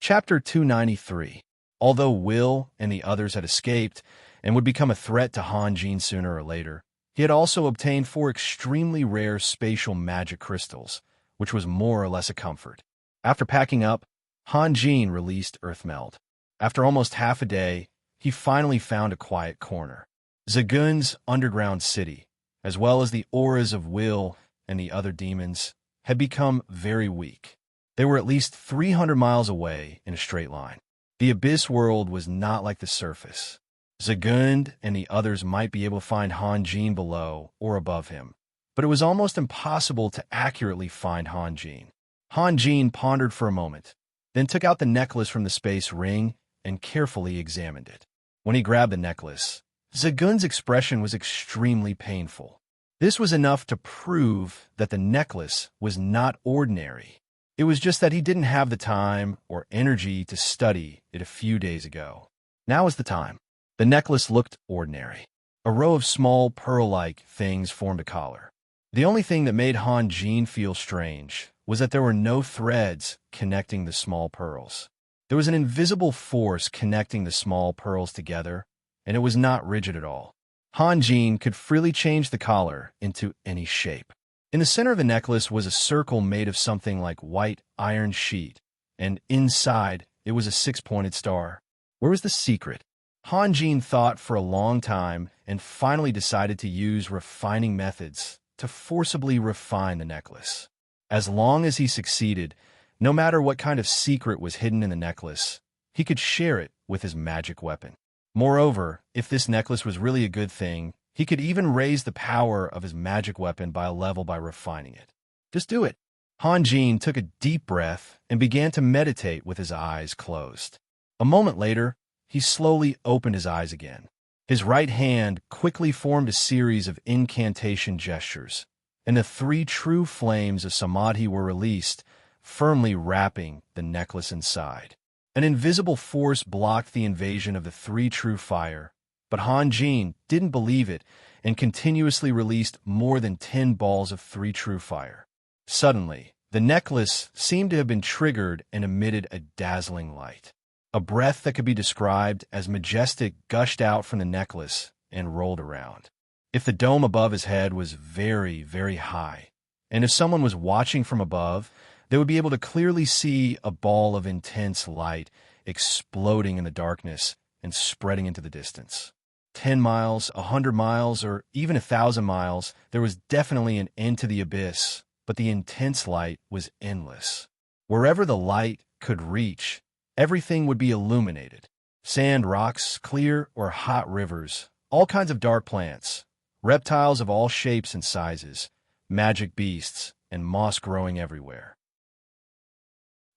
Chapter 293. Although Will and the others had escaped and would become a threat to Han Jin sooner or later, he had also obtained 4 extremely rare spatial magic crystals, which was more or less a comfort. After packing up, Han Jin released Earthmeld. After almost half a day, he finally found a quiet corner. Zagun's underground city, as well as the auras of Will and the other demons, had become very weak. They were at least 300 miles away in a straight line. The Abyss world was not like the surface. Zagund and the others might be able to find Han Jin below or above him, but it was almost impossible to accurately find Han Jin. Han Jin pondered for a moment, then took out the necklace from the space ring and carefully examined it. When he grabbed the necklace, Zagund's expression was extremely painful. This was enough to prove that the necklace was not ordinary. It was just that he didn't have the time or energy to study it a few days ago. Now was the time. The necklace looked ordinary. A row of small pearl-like things formed a collar. The only thing that made Han Jin feel strange was that there were no threads connecting the small pearls. There was an invisible force connecting the small pearls together, and it was not rigid at all. Han Jin could freely change the collar into any shape. In the center of the necklace was a circle made of something like white iron sheet, and inside it was a 6-pointed star. Where was the secret? Han Jin thought for a long time and finally decided to use refining methods to forcibly refine the necklace. As long as he succeeded, no matter what kind of secret was hidden in the necklace, he could share it with his magic weapon. Moreover, if this necklace was really a good thing, he could even raise the power of his magic weapon by a level by refining it. Just do it. Han Jin took a deep breath and began to meditate with his eyes closed. A moment later, he slowly opened his eyes again. His right hand quickly formed a series of incantation gestures, and the 3 true flames of Samadhi were released, firmly wrapping the necklace inside. An invisible force blocked the invasion of the 3 true fire, but Han Jin didn't believe it and continuously released more than 10 balls of 3 true fire. Suddenly, the necklace seemed to have been triggered and emitted a dazzling light. A breath that could be described as majestic gushed out from the necklace and rolled around. If the dome above his head was very, very high, and if someone was watching from above, they would be able to clearly see a ball of intense light exploding in the darkness and spreading into the distance. 10 miles, 100 miles, or even 1,000 miles, there was definitely an end to the abyss, but the intense light was endless. Wherever the light could reach, everything would be illuminated. Sand, rocks, clear or hot rivers, all kinds of dark plants, reptiles of all shapes and sizes, magic beasts, and moss growing everywhere.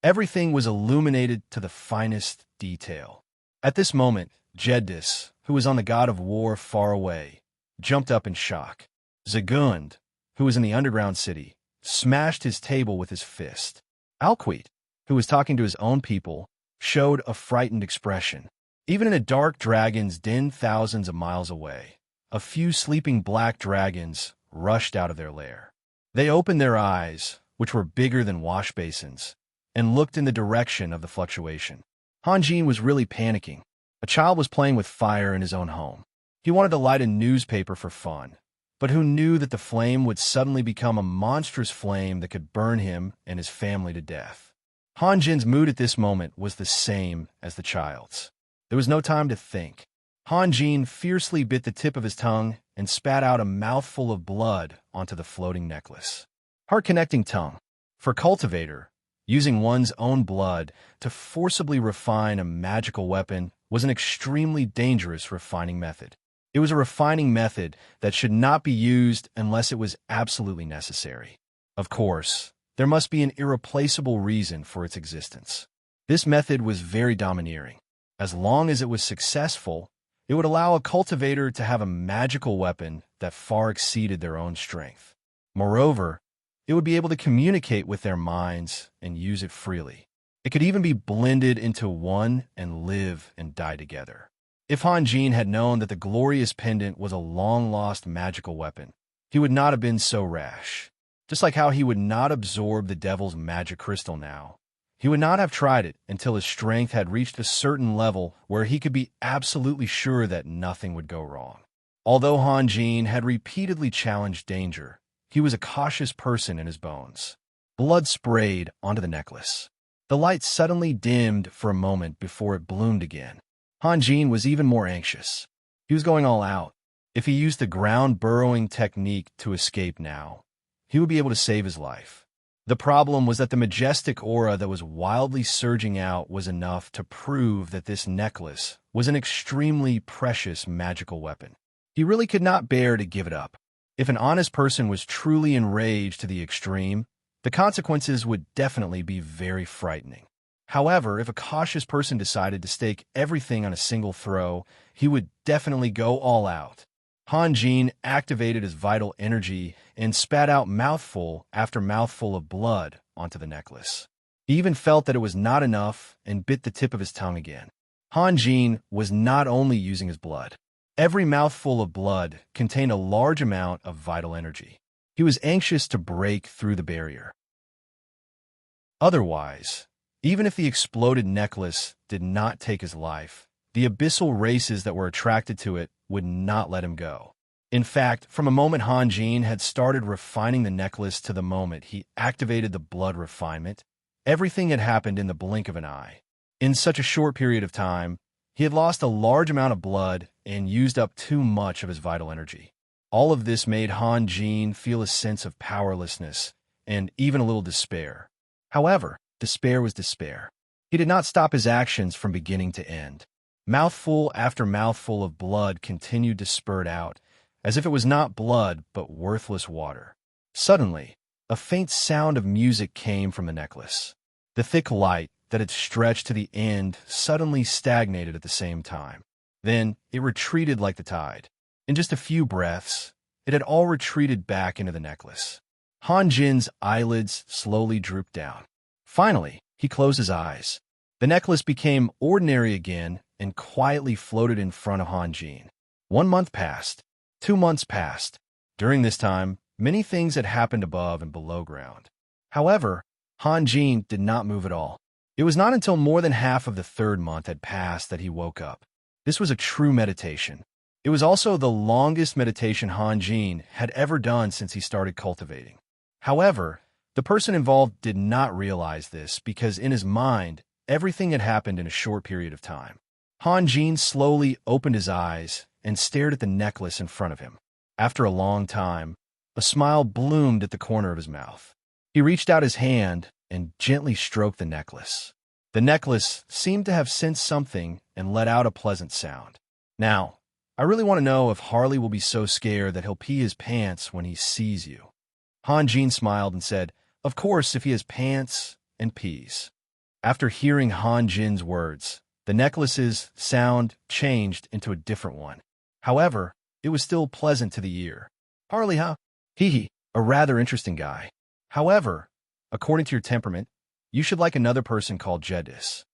Everything was illuminated to the finest detail. At this moment, Jeddis, who was on the god of war far away, jumped up in shock. Zagund, who was in the underground city, smashed his table with his fist. Alquit, who was talking to his own people, showed a frightened expression. Even in a dark dragon's den thousands of miles away, a few sleeping black dragons rushed out of their lair. They opened their eyes, which were bigger than wash basins, and looked in the direction of the fluctuation. Han Jin was really panicking. A child was playing with fire in his own home. He wanted to light a newspaper for fun, but who knew that the flame would suddenly become a monstrous flame that could burn him and his family to death. Han Jin's mood at this moment was the same as the child's. There was no time to think. Han Jin fiercely bit the tip of his tongue and spat out a mouthful of blood onto the floating necklace. Heart-connecting tongue. For cultivator, using one's own blood to forcibly refine a magical weapon was an extremely dangerous refining method. It was a refining method that should not be used unless it was absolutely necessary. Of course, there must be an irreplaceable reason for its existence. This method was very domineering. As long as it was successful, it would allow a cultivator to have a magical weapon that far exceeded their own strength. Moreover, it would be able to communicate with their minds and use it freely. It could even be blended into one and live and die together. If Han Jin had known that the glorious pendant was a long-lost magical weapon, he would not have been so rash. Just like how he would not absorb the devil's magic crystal now, He would not have tried it until his strength had reached a certain level where he could be absolutely sure that nothing would go wrong. Although Han Jin had repeatedly challenged danger, he was a cautious person in his bones. Blood sprayed onto the necklace. The light suddenly dimmed for a moment before it bloomed again. Han Jin was even more anxious. He was going all out. If he used the ground-burrowing technique to escape now, he would be able to save his life. The problem was that the majestic aura that was wildly surging out was enough to prove that this necklace was an extremely precious magical weapon. He really could not bear to give it up. If an honest person was truly enraged to the extreme, the consequences would definitely be very frightening. However, if a cautious person decided to stake everything on a single throw, he would definitely go all out. Han Jin activated his vital energy and spat out mouthful after mouthful of blood onto the necklace. He even felt that it was not enough and bit the tip of his tongue again. Han Jin was not only using his blood. Every mouthful of blood contained a large amount of vital energy. He was anxious to break through the barrier. Otherwise, even if the exploded necklace did not take his life, the abyssal races that were attracted to it would not let him go. In fact, from a moment Han Jin had started refining the necklace to the moment he activated the blood refinement, everything had happened in the blink of an eye. In such a short period of time, he had lost a large amount of blood and used up too much of his vital energy. All of this made Han Jin feel a sense of powerlessness and even a little despair. However, despair was despair. He did not stop his actions from beginning to end. Mouthful after mouthful of blood continued to spurt out, as if it was not blood but worthless water. Suddenly, a faint sound of music came from the necklace. The thick light that had stretched to the end suddenly stagnated at the same time. Then it retreated like the tide. In just a few breaths, it had all retreated back into the necklace. Han Jin's eyelids slowly drooped down. Finally, he closed his eyes. The necklace became ordinary again and quietly floated in front of Han Jin. 1 month passed. 2 months passed. During this time, many things had happened above and below ground. However, Han Jin did not move at all. It was not until more than half of the 3rd month had passed that he woke up. This was a true meditation. It was also the longest meditation Han Jin had ever done since he started cultivating. However, the person involved did not realize this because in his mind, everything had happened in a short period of time. Han Jin slowly opened his eyes and stared at the necklace in front of him. After a long time, a smile bloomed at the corner of his mouth. He reached out his hand and gently stroked the necklace. The necklace seemed to have sensed something and let out a pleasant sound. Now, I really want to know if Harley will be so scared that he'll pee his pants when he sees you. Han Jin smiled and said, "Of course, if he has pants and pees." After hearing Han Jin's words, the necklace's sound changed into a different one. However, it was still pleasant to the ear. "Harley, huh? Hee, a rather interesting guy. However, according to your temperament, you should like another person called Jedis."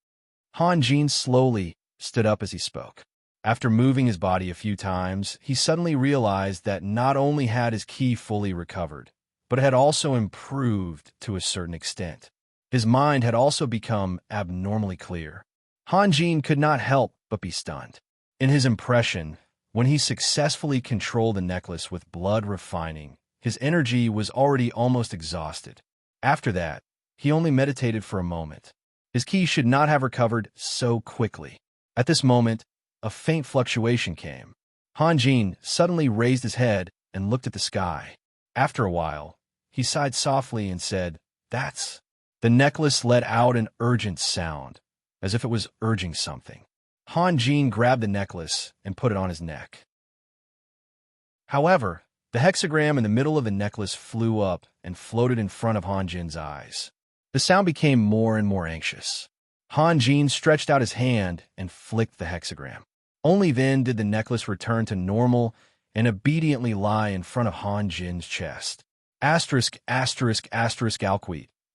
Han Jin slowly stood up as he spoke. After moving his body a few times, he suddenly realized that not only had his ki fully recovered, but it had also improved to a certain extent. His mind had also become abnormally clear. Han Jin could not help but be stunned. In his impression, when he successfully controlled the necklace with blood refining, his energy was already almost exhausted. After that, he only meditated for a moment. His ki should not have recovered so quickly. At this moment, a faint fluctuation came. Han Jin suddenly raised his head and looked at the sky. After a while, he sighed softly and said, "That's..." The necklace let out an urgent sound, as if it was urging something. Han Jin grabbed the necklace and put it on his neck. However, the hexagram in the middle of the necklace flew up and floated in front of Han Jin's eyes. The sound became more and more anxious. Han Jin stretched out his hand and flicked the hexagram. Only then did the necklace return to normal and obediently lie in front of Han Jin's chest. Alquit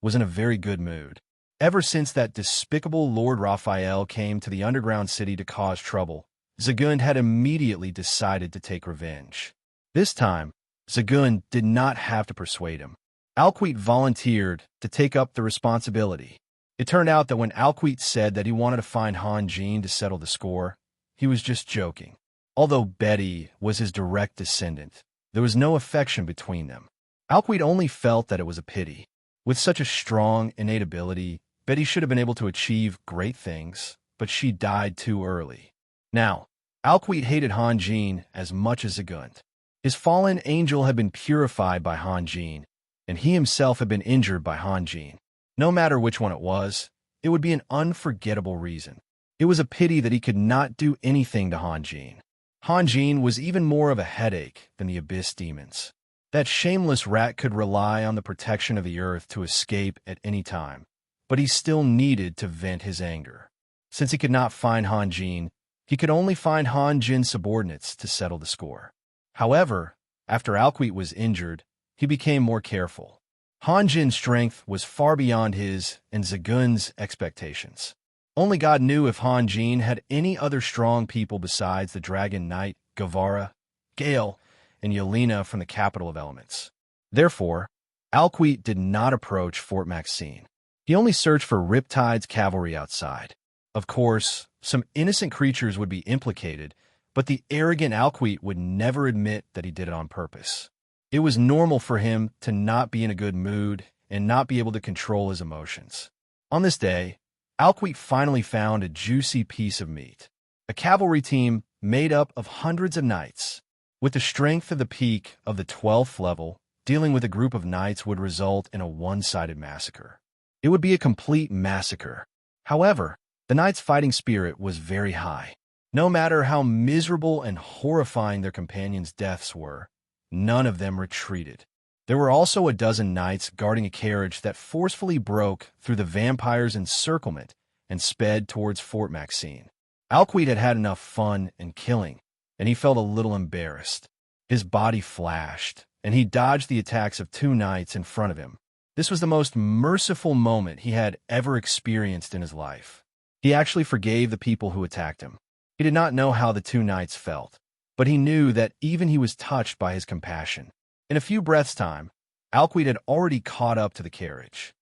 was in a very good mood. Ever since that despicable Lord Raphael came to the underground city to cause trouble, Zagund had immediately decided to take revenge. This time, Zagund did not have to persuade him. Alquit volunteered to take up the responsibility. It turned out that when Alquist said that he wanted to find Han Jin to settle the score, he was just joking. Although Betty was his direct descendant, there was no affection between them. Alquist only felt that it was a pity. With such a strong, innate ability, Betty should have been able to achieve great things, but she died too early. Now, Alquist hated Han Jin as much as Zagunt. His fallen angel had been purified by Han Jin, and he himself had been injured by Han Jin. No matter which one it would be an unforgettable reason. It was a pity that he could not do anything to Han Jin. Han Jin was even more of a headache than the Abyss demons. That shameless rat could rely on the protection of the earth to escape at any time, but he still needed to vent his anger. Since he could not find Han Jin, he could only find Han Jin's subordinates to settle the score. However, after Alquist was injured, he became more careful. Han Jin's strength was far beyond his and Zagun's expectations. Only God knew if Han Jin had any other strong people besides the Dragon Knight, Guevara, Gale, and Yelena from the capital of elements. Therefore, Alquist did not approach Fort Maxine. He only searched for Riptide's cavalry outside. Of course, some innocent creatures would be implicated, but the arrogant Alquist would never admit that he did it on purpose. It was normal for him to not be in a good mood and not be able to control his emotions. On this day, Alquist finally found a juicy piece of meat. A cavalry team made up of hundreds of knights. With the strength of the peak of the 12th level, dealing with a group of knights would result in a one-sided massacre. It would be a complete massacre. However, the knights' fighting spirit was very high. No matter how miserable and horrifying their companions' deaths were, none of them retreated. There were also a dozen knights guarding a carriage that forcefully broke through the vampires' encirclement and sped towards Fort Maxine. Alquist had had enough fun and killing, and he felt a little embarrassed. His body flashed, and he dodged the attacks of two knights in front of him. This was the most merciful moment he had ever experienced in his life. He actually forgave the people who attacked him. He did not know how the two knights felt, but he knew that even he was touched by his compassion. In a few breaths' time, Alquist had already caught up to the carriage.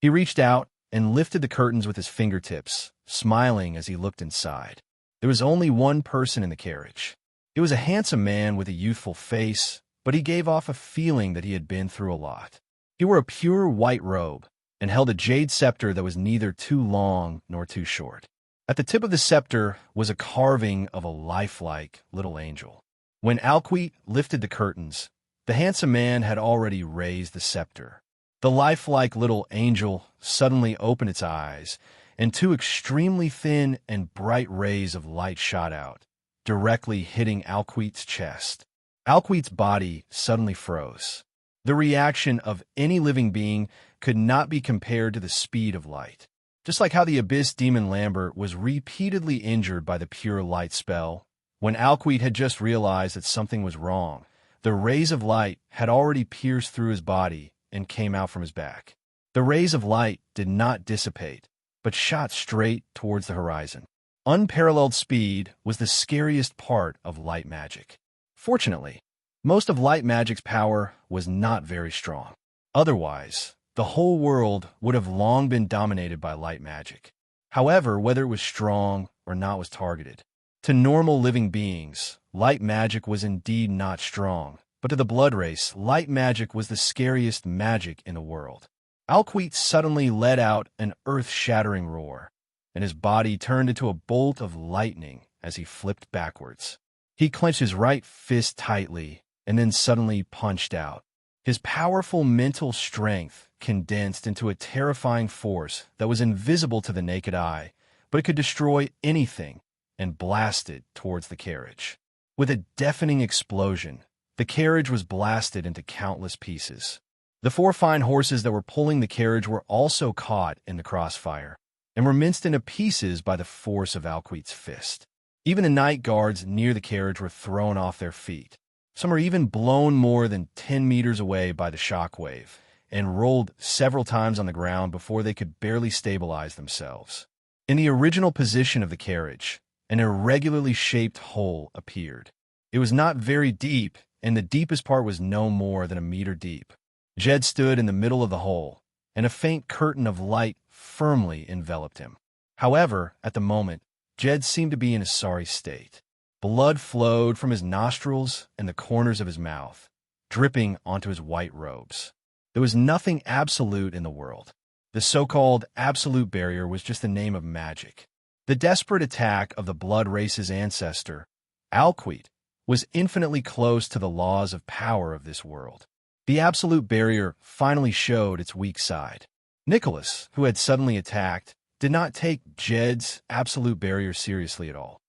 He reached out and lifted the curtains with his fingertips, smiling as he looked inside. There was only one person in the carriage. It was a handsome man with a youthful face, but he gave off a feeling that he had been through a lot. He wore a pure white robe and held a jade scepter that was neither too long nor too short. At the tip of the scepter was a carving of a lifelike little angel. When Alquist lifted the curtains, the handsome man had already raised the scepter. The lifelike little angel suddenly opened its eyes, and two extremely thin and bright rays of light shot out, directly hitting Alquist's chest. Alquist's body suddenly froze. The reaction of any living being could not be compared to the speed of light. Just like how the Abyss demon Lambert was repeatedly injured by the pure light spell, when Alquist had just realized that something was wrong, the rays of light had already pierced through his body and came out from his back. The rays of light did not dissipate, but shot straight towards the horizon. Unparalleled speed was the scariest part of light magic. Fortunately, most of light magic's power was not very strong. Otherwise, the whole world would have long been dominated by light magic. However, whether it was strong or not was targeted. To normal living beings, light magic was indeed not strong, but to the blood race, light magic was the scariest magic in the world. Alquist suddenly let out an earth-shattering roar, and his body turned into a bolt of lightning as he flipped backwards. He clenched his right fist tightly and then suddenly punched out. His powerful mental strength condensed into a terrifying force that was invisible to the naked eye, but it could destroy anything, and blasted towards the carriage. With a deafening explosion, the carriage was blasted into countless pieces. The four fine horses that were pulling the carriage were also caught in the crossfire, and were minced into pieces by the force of Alquist's fist. Even the night guards near the carriage were thrown off their feet. Some were even blown more than 10 meters away by the shockwave, and rolled several times on the ground before they could barely stabilize themselves. In the original position of the carriage, an irregularly shaped hole appeared. It was not very deep, and the deepest part was no more than a meter deep. Jed stood in the middle of the hole, and a faint curtain of light firmly enveloped him. However, at the moment, Jed seemed to be in a sorry state. Blood flowed from his nostrils and the corners of his mouth, dripping onto his white robes. There was nothing absolute in the world. The so-called absolute barrier was just the name of magic. The desperate attack of the blood race's ancestor, Alquid, was infinitely close to the laws of power of this world. The absolute barrier finally showed its weak side. Nicholas, who had suddenly attacked, did not take Jed's absolute barrier seriously at all.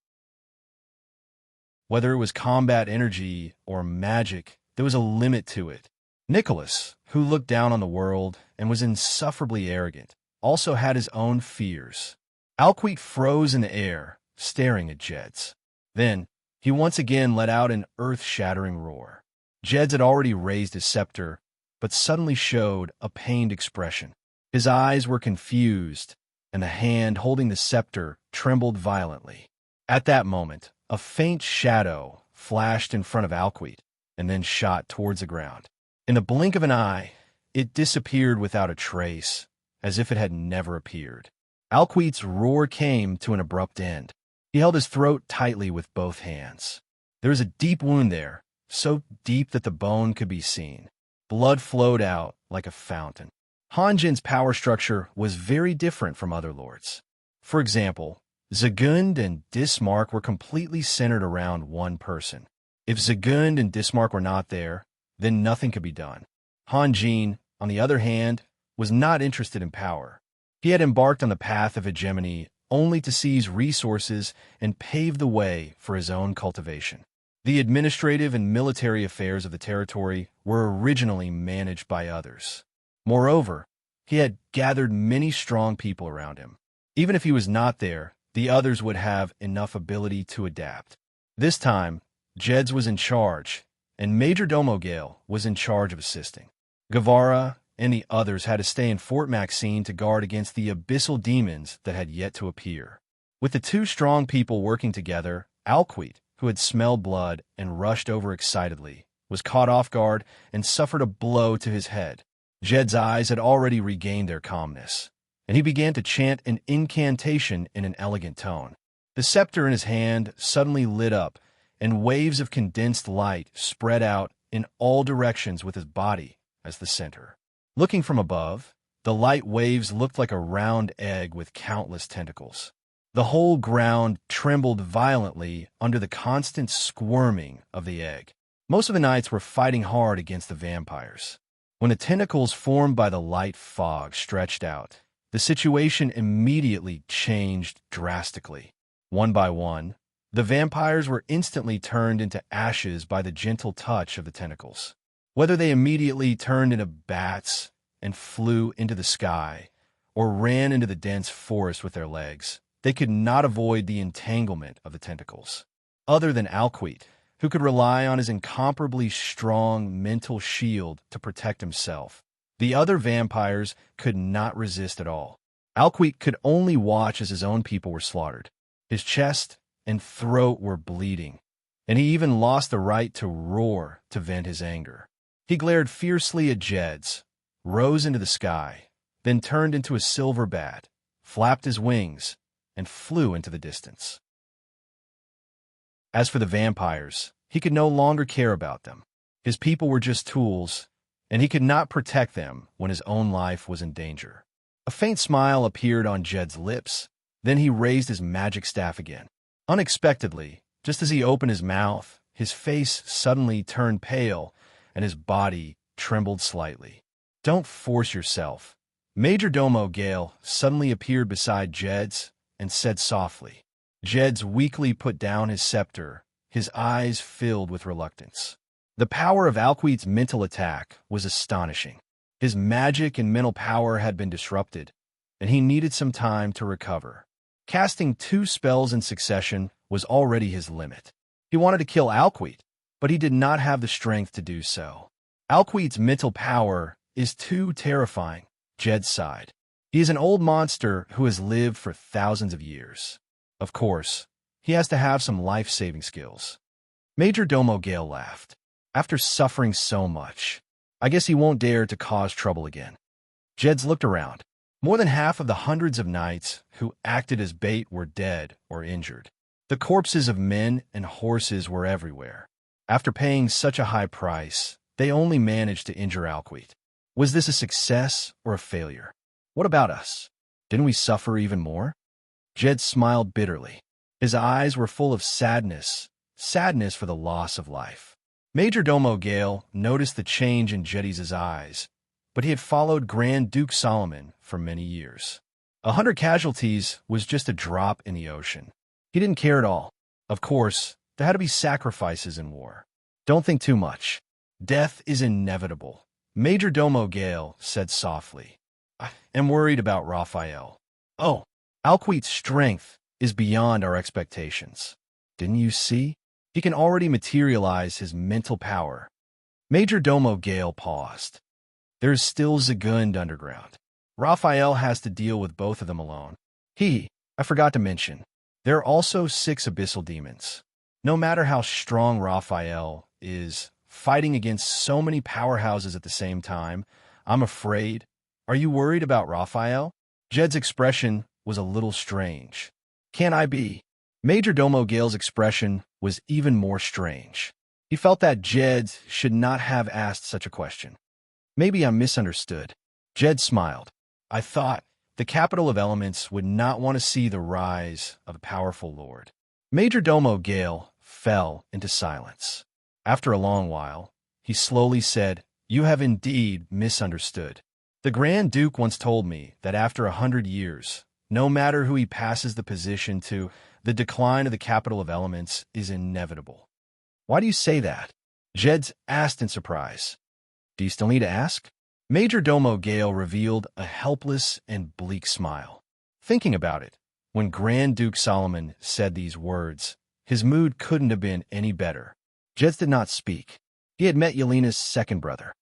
Whether it was combat energy or magic, there was a limit to it. Nicholas, who looked down on the world and was insufferably arrogant, also had his own fears. Alquid froze in the air, staring at Jed's. Then, he once again let out an earth-shattering roar. Jed's had already raised his scepter, but suddenly showed a pained expression. His eyes were confused, and the hand holding the scepter trembled violently. At that moment, a faint shadow flashed in front of Alquid and then shot towards the ground. In the blink of an eye, it disappeared without a trace, as if it had never appeared. Alquid's roar came to an abrupt end. He held his throat tightly with both hands. There was a deep wound there, so deep that the bone could be seen. Blood flowed out like a fountain. Hanjin's power structure was very different from other lords. For example, Zagund and Dismark were completely centered around one person. If Zagund and Dismark were not there, then nothing could be done. Hanjin, on the other hand, was not interested in power. He had embarked on the path of hegemony only to seize resources and pave the way for his own cultivation. The administrative and military affairs of the territory were originally managed by others. Moreover, he had gathered many strong people around him. Even if he was not there, the others would have enough ability to adapt. This time, Jed's was in charge, and Major Domo Gale was in charge of assisting. Guevara and the others had to stay in Fort Maxine to guard against the abyssal demons that had yet to appear. With the two strong people working together, Alquid, who had smelled blood and rushed over excitedly, was caught off guard and suffered a blow to his head. Jed's eyes had already regained their calmness, and he began to chant an incantation in an elegant tone. The scepter in his hand suddenly lit up, and waves of condensed light spread out in all directions with his body as the center. Looking from above, the light waves looked like a round egg with countless tentacles. The whole ground trembled violently under the constant squirming of the egg. Most of the knights were fighting hard against the vampires. When the tentacles formed by the light fog stretched out, the situation immediately changed drastically. One by one, the vampires were instantly turned into ashes by the gentle touch of the tentacles. Whether they immediately turned into bats and flew into the sky, or ran into the dense forest with their legs, they could not avoid the entanglement of the tentacles. Other than Alquid, who could rely on his incomparably strong mental shield to protect himself, the other vampires could not resist at all. Alquid could only watch as his own people were slaughtered. His chest and throat were bleeding, and he even lost the right to roar to vent his anger. He glared fiercely at Jed's, rose into the sky, then turned into a silver bat, flapped his wings, and flew into the distance. As for the vampires, he could no longer care about them. His people were just tools, and he could not protect them when his own life was in danger. A faint smile appeared on Jed's lips, then he raised his magic staff again. Unexpectedly, just as he opened his mouth, his face suddenly turned pale, and his body trembled slightly. Don't force yourself. Major Domo Gale suddenly appeared beside Jed's and said softly. Jed's weakly put down his scepter, his eyes filled with reluctance. The power of Alquid's mental attack was astonishing. His magic and mental power had been disrupted, and he needed some time to recover. Casting 2 spells in succession was already his limit. He wanted to kill Alquid, but he did not have the strength to do so. Alquid's mental power is too terrifying, Jed sighed. He is an old monster who has lived for thousands of years. Of course, he has to have some life-saving skills. Major Domo Gale laughed. After suffering so much, I guess he won't dare to cause trouble again. Jeds looked around. More than half of the hundreds of knights who acted as bait were dead or injured. The corpses of men and horses were everywhere. After paying such a high price, they only managed to injure Alquite. Was this a success or a failure? What about us? Didn't we suffer even more? Jed smiled bitterly. His eyes were full of sadness for the loss of life. Major Domo Gale noticed the change in Jeddy's eyes, but he had followed Grand Duke Solomon for many years. 100 casualties was just a drop in the ocean. He didn't care at all. Of course, there had to be sacrifices in war. Don't think too much. Death is inevitable, Major Domo Gale said softly. I am worried about Raphael. Oh, Alquite's strength is beyond our expectations. Didn't you see? He can already materialize his mental power. Major Domo Gale paused. There's still Zagund underground. Raphael has to deal with both of them alone. I forgot to mention, there are also 6 abyssal demons. No matter how strong Raphael is, fighting against so many powerhouses at the same time, I'm afraid. Are you worried about Raphael? Jed's expression was a little strange. Can I be? Major Domo Gale's expression was even more strange. He felt that Jed should not have asked such a question. Maybe I misunderstood. Jed smiled. I thought the capital of elements would not want to see the rise of a powerful lord. Major Domo Gale fell into silence. After a long while, he slowly said, You have indeed misunderstood. The Grand Duke once told me that after 100 years, no matter who he passes the position to, the decline of the capital of elements is inevitable. Why do you say that? Jed asked in surprise. Do you still need to ask? Major Domo Gale revealed a helpless and bleak smile. Thinking about it, when Grand Duke Solomon said these words, his mood couldn't have been any better. Jed did not speak. He had met Yelena's second brother.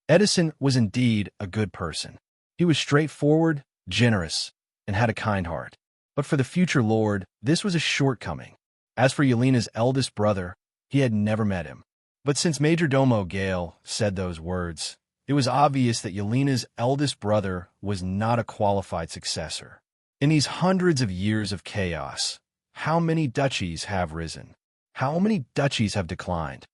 Edison was indeed a good person. He was straightforward, generous, and had a kind heart. But for the future lord, this was a shortcoming. As for Yelena's eldest brother, he had never met him. But since Major Domo Gale said those words, it was obvious that Yelena's eldest brother was not a qualified successor. In these hundreds of years of chaos, how many duchies have risen? How many duchies have declined?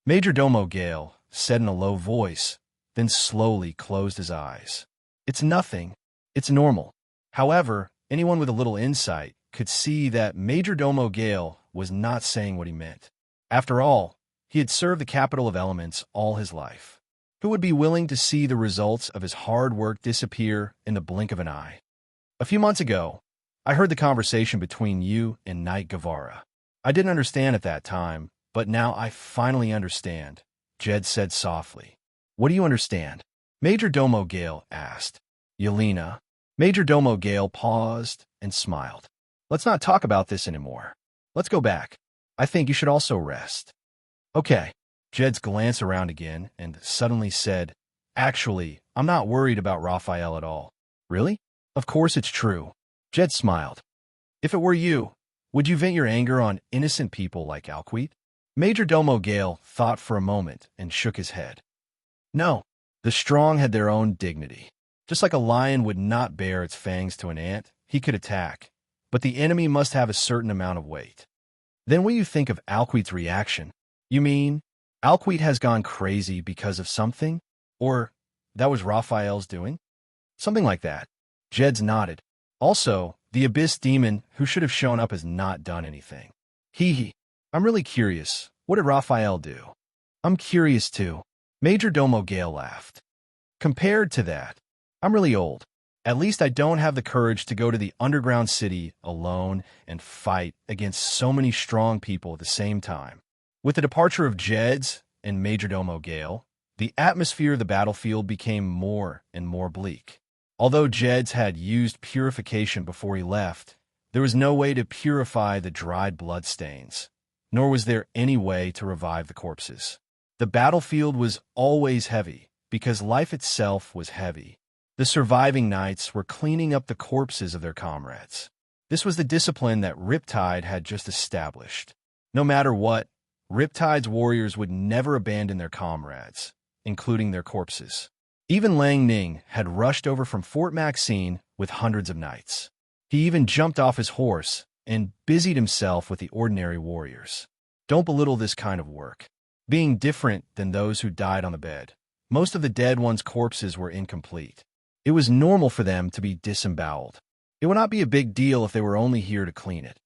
Major Domo Gale said in a low voice, then slowly closed his eyes. It's nothing. It's normal. However, anyone with a little insight could see that Major Domo Gale was not saying what he meant. After all, he had served the capital of elements all his life. Who would be willing to see the results of his hard work disappear in the blink of an eye? A few months ago, I heard the conversation between you and Knight Guevara. I didn't understand at that time, but now I finally understand, Jed said softly. What do you understand? Major Domo Gale asked. Yelena. Major Domo Gale paused and smiled. Let's not talk about this anymore. Let's go back. I think you should also rest. Okay. Jed's glance around again and suddenly said, Actually, I'm not worried about Raphael at all. Really? Of course it's true. Jed smiled. If it were you, would you vent your anger on innocent people like Alquite? Major Domo Gale thought for a moment and shook his head. No, the strong had their own dignity. Just like a lion would not bare its fangs to an ant, he could attack, but the enemy must have a certain amount of weight. Then what do you think of Alquite's reaction? You mean, Alquite has gone crazy because of something? Or that was Raphael's doing? Something like that. Jed's nodded. Also, the Abyss Demon who should have shown up has not done anything. I'm really curious. What did Raphael do? I'm curious too. Major Domo Gale laughed. Compared to that, I'm really old. At least I don't have the courage to go to the underground city alone and fight against so many strong people at the same time. With the departure of Jed's and Major Domo Gale, the atmosphere of the battlefield became more and more bleak. Although Jed's had used purification before he left, there was no way to purify the dried bloodstains, nor was there any way to revive the corpses. The battlefield was always heavy, because life itself was heavy. The surviving knights were cleaning up the corpses of their comrades. This was the discipline that Riptide had just established. No matter what, Riptide's warriors would never abandon their comrades, including their corpses. Even Lang Ning had rushed over from Fort Maxine with hundreds of knights. He even jumped off his horse and busied himself with the ordinary warriors. Don't belittle this kind of work. Being different than those who died on the bed, most of the dead ones' corpses were incomplete. It was normal for them to be disemboweled. It would not be a big deal if they were only here to clean it.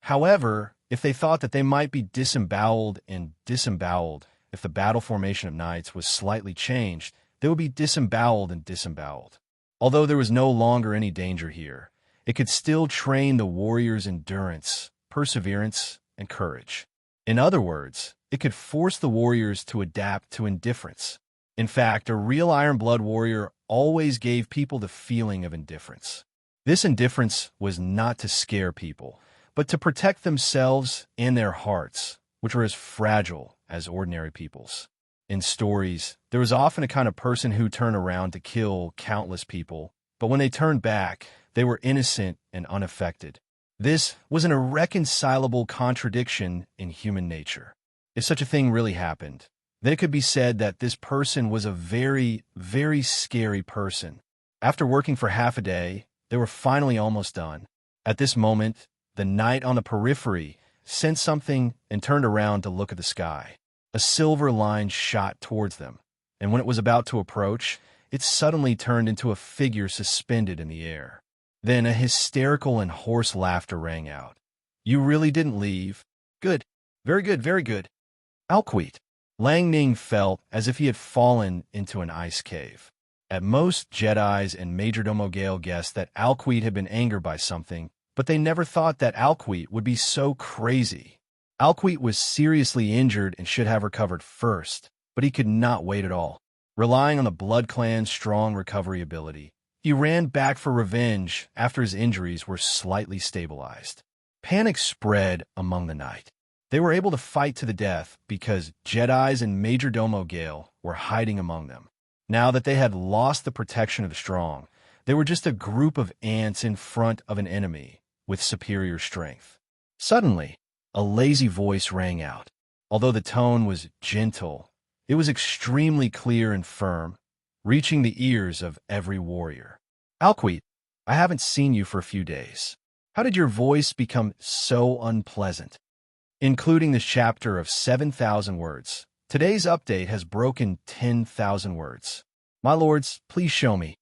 However, if they thought that they might be disemboweled if the battle formation of knights was slightly changed, they would be disemboweled. Although there was no longer any danger here, it could still train the warrior's endurance, perseverance, and courage. In other words, it could force the warriors to adapt to indifference. In fact, a real Iron Blood warrior always gave people the feeling of indifference. This indifference was not to scare people, but to protect themselves and their hearts, which were as fragile as ordinary people's. In stories, there was often a kind of person who turned around to kill countless people, but when they turned back, they were innocent and unaffected. This was an irreconcilable contradiction in human nature. If such a thing really happened, then it could be said that this person was a very, very scary person. After working for half a day, they were finally almost done. At this moment, the knight on the periphery sensed something and turned around to look at the sky. A silver line shot towards them, and when it was about to approach, it suddenly turned into a figure suspended in the air. Then a hysterical and hoarse laughter rang out. "You really didn't leave? Good. Very good, very good." Alquite. Lang Ning felt as if he had fallen into an ice cave. At most, Jedis and Majordomo Gale guessed that Alquite had been angered by something, but they never thought that Alquite would be so crazy. Alquite was seriously injured and should have recovered first, but he could not wait at all. Relying on the Blood Clan's strong recovery ability, he ran back for revenge after his injuries were slightly stabilized. Panic spread among the knight. They were able to fight to the death because Jedis and Majordomo Gale were hiding among them. Now that they had lost the protection of the strong, they were just a group of ants in front of an enemy with superior strength. Suddenly, a lazy voice rang out. Although the tone was gentle, it was extremely clear and firm, reaching the ears of every warrior. "Alquite, I haven't seen you for a few days. How did your voice become so unpleasant?" Including this chapter of 7,000 words, today's update has broken 10,000 words. My lords, please show me.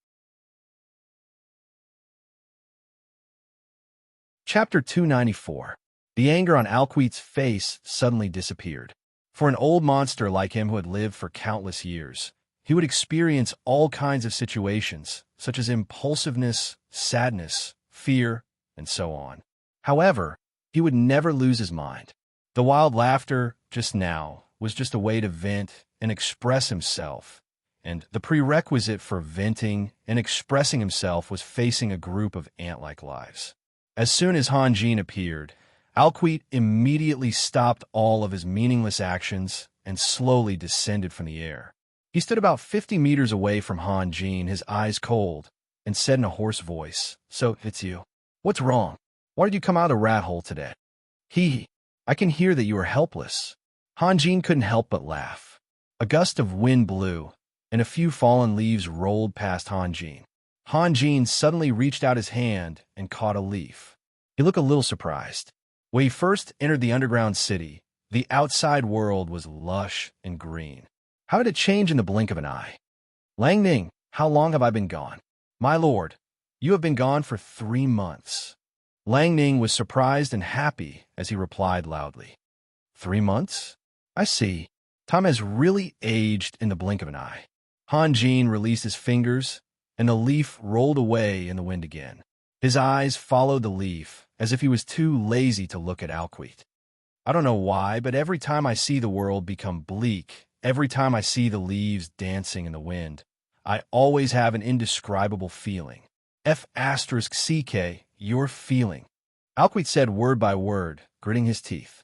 Chapter 294. The anger on Alquite's face suddenly disappeared. For an old monster like him who had lived for countless years, he would experience all kinds of situations, such as impulsiveness, sadness, fear, and so on. However, he would never lose his mind. The wild laughter, just now, was just a way to vent and express himself, and the prerequisite for venting and expressing himself was facing a group of ant-like lives. As soon as Han Jin appeared, Alquite immediately stopped all of his meaningless actions and slowly descended from the air. He stood about 50 meters away from Han Jin, his eyes cold, and said in a hoarse voice, "So, it's you. What's wrong? Why did you come out of the rat hole today?" I can hear that you are helpless." Han Jin couldn't help but laugh. A gust of wind blew, and a few fallen leaves rolled past Han Jin. Han Jin suddenly reached out his hand and caught a leaf. He looked a little surprised. When he first entered the underground city, the outside world was lush and green. How did it change in the blink of an eye? "Lang Ning, how long have I been gone?" "My lord, you have been gone for 3 months." Lang Ning was surprised and happy as he replied loudly. 3 months? I see. Time has really aged in the blink of an eye. Han Jin released his fingers, and the leaf rolled away in the wind again. His eyes followed the leaf, as if he was too lazy to look at Alquite. "I don't know why, but every time I see the world become bleak, every time I see the leaves dancing in the wind, I always have an indescribable feeling. F***CK, your feeling." Alquite said word by word, gritting his teeth.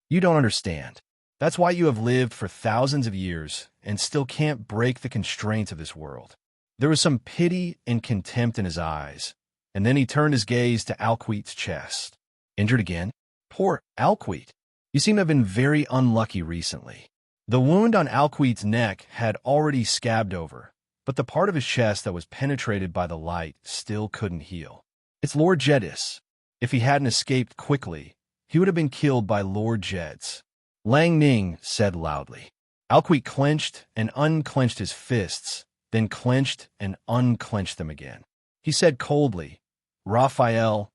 "You don't understand. That's why you have lived for thousands of years and still can't break the constraints of this world." There was some pity and contempt in his eyes, and then he turned his gaze to Alquite's chest. "Injured again? Poor Alquite. You seem to have been very unlucky recently." The wound on Alquite's neck had already scabbed over, but the part of his chest that was penetrated by the light still couldn't heal. It's Lord Jedis. If he hadn't escaped quickly, he would have been killed by Lord Jed's. Lang Ning said loudly. Alquite clenched and unclenched his fists, then clenched and unclenched them again. He said coldly, Raphael,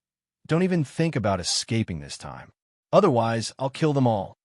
don't even think about escaping this time. Otherwise, I'll kill them all.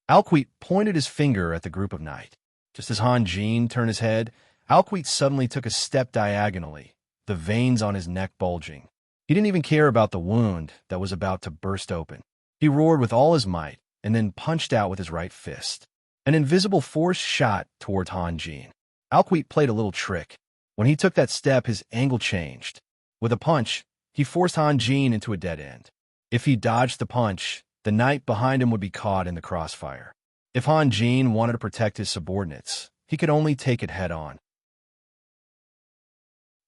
Alquite pointed his finger at the group of knight. Just as Han Jin turned his head, Alquite suddenly took a step diagonally, the veins on his neck bulging. He didn't even care about the wound that was about to burst open. He roared with all his might and then punched out with his right fist. An invisible force shot towards Han Jin. Alquite played a little trick. When he took that step, his angle changed. With a punch, he forced Han Jin into a dead end. If he dodged the punch, the knight behind him would be caught in the crossfire. If Han Jin wanted to protect his subordinates, he could only take it head-on.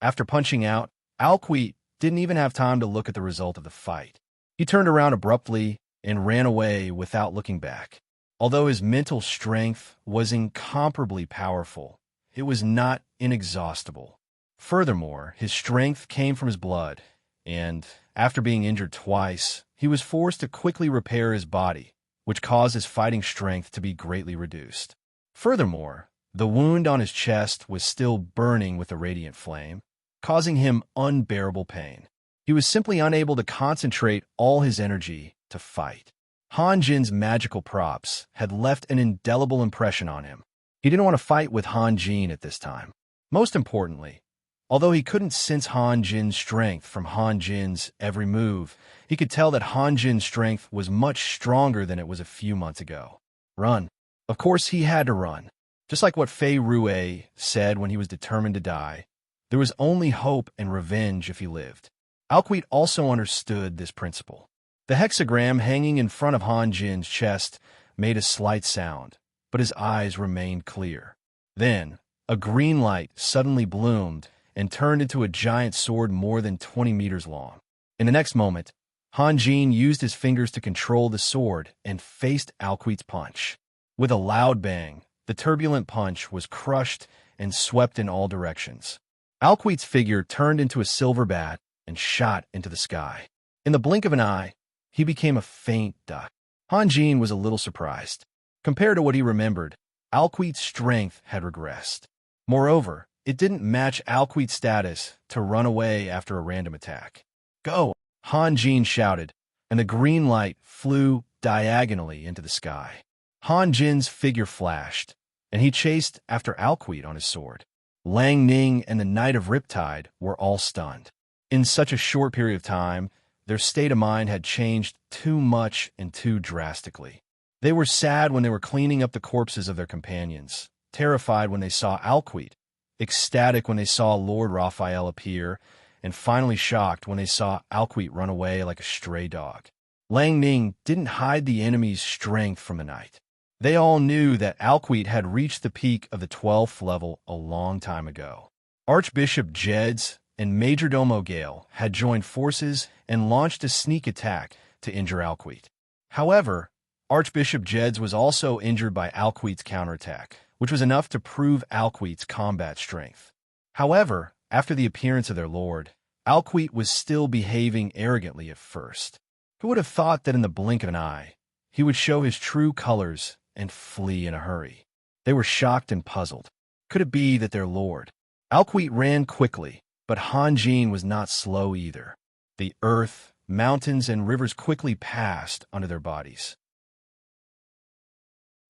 After punching out, Alquite didn't even have time to look at the result of the fight. He turned around abruptly and ran away without looking back. Although his mental strength was incomparably powerful, it was not inexhaustible. Furthermore, his strength came from his blood, and, after being injured twice, he was forced to quickly repair his body, which caused his fighting strength to be greatly reduced. Furthermore, the wound on his chest was still burning with a radiant flame, causing him unbearable pain. He was simply unable to concentrate all his energy to fight. Han Jin's magical props had left an indelible impression on him. He didn't want to fight with Han Jin at this time. Most importantly, although he couldn't sense Han Jin's strength from Han Jin's every move, he could tell that Han Jin's strength was much stronger than it was a few months ago. Run. Of course, he had to run. Just like what Fei Rue said when he was determined to die, there was only hope and revenge if he lived. Alquite also understood this principle. The hexagram hanging in front of Han Jin's chest made a slight sound, but his eyes remained clear. Then, a green light suddenly bloomed and turned into a giant sword more than 20 meters long. In the next moment, Han Jin used his fingers to control the sword and faced Alquite's punch. With a loud bang, the turbulent punch was crushed and swept in all directions. Alquite's figure turned into a silver bat and shot into the sky. In the blink of an eye, he became a faint duck. Han Jin was a little surprised. Compared to what he remembered, Alquite's strength had regressed. Moreover, it didn't match Alquite's status to run away after a random attack. Go! Han Jin shouted, and the green light flew diagonally into the sky. Han Jin's figure flashed, and he chased after Alquite on his sword. Lang Ning and the Knight of Riptide were all stunned. In such a short period of time, their state of mind had changed too much and too drastically. They were sad when they were cleaning up the corpses of their companions, terrified when they saw Alquite, ecstatic when they saw Lord Raphael appear, and finally shocked when they saw Alquite run away like a stray dog. Lang Ning didn't hide the enemy's strength from the knight. They all knew that Alquite had reached the peak of the 12th level a long time ago. Archbishop Jed's and Majordomo Gale had joined forces and launched a sneak attack to injure Alquite. However, Archbishop Jed's was also injured by Alquite's counterattack, which was enough to prove Alquite's combat strength. However, after the appearance of their lord, Alquite was still behaving arrogantly at first. Who would have thought that in the blink of an eye, he would show his true colors and flee in a hurry? They were shocked and puzzled. Could it be that their lord? Alquite ran quickly, but Han Jin was not slow either. The earth, mountains, and rivers quickly passed under their bodies.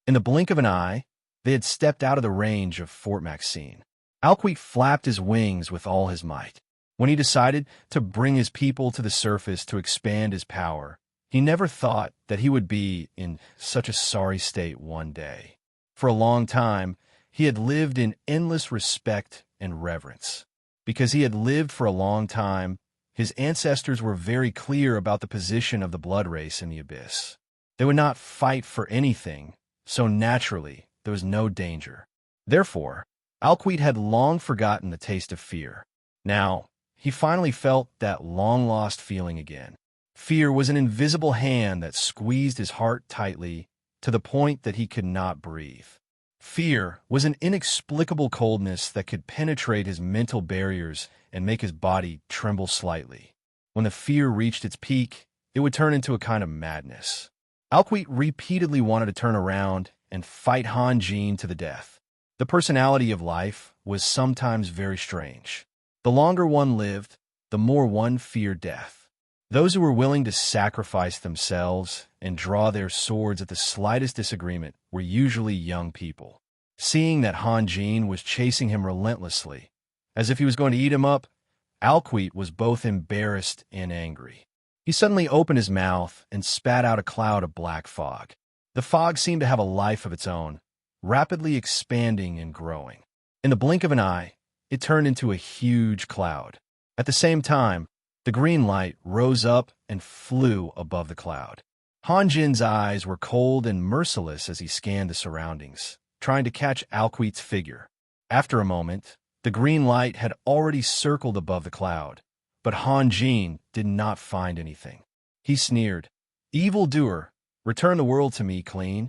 In the blink of an eye, they had stepped out of the range of Fort Maxine. Alquite flapped his wings with all his might. When he decided to bring his people to the surface to expand his power, he never thought that he would be in such a sorry state one day. For a long time, he had lived in endless respect and reverence. Because he had lived for a long time, his ancestors were very clear about the position of the blood race in the abyss. They would not fight for anything, so naturally there was no danger. Therefore, Alquite had long forgotten the taste of fear. Now, he finally felt that long-lost feeling again. Fear was an invisible hand that squeezed his heart tightly to the point that he could not breathe. Fear was an inexplicable coldness that could penetrate his mental barriers and make his body tremble slightly. When the fear reached its peak, it would turn into a kind of madness. Alquite repeatedly wanted to turn around and fight Han Jin to the death. The personality of life was sometimes very strange. The longer one lived, the more one feared death. Those who were willing to sacrifice themselves and draw their swords at the slightest disagreement were usually young people. Seeing that Han Jin was chasing him relentlessly, as if he was going to eat him up, Alquite was both embarrassed and angry. He suddenly opened his mouth and spat out a cloud of black fog. The fog seemed to have a life of its own, rapidly expanding and growing. In the blink of an eye, it turned into a huge cloud. At the same time, the green light rose up and flew above the cloud. Han Jin's eyes were cold and merciless as he scanned the surroundings, trying to catch Alquite's figure. After a moment, the green light had already circled above the cloud, but Han Jin did not find anything. He sneered, "Evildoer, return the world to me clean."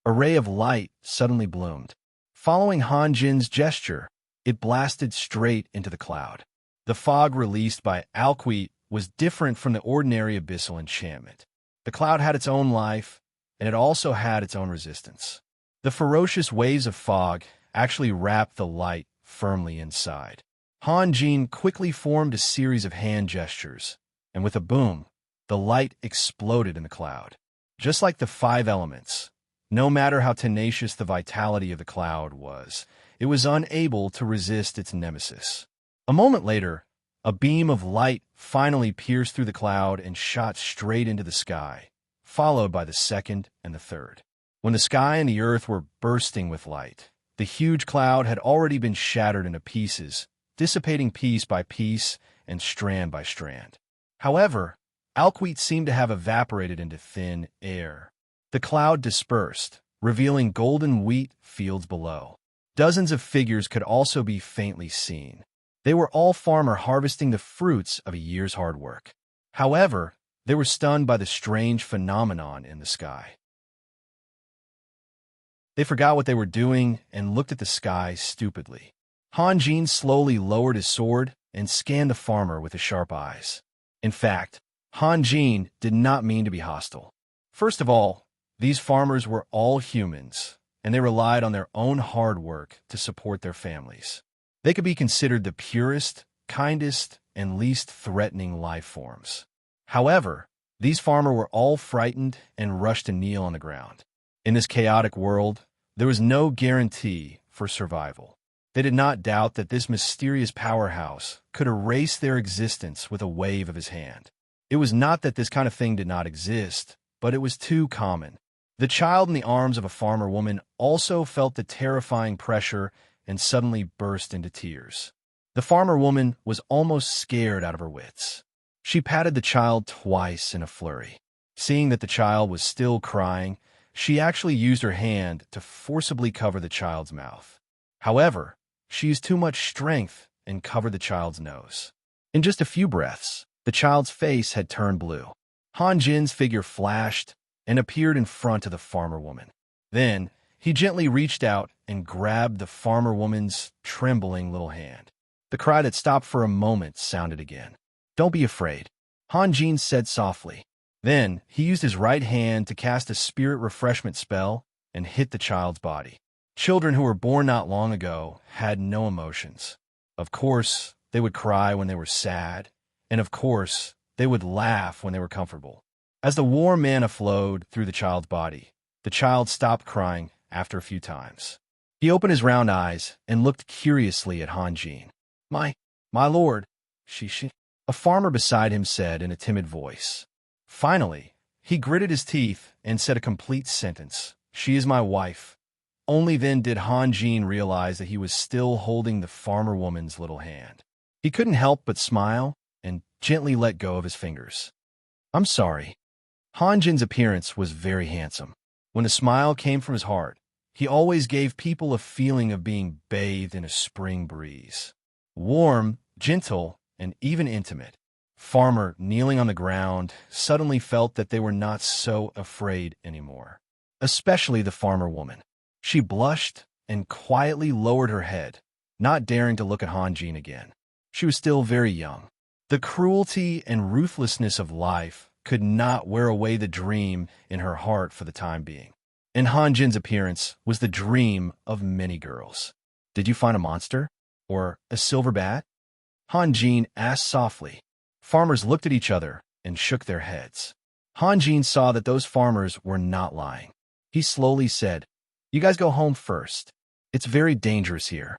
A ray of light suddenly bloomed. Following Han Jin's gesture, it blasted straight into the cloud. The fog released by Alquite was different from the ordinary abyssal enchantment. The cloud had its own life, and it also had its own resistance. The ferocious waves of fog actually wrapped the light firmly inside. Han Jin quickly formed a series of hand gestures, and with a boom, the light exploded in the cloud. Just like the five elements, no matter how tenacious the vitality of the cloud was, it was unable to resist its nemesis. A moment later, a beam of light finally pierced through the cloud and shot straight into the sky, followed by the second and the third. When the sky and the earth were bursting with light, the huge cloud had already been shattered into pieces, dissipating piece by piece and strand by strand. However, Alquite seemed to have evaporated into thin air. The cloud dispersed, revealing golden wheat fields below. Dozens of figures could also be faintly seen. They were all farmers harvesting the fruits of a year's hard work. However, they were stunned by the strange phenomenon in the sky. They forgot what they were doing and looked at the sky stupidly. Han Jin slowly lowered his sword and scanned the farmer with his sharp eyes. In fact, Han Jin did not mean to be hostile. First of all, these farmers were all humans, and they relied on their own hard work to support their families. They could be considered the purest, kindest, and least threatening life forms. However, these farmers were all frightened and rushed to kneel on the ground. In this chaotic world, there was no guarantee for survival. They did not doubt that this mysterious powerhouse could erase their existence with a wave of his hand. It was not that this kind of thing did not exist, but it was too common. The child in the arms of a farmer woman also felt the terrifying pressure and suddenly burst into tears. The farmer woman was almost scared out of her wits. She patted the child twice in a flurry. Seeing that the child was still crying, she actually used her hand to forcibly cover the child's mouth. However, she used too much strength and covered the child's nose. In just a few breaths, the child's face had turned blue. Han Jin's figure flashed and appeared in front of the farmer woman. Then, he gently reached out and grabbed the farmer woman's trembling little hand. The cry that stopped for a moment sounded again. "Don't be afraid," Han Jin said softly. Then, he used his right hand to cast a spirit refreshment spell and hit the child's body. Children who were born not long ago had no emotions. Of course, they would cry when they were sad, and of course, they would laugh when they were comfortable. As the warm mana flowed through the child's body, the child stopped crying after a few times. He opened his round eyes and looked curiously at Han Jin. My lord," she. A farmer beside him said in a timid voice. Finally, he gritted his teeth and said a complete sentence. "She is my wife." Only then did Han Jin realize that he was still holding the farmer woman's little hand. He couldn't help but smile and gently let go of his fingers. "I'm sorry." Han Jin's appearance was very handsome. When a smile came from his heart, he always gave people a feeling of being bathed in a spring breeze. Warm, gentle, and even intimate. Farmer, kneeling on the ground, suddenly felt that they were not so afraid anymore. Especially the farmer woman. She blushed and quietly lowered her head, not daring to look at Han Jin again. She was still very young. The cruelty and ruthlessness of life could not wear away the dream in her heart for the time being. And Han Jin's appearance was the dream of many girls. "Did you find a monster? Or a silver bat?" Han Jin asked softly. Farmers looked at each other and shook their heads. Han Jin saw that those farmers were not lying. He slowly said, "You guys go home first. It's very dangerous here.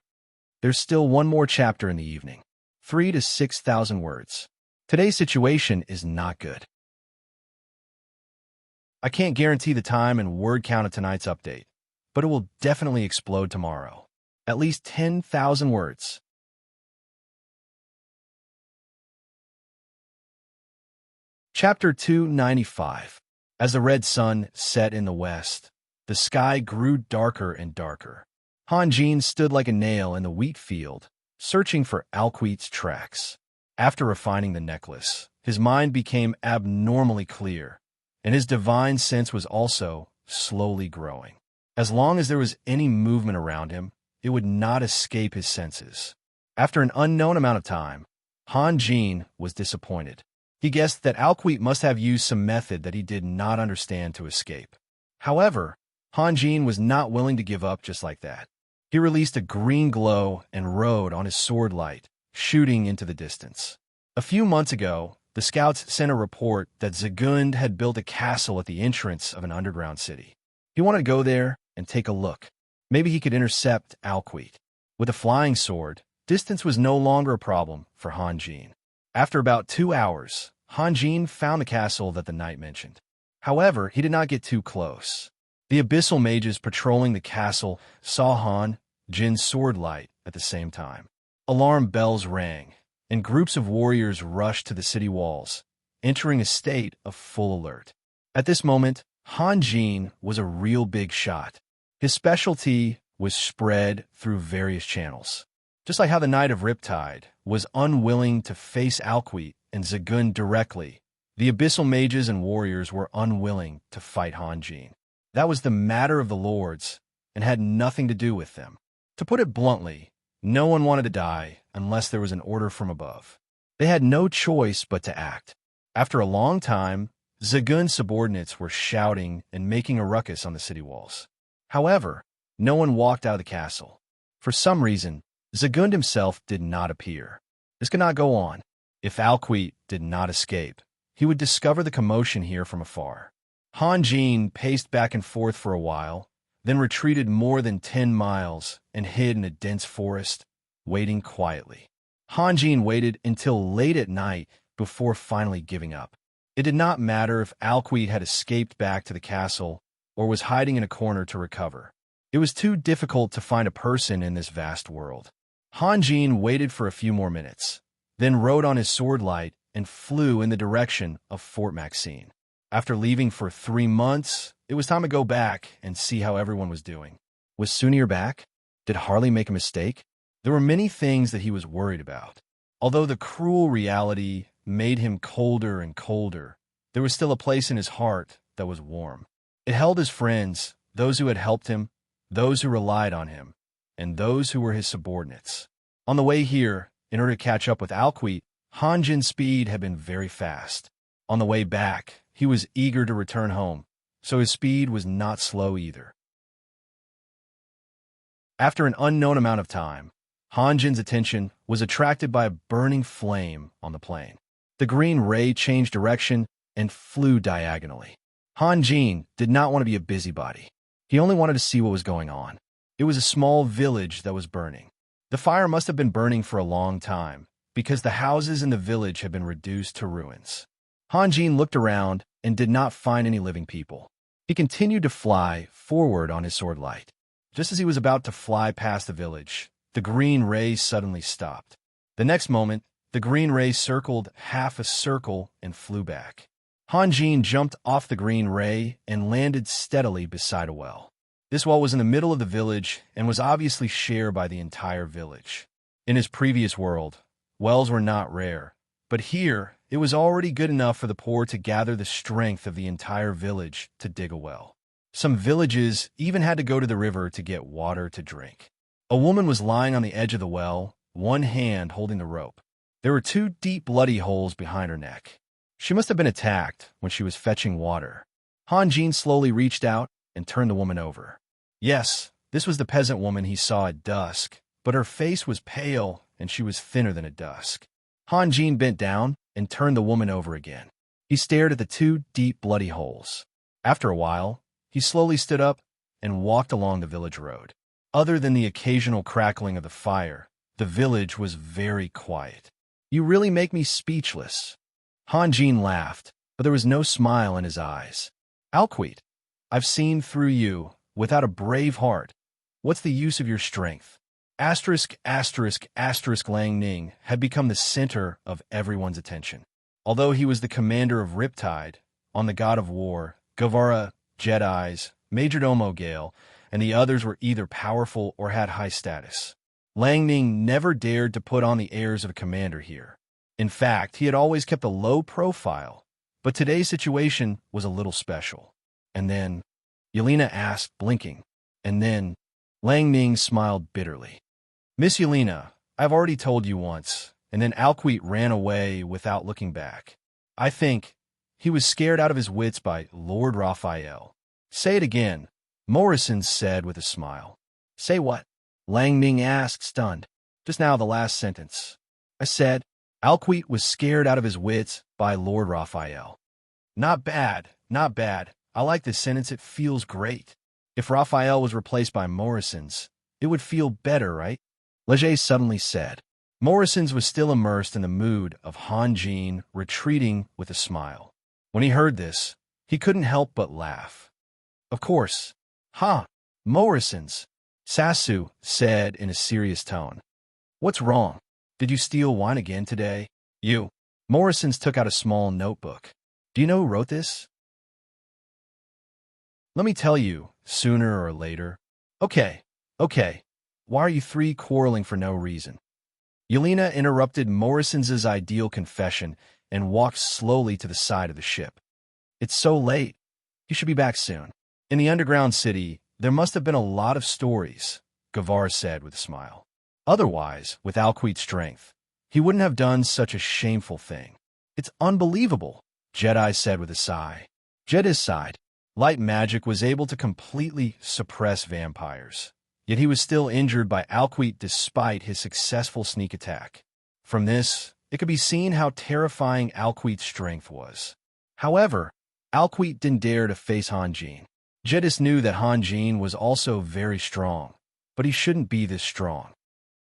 There's still one more chapter in the evening. 3,000 to 6,000 words. Today's situation is not good. I can't guarantee the time and word count of tonight's update, but it will definitely explode tomorrow. At least 10,000 words." Chapter 295. As the red sun set in the west, the sky grew darker and darker. Han Jin stood like a nail in the wheat field, searching for Alquite's tracks. After refining the necklace, his mind became abnormally clear, and his divine sense was also slowly growing. As long as there was any movement around him, it would not escape his senses. After an unknown amount of time, Han Jin was disappointed. He guessed that Alquite must have used some method that he did not understand to escape. However, Han Jin was not willing to give up just like that. He released a green glow and rode on his sword light, shooting into the distance. A few months ago, the scouts sent a report that Zagund had built a castle at the entrance of an underground city. He wanted to go there and take a look. Maybe he could intercept Alquite. With a flying sword, distance was no longer a problem for Han Jin. After about 2 hours, Han Jin found the castle that the knight mentioned. However, he did not get too close. The abyssal mages patrolling the castle saw Han Jin's sword light at the same time. Alarm bells rang, and groups of warriors rushed to the city walls, entering a state of full alert. At this moment, Han Jin was a real big shot. His specialty was spread through various channels. Just like how the Knight of Riptide was unwilling to face Alquite and Zagund directly, the abyssal mages and warriors were unwilling to fight Han Jin. That was the matter of the lords and had nothing to do with them. To put it bluntly, no one wanted to die unless there was an order from above. They had no choice but to act. After a long time, Zagund's subordinates were shouting and making a ruckus on the city walls. However, no one walked out of the castle. For some reason, Zagund himself did not appear. This could not go on. If Alquite did not escape, he would discover the commotion here from afar. Han Jin paced back and forth for a while, then retreated more than 10 miles and hid in a dense forest, waiting quietly. Han Jin waited until late at night before finally giving up. It did not matter if Alquite had escaped back to the castle or was hiding in a corner to recover. It was too difficult to find a person in this vast world. Han Jin waited for a few more minutes, then rode on his sword light and flew in the direction of Fort Maxine. After leaving for 3 months, it was time to go back and see how everyone was doing. Was Sunir back? Did Harley make a mistake? There were many things that he was worried about. Although the cruel reality made him colder and colder, there was still a place in his heart that was warm. It held his friends, those who had helped him, those who relied on him, and those who were his subordinates. On the way here, in order to catch up with Alquite, Han Jin's speed had been very fast. On the way back, he was eager to return home, so his speed was not slow either. After an unknown amount of time, Han Jin's attention was attracted by a burning flame on the plain. The green ray changed direction and flew diagonally. Han Jin did not want to be a busybody. He only wanted to see what was going on. It was a small village that was burning. The fire must have been burning for a long time, because the houses in the village had been reduced to ruins. Han Jin looked around and did not find any living people. He continued to fly forward on his sword light. Just as he was about to fly past the village, the green ray suddenly stopped. The next moment, the green ray circled half a circle and flew back. Han Jin jumped off the green ray and landed steadily beside a well. This well was in the middle of the village and was obviously shared by the entire village. In his previous world, wells were not rare, but here it was already good enough for the poor to gather the strength of the entire village to dig a well. Some villages even had to go to the river to get water to drink. A woman was lying on the edge of the well, one hand holding the rope. There were two deep bloody holes behind her neck. She must have been attacked when she was fetching water. Han Jin slowly reached out and turned the woman over. Yes, this was the peasant woman he saw at dusk, but her face was pale and she was thinner than at dusk. Han Jin bent down and turned the woman over again. He stared at the two deep bloody holes. After a while, he slowly stood up and walked along the village road. Other than the occasional crackling of the fire, the village was very quiet. You really make me speechless. Han Jin laughed, but there was no smile in his eyes. Alquite, I've seen through you. Without a brave heart, what's the use of your strength? Lang Ning had become the center of everyone's attention. Although he was the commander of Riptide, on the god of war, Guevara, Jedis, Majordomo Gale, and the others were either powerful or had high status. Lang Ning never dared to put on the airs of a commander here. In fact, he had always kept a low profile, but today's situation was a little special. And then, Yelena asked, blinking. And then, Lang Ning smiled bitterly. Miss Yelena, I've already told you once, and then Alquite ran away without looking back. I think he was scared out of his wits by Lord Raphael. Say it again, Morrison said with a smile. Say what? Lang Ning asked, stunned. Just now the last sentence. I said, Alquite was scared out of his wits by Lord Raphael. Not bad, not bad. I like this sentence, it feels great. If Raphael was replaced by Morrison's, it would feel better, right? Leger suddenly said. Morrison's was still immersed in the mood of Han Jin, retreating with a smile. When he heard this, he couldn't help but laugh. Of course. Morrison's, Sasu said in a serious tone. What's wrong? Did you steal wine again today? You. Morrison's took out a small notebook. Do you know who wrote this? Let me tell you, sooner or later. Okay. Why are you three quarreling for no reason? Yelena interrupted Morrison's ideal confession and walked slowly to the side of the ship. It's so late. You should be back soon. In the underground city, there must have been a lot of stories, Guevara said with a smile. Otherwise, with Alquite's strength, he wouldn't have done such a shameful thing. It's unbelievable, Jedi said with a sigh. Jedis sighed. Light magic was able to completely suppress vampires, yet he was still injured by Alquite despite his successful sneak attack. From this, it could be seen how terrifying Alquite's strength was. However, Alquite didn't dare to face Han Jin. Jedis knew that Han Jin was also very strong, but he shouldn't be this strong.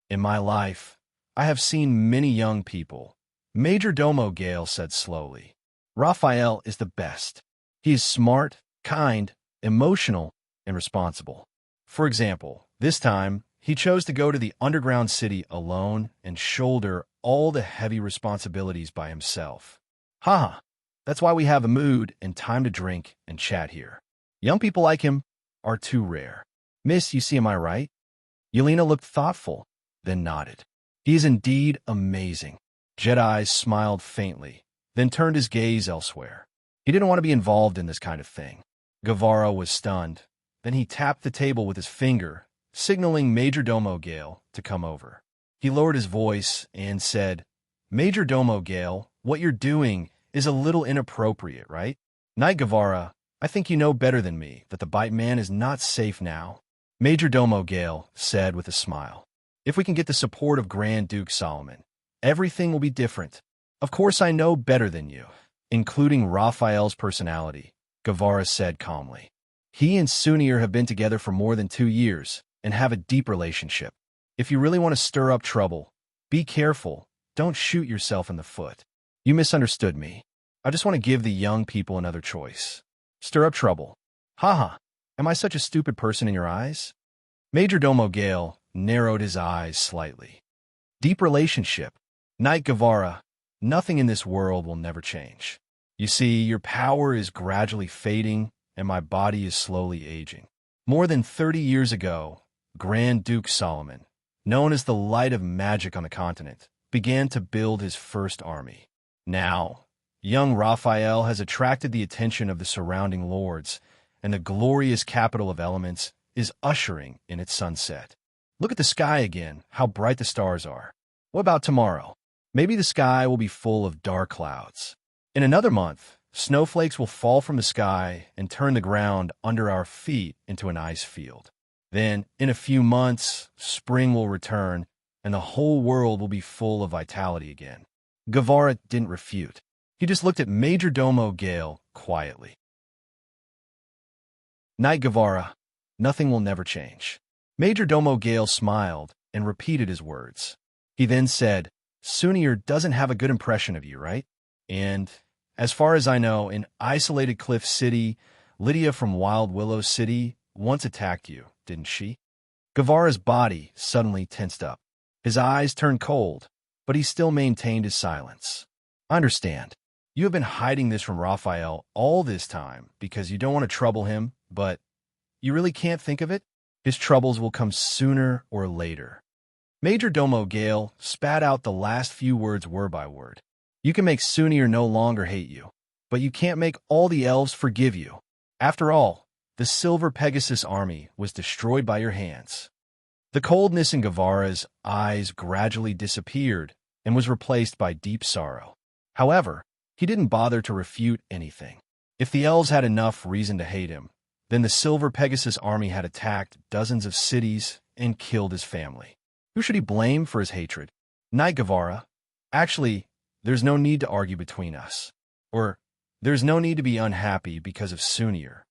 In my life, I have seen many young people. Majordomo Gale said slowly. Raphael is the best. He is smart, kind, emotional, and responsible. For example, this time, he chose to go to the underground city alone and shoulder all the heavy responsibilities by himself. That's why we have a mood and time to drink and chat here. Young people like him are too rare. Miss, you see, am I right? Yelena looked thoughtful, then nodded. He is indeed amazing. Jedi smiled faintly, then turned his gaze elsewhere. He didn't want to be involved in this kind of thing. Guevara was stunned. Then he tapped the table with his finger, signaling Majordomo Gale to come over. He lowered his voice and said, Majordomo Gale, what you're doing is a little inappropriate, right? Knight Guevara, I think you know better than me that the Bite Man is not safe now. Majordomo Gale said with a smile. If we can get the support of Grand Duke Solomon, everything will be different. Of course I know better than you, including Raphael's personality, Guevara said calmly. He and Sunir have been together for more than 2 years and have a deep relationship. If you really want to stir up trouble, be careful. Don't shoot yourself in the foot. You misunderstood me. I just want to give the young people another choice. Stir up trouble. Am I such a stupid person in your eyes? Majordomo Gale narrowed his eyes slightly. Deep relationship. Knight Guevara, nothing in this world will never change. You see, your power is gradually fading, and my body is slowly aging. More than 30 years ago, Grand Duke Solomon, known as the light of magic on the continent, began to build his first army. Now, young Raphael has attracted the attention of the surrounding lords, and the glorious capital of elements is ushering in its sunset. Look at the sky again, how bright the stars are. What about tomorrow? Maybe the sky will be full of dark clouds. In another month, snowflakes will fall from the sky and turn the ground under our feet into an ice field. Then, in a few months, spring will return, and the whole world will be full of vitality again. Guevara didn't refute. He just looked at Majordomo Gale quietly. Night, Guevara. Nothing will never change. Majordomo Gale smiled and repeated his words. He then said, Sunir doesn't have a good impression of you, right? And, as far as I know, in isolated Cliff City, Lydia from Wild Willow City once attacked you, didn't she? Guevara's body suddenly tensed up. His eyes turned cold, but he still maintained his silence. I understand. You have been hiding this from Raphael all this time because you don't want to trouble him, but you really can't think of it? His troubles will come sooner or later. Majordomo Gale spat out the last few words word by word. You can make Sunir no longer hate you, but you can't make all the elves forgive you. After all, the Silver Pegasus army was destroyed by your hands. The coldness in Guevara's eyes gradually disappeared and was replaced by deep sorrow. However, he didn't bother to refute anything. If the elves had enough reason to hate him, then the Silver Pegasus army had attacked dozens of cities and killed his family. Who should he blame for his hatred? Night, Guevara. Actually, there's no need to argue between us. Or, there's no need to be unhappy because of Sunir.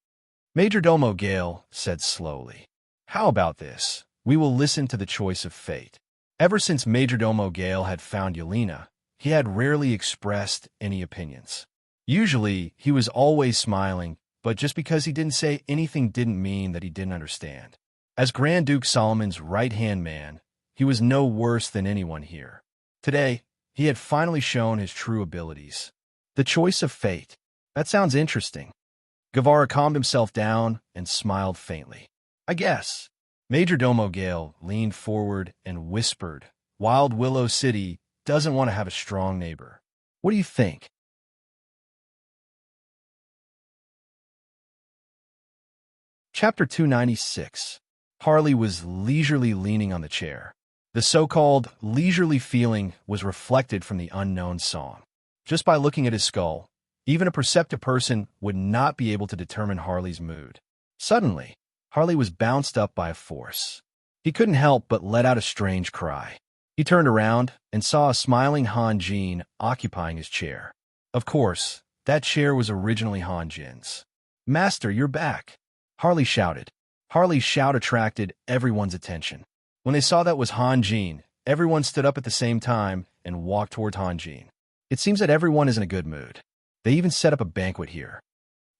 Majordomo Gale said slowly. How about this? We will listen to the choice of fate. Ever since Majordomo Gale had found Yelena, he had rarely expressed any opinions. Usually, he was always smiling, but just because he didn't say anything didn't mean that he didn't understand. As Grand Duke Solomon's right-hand man, he was no worse than anyone here. Today, he had finally shown his true abilities. The choice of fate. That sounds interesting. Guevara calmed himself down and smiled faintly. I guess. Majordomo Gale leaned forward and whispered, Wild Willow City doesn't want to have a strong neighbor. What do you think? Chapter 296. Harley was leisurely leaning on the chair. The so-called leisurely feeling was reflected from the unknown song. Just by looking at his skull, even a perceptive person would not be able to determine Harley's mood. Suddenly, Harley was bounced up by a force. He couldn't help but let out a strange cry. He turned around and saw a smiling Han Jin occupying his chair. Of course, that chair was originally Han Jin's. Master, you're back, Harley shouted. Harley's shout attracted everyone's attention. When they saw that was Han Jin, everyone stood up at the same time and walked toward Han Jin. It seems that everyone is in a good mood. They even set up a banquet here.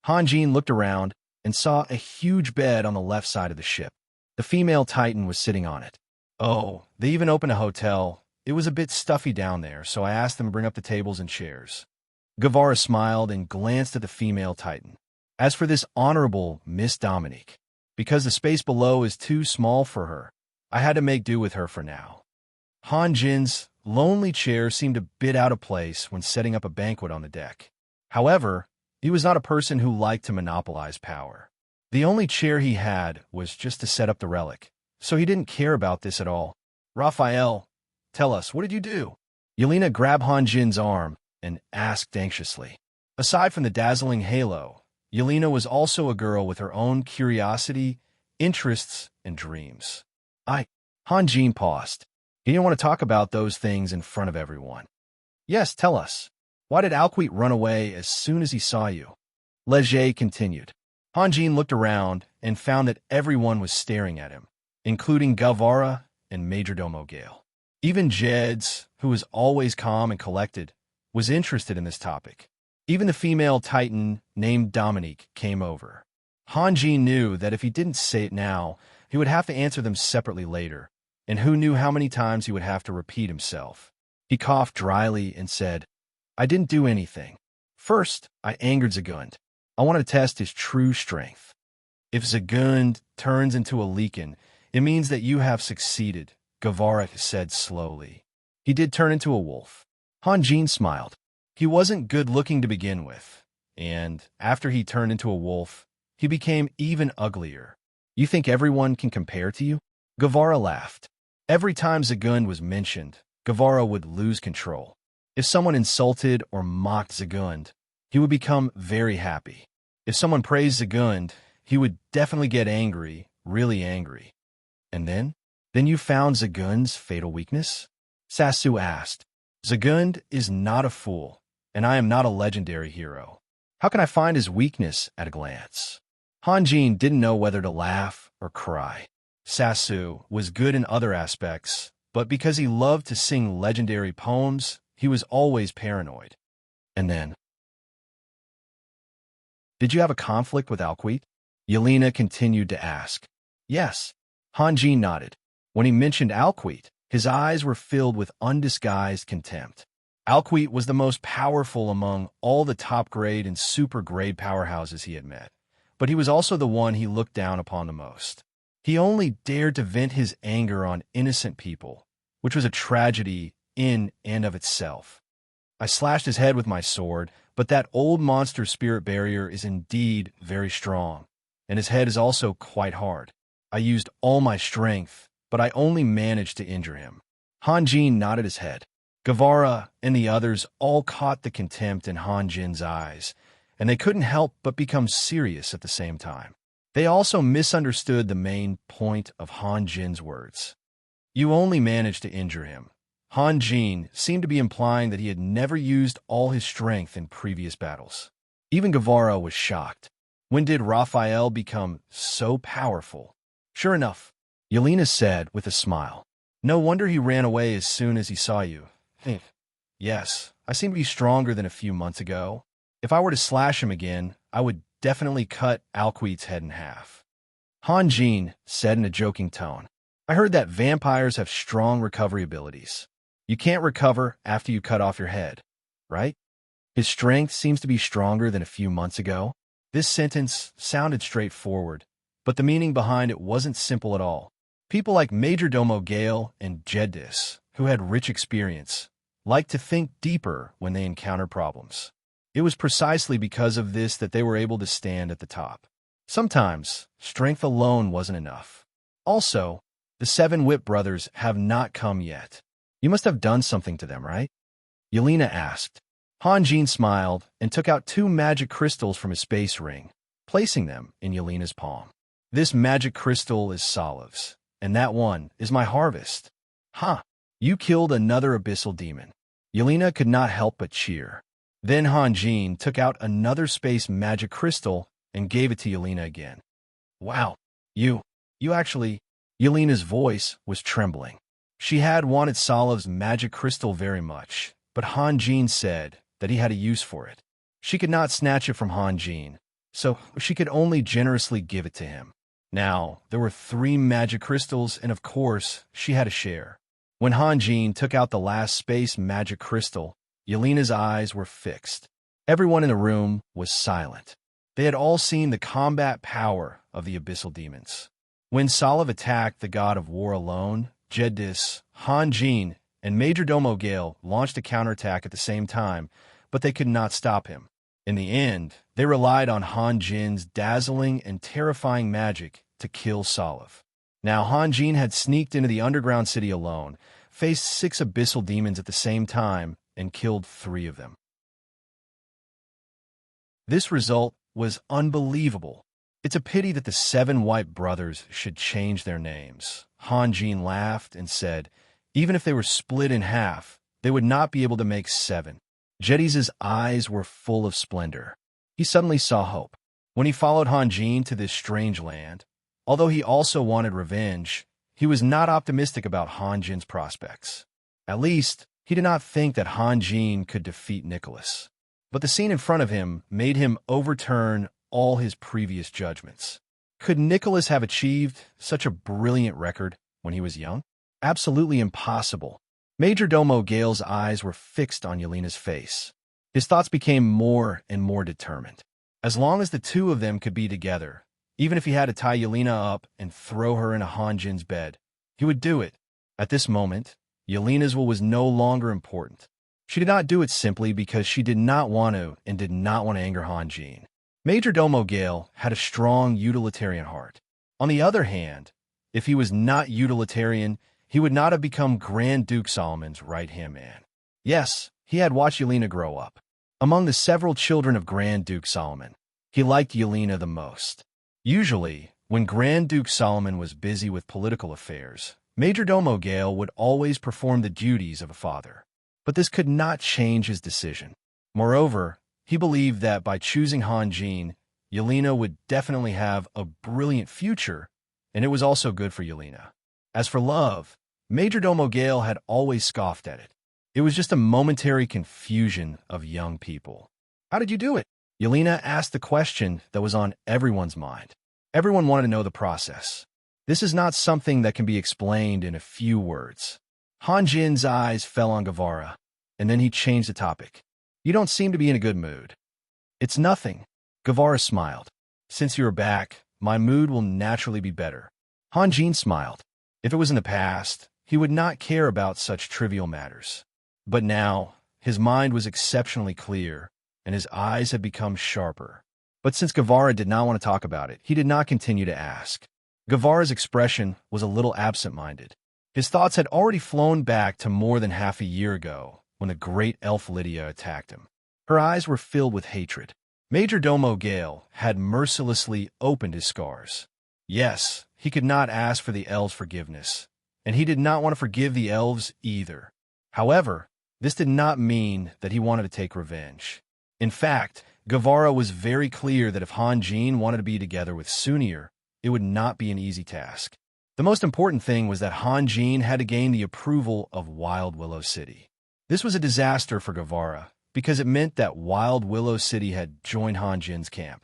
Han Jin looked around and saw a huge bed on the left side of the ship. The female Titan was sitting on it. Oh, they even opened a hotel. It was a bit stuffy down there, so I asked them to bring up the tables and chairs. Guevara smiled and glanced at the female Titan. As for this honorable Miss Dominique, because the space below is too small for her, I had to make do with her for now. Han Jin's lonely chair seemed a bit out of place when setting up a banquet on the deck. However, he was not a person who liked to monopolize power. The only chair he had was just to set up the relic, so he didn't care about this at all. Raphael, tell us, what did you do? Yelena grabbed Han Jin's arm and asked anxiously. Aside from the dazzling halo, Yelena was also a girl with her own curiosity, interests, and dreams. Han Jin paused. He didn't want to talk about those things in front of everyone. Yes, tell us. Why did Alquite run away as soon as he saw you? Leger continued. Han Jin looked around and found that everyone was staring at him, including Guevara and Majordomo Gale. Even Jeds, who was always calm and collected, was interested in this topic. Even the female Titan named Dominique came over. Han Jin knew that if he didn't say it now, he would have to answer them separately later, and who knew how many times he would have to repeat himself. He coughed dryly and said, I didn't do anything. First, I angered Zagund. I wanted to test his true strength. If Zagund turns into a Leakin, it means that you have succeeded, Guevara said slowly. He did turn into a wolf. Han Jin smiled. He wasn't good-looking to begin with, and after he turned into a wolf, he became even uglier. You think everyone can compare to you? Guevara laughed. Every time Zagund was mentioned, Guevara would lose control. If someone insulted or mocked Zagund, he would become very happy. If someone praised Zagund, he would definitely get angry, really angry. And then? Then you found Zagund's fatal weakness? Sasu asked. Zagund is not a fool, and I am not a legendary hero. How can I find his weakness at a glance? Hanjin didn't know whether to laugh or cry. Sasu was good in other aspects, but because he loved to sing legendary poems, he was always paranoid. And then, did you have a conflict with Alquite? Yelena continued to ask. Yes. Hanjin nodded. When he mentioned Alquite, his eyes were filled with undisguised contempt. Alquite was the most powerful among all the top-grade and super-grade powerhouses he had met, but he was also the one he looked down upon the most. He only dared to vent his anger on innocent people, which was a tragedy in and of itself. I slashed his head with my sword, but that old monster spirit barrier is indeed very strong, and his head is also quite hard. I used all my strength, but I only managed to injure him. Hanjin nodded his head. Guevara and the others all caught the contempt in Hanjin's eyes, and they couldn't help but become serious at the same time. They also misunderstood the main point of Hanjin's words. You only managed to injure him. Hanjin seemed to be implying that he had never used all his strength in previous battles. Even Guevara was shocked. When did Raphael become so powerful? Sure enough, Yelena said with a smile. No wonder he ran away as soon as he saw you. Yes, I seem to be stronger than a few months ago. If I were to slash him again, I would definitely cut Alquite's head in half. Hanjin said in a joking tone. I heard that vampires have strong recovery abilities. You can't recover after you cut off your head, right? His strength seems to be stronger than a few months ago. This sentence sounded straightforward, but the meaning behind it wasn't simple at all. People like Majordomo Gale and Jeddis, who had rich experience, liked to think deeper when they encountered problems. It was precisely because of this that they were able to stand at the top. Sometimes, strength alone wasn't enough. Also, the 7 Whip brothers have not come yet. You must have done something to them, right? Yelena asked. Hanjin smiled and took out 2 magic crystals from his space ring, placing them in Yelena's palm. This magic crystal is Saliv's, and that one is my harvest. Huh, you killed another abyssal demon. Yelena could not help but cheer. Then Hanjin took out another space magic crystal and gave it to Yelena again. Wow, you actually... Yelena's voice was trembling. She had wanted Saliv's magic crystal very much, but Hanjin said that he had a use for it. She could not snatch it from Hanjin, so she could only generously give it to him. Now, there were 3 magic crystals, and of course, she had a share. When Hanjin took out the last space magic crystal, Yelena's eyes were fixed. Everyone in the room was silent. They had all seen the combat power of the abyssal demons. When Saliv attacked the god of war alone, Jeddis, Hanjin, and Majordomo Gale launched a counterattack at the same time, but they could not stop him. In the end, they relied on Hanjin's dazzling and terrifying magic to kill Saliv. Now Hanjin had sneaked into the underground city alone, faced 6 abyssal demons at the same time, and killed 3 of them. This result was unbelievable. It's a pity that the 7 White brothers should change their names. Hanjin laughed and said, even if they were split in half, they would not be able to make 7. Jeddis' eyes were full of splendor. He suddenly saw hope. When he followed Hanjin to this strange land, although he also wanted revenge, he was not optimistic about Hanjin's prospects. At least, he did not think that Hanjin could defeat Nicholas. But the scene in front of him made him overturn all his previous judgments. Could Nicholas have achieved such a brilliant record when he was young? Absolutely impossible. Majordomo Gale's eyes were fixed on Yelena's face. His thoughts became more and more determined. As long as the 2 of them could be together, even if he had to tie Yelena up and throw her into Hanjin's bed, he would do it. At this moment, Yelena's will was no longer important. She did not do it simply because she did not want to and did not want to anger Hanjin. Majordomo Gale had a strong utilitarian heart. On the other hand, if he was not utilitarian, he would not have become Grand Duke Solomon's right-hand man. Yes, he had watched Yelena grow up. Among the several children of Grand Duke Solomon, he liked Yelena the most. Usually, when Grand Duke Solomon was busy with political affairs, Majordomo Gale would always perform the duties of a father. But this could not change his decision. Moreover, he believed that by choosing Hanjin, Yelena would definitely have a brilliant future, and it was also good for Yelena. As for love, Majordomo Gale had always scoffed at it. It was just a momentary confusion of young people. How did you do it? Yelena asked the question that was on everyone's mind. Everyone wanted to know the process. This is not something that can be explained in a few words. Hanjin's eyes fell on Guevara, and then he changed the topic. You don't seem to be in a good mood. It's nothing. Guevara smiled. Since you're back, my mood will naturally be better. Hanjin smiled. If it was in the past, he would not care about such trivial matters. But now, his mind was exceptionally clear, and his eyes had become sharper. But since Guevara did not want to talk about it, he did not continue to ask. Guevara's expression was a little absent-minded. His thoughts had already flown back to more than half a year ago, when the great elf Lydia attacked him. Her eyes were filled with hatred. Majordomo Gale had mercilessly opened his scars. Yes, he could not ask for the elves' forgiveness, and he did not want to forgive the elves either. However, this did not mean that he wanted to take revenge. In fact, Guevara was very clear that if Hanjin wanted to be together with Sunir, it would not be an easy task. The most important thing was that Hanjin had to gain the approval of Wild Willow City. This was a disaster for Guevara, because it meant that Wild Willow City had joined Hanjin's camp.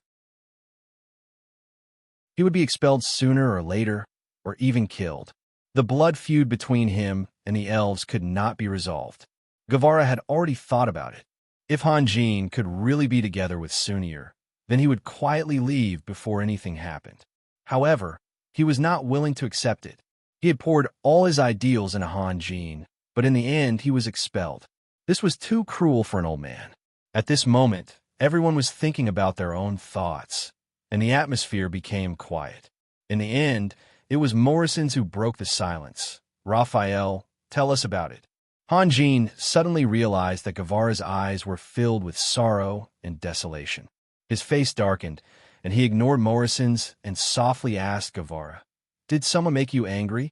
He would be expelled sooner or later, or even killed. The blood feud between him and the elves could not be resolved. Guevara had already thought about it. If Hanjin could really be together with Sunir, then he would quietly leave before anything happened. However, he was not willing to accept it. He had poured all his ideals into Hanjin, but in the end he was expelled. This was too cruel for an old man. At this moment, everyone was thinking about their own thoughts, and the atmosphere became quiet. In the end, it was Morrison's who broke the silence. Raphael, tell us about it. Hanjin suddenly realized that Guevara's eyes were filled with sorrow and desolation. His face darkened, and he ignored Morrison's and softly asked Guevara, "Did someone make you angry?"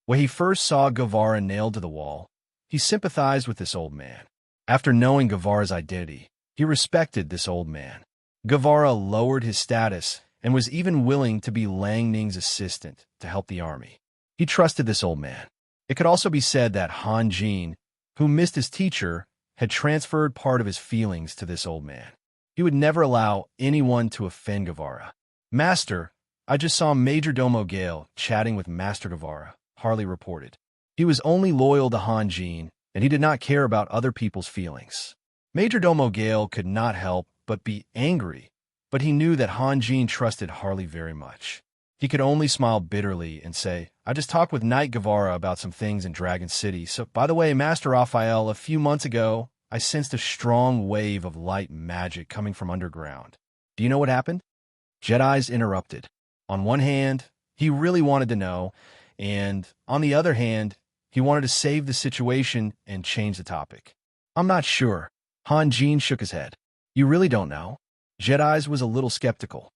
When he first saw Guevara nailed to the wall, he sympathized with this old man. After knowing Guevara's identity, he respected this old man. Guevara lowered his status and was even willing to be Lang Ning's assistant to help the army. He trusted this old man. It could also be said that Hanjin, who missed his teacher, had transferred part of his feelings to this old man. He would never allow anyone to offend Guevara. "Master, I just saw Majordomo Gale chatting with Master Guevara," Harley reported. He was only loyal to Hanjin, and he did not care about other people's feelings. Majordomo Gale could not help but be angry, but he knew that Hanjin trusted Harley very much. He could only smile bitterly and say, "I just talked with Knight Guevara about some things in Dragon City. So, by the way, Master Raphael, a few months ago, I sensed a strong wave of light magic coming from underground. Do you know what happened?" Jedi's interrupted. On one hand, he really wanted to know, and on the other hand, he wanted to save the situation and change the topic. "I'm not sure." Hanjin shook his head. "You really don't know?" Jedi's was a little skeptical.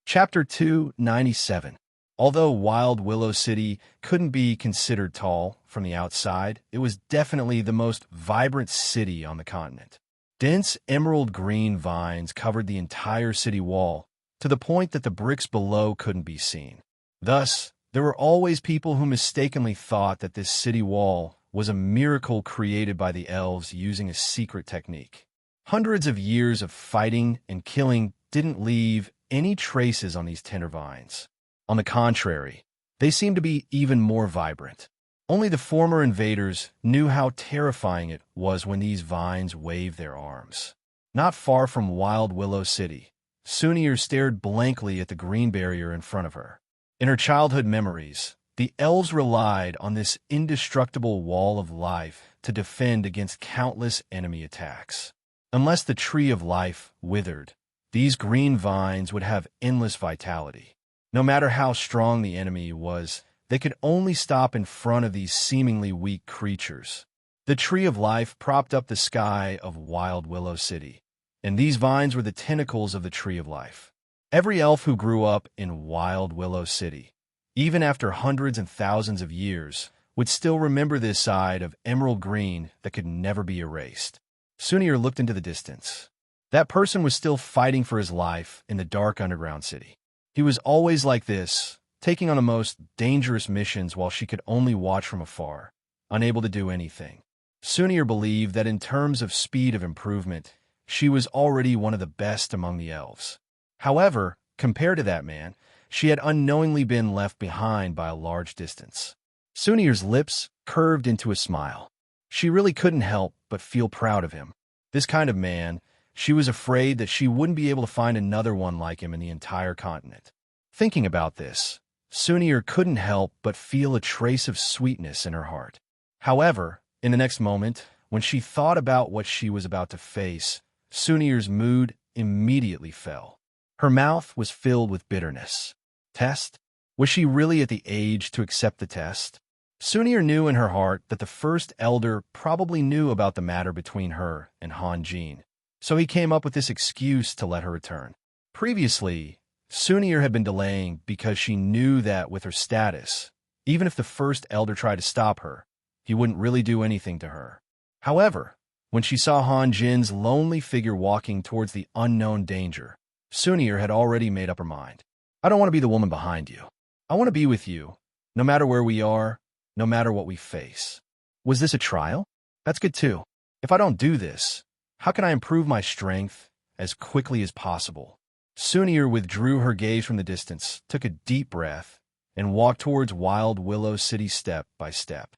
Chapter 297. Although Wild Willow City couldn't be considered tall from the outside, it was definitely the most vibrant city on the continent. Dense emerald green vines covered the entire city wall, to the point that the bricks below couldn't be seen. Thus, there were always people who mistakenly thought that this city wall was a miracle created by the elves using a secret technique. Hundreds of years of fighting and killing didn't leave any traces on these tender vines. On the contrary, they seemed to be even more vibrant. Only the former invaders knew how terrifying it was when these vines waved their arms. Not far from Wild Willow City, Sunir stared blankly at the green barrier in front of her. In her childhood memories, The elves relied on this indestructible wall of life to defend against countless enemy attacks. Unless the tree of life withered, these green vines would have endless vitality. No matter how strong the enemy was, they could only stop in front of these seemingly weak creatures. The tree of life propped up the sky of Wild Willow City, and these vines were the tentacles of the tree of life. Every elf who grew up in Wild Willow City, even after hundreds and thousands of years, would still remember this side of emerald green that could never be erased. Sunir looked into the distance. That person was still fighting for his life in the dark underground city. He was always like this, taking on the most dangerous missions while she could only watch from afar, unable to do anything. Sunir believed that in terms of speed of improvement, she was already one of the best among the elves. However, compared to that man, she had unknowingly been left behind by a large distance. Sunir's lips curved into a smile. She really couldn't help but feel proud of him. This kind of man, she was afraid that she wouldn't be able to find another one like him in the entire continent. Thinking about this, Sunir couldn't help but feel a trace of sweetness in her heart. However, in the next moment, when she thought about what she was about to face, Sunir's mood immediately fell. Her mouth was filled with bitterness. Test? Was she really at the age to accept the test? Sunir knew in her heart that the first elder probably knew about the matter between her and Han Jin, so he came up with this excuse to let her return. Previously, Sunir had been delaying because she knew that with her status, even if the first elder tried to stop her, he wouldn't really do anything to her. However, when she saw Han Jin's lonely figure walking towards the unknown danger, Sunir had already made up her mind. I don't want to be the woman behind you. I want to be with you, no matter where we are, no matter what we face. Was this a trial? That's good too. If I don't do this, how can I improve my strength as quickly as possible? Sunir withdrew her gaze from the distance, took a deep breath, and walked towards Wild Willow City step by step.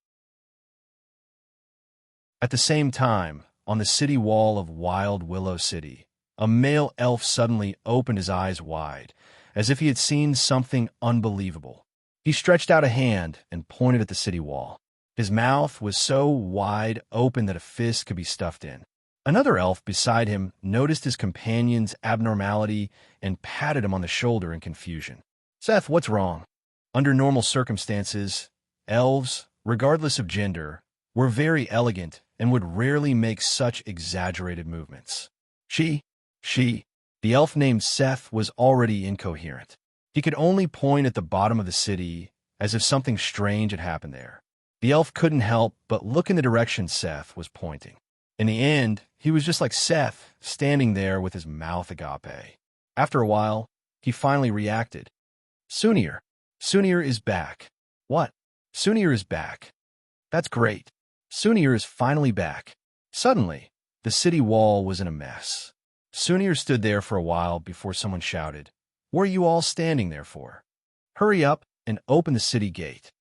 At the same time, on the city wall of Wild Willow City, a male elf suddenly opened his eyes wide, as if he had seen something unbelievable. He stretched out a hand and pointed at the city wall. His mouth was so wide open that a fist could be stuffed in. Another elf beside him noticed his companion's abnormality and patted him on the shoulder in confusion. Seth, what's wrong? Under normal circumstances, elves, regardless of gender, were very elegant and would rarely make such exaggerated movements. The elf named Seth was already incoherent. He could only point at the bottom of the city as if something strange had happened there. The elf couldn't help but look in the direction Seth was pointing. In the end, he was just like Seth, standing there with his mouth agape. After a while, he finally reacted. Sunir. Sunir is back. What? Sunir is back. That's great. Sunir is finally back. Suddenly, the city wall was in a mess. Sunir stood there for a while before someone shouted, "What are you all standing there for? Hurry up and open the city gate."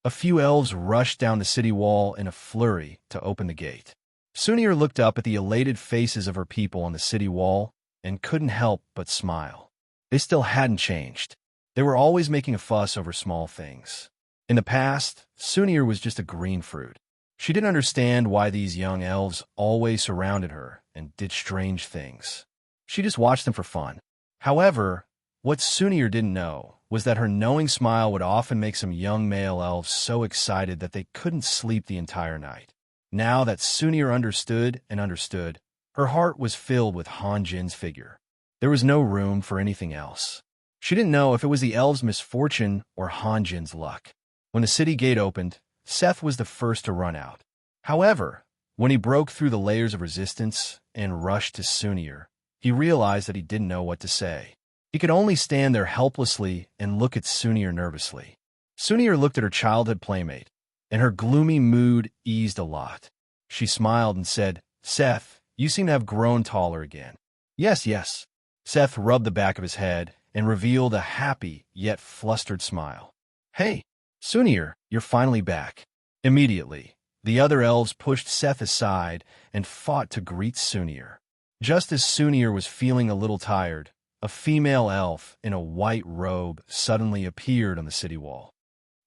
A few elves rushed down the city wall in a flurry to open the gate. Sunir looked up at the elated faces of her people on the city wall and couldn't help but smile. They still hadn't changed. They were always making a fuss over small things. In the past, Sunir was just a green fruit. She didn't understand why these young elves always surrounded her and did strange things. She just watched them for fun. However, what Sunir didn't know was that her knowing smile would often make some young male elves so excited that they couldn't sleep the entire night. Now that Sunir understood, her heart was filled with Han Jin's figure. There was no room for anything else. She didn't know if it was the elves' misfortune or Han Jin's luck. When the city gate opened, Seth was the first to run out. However, when he broke through the layers of resistance and rushed to Sunir, he realized that he didn't know what to say. He could only stand there helplessly and look at Sunir nervously. Sunir looked at her childhood playmate, and her gloomy mood eased a lot. She smiled and said, "Seth, you seem to have grown taller again." Yes. Seth rubbed the back of his head and revealed a happy yet flustered smile. "Hey, Sunir, you're finally back." Immediately, the other elves pushed Seth aside and fought to greet Sunir. Just as Sunir was feeling a little tired, a female elf in a white robe suddenly appeared on the city wall.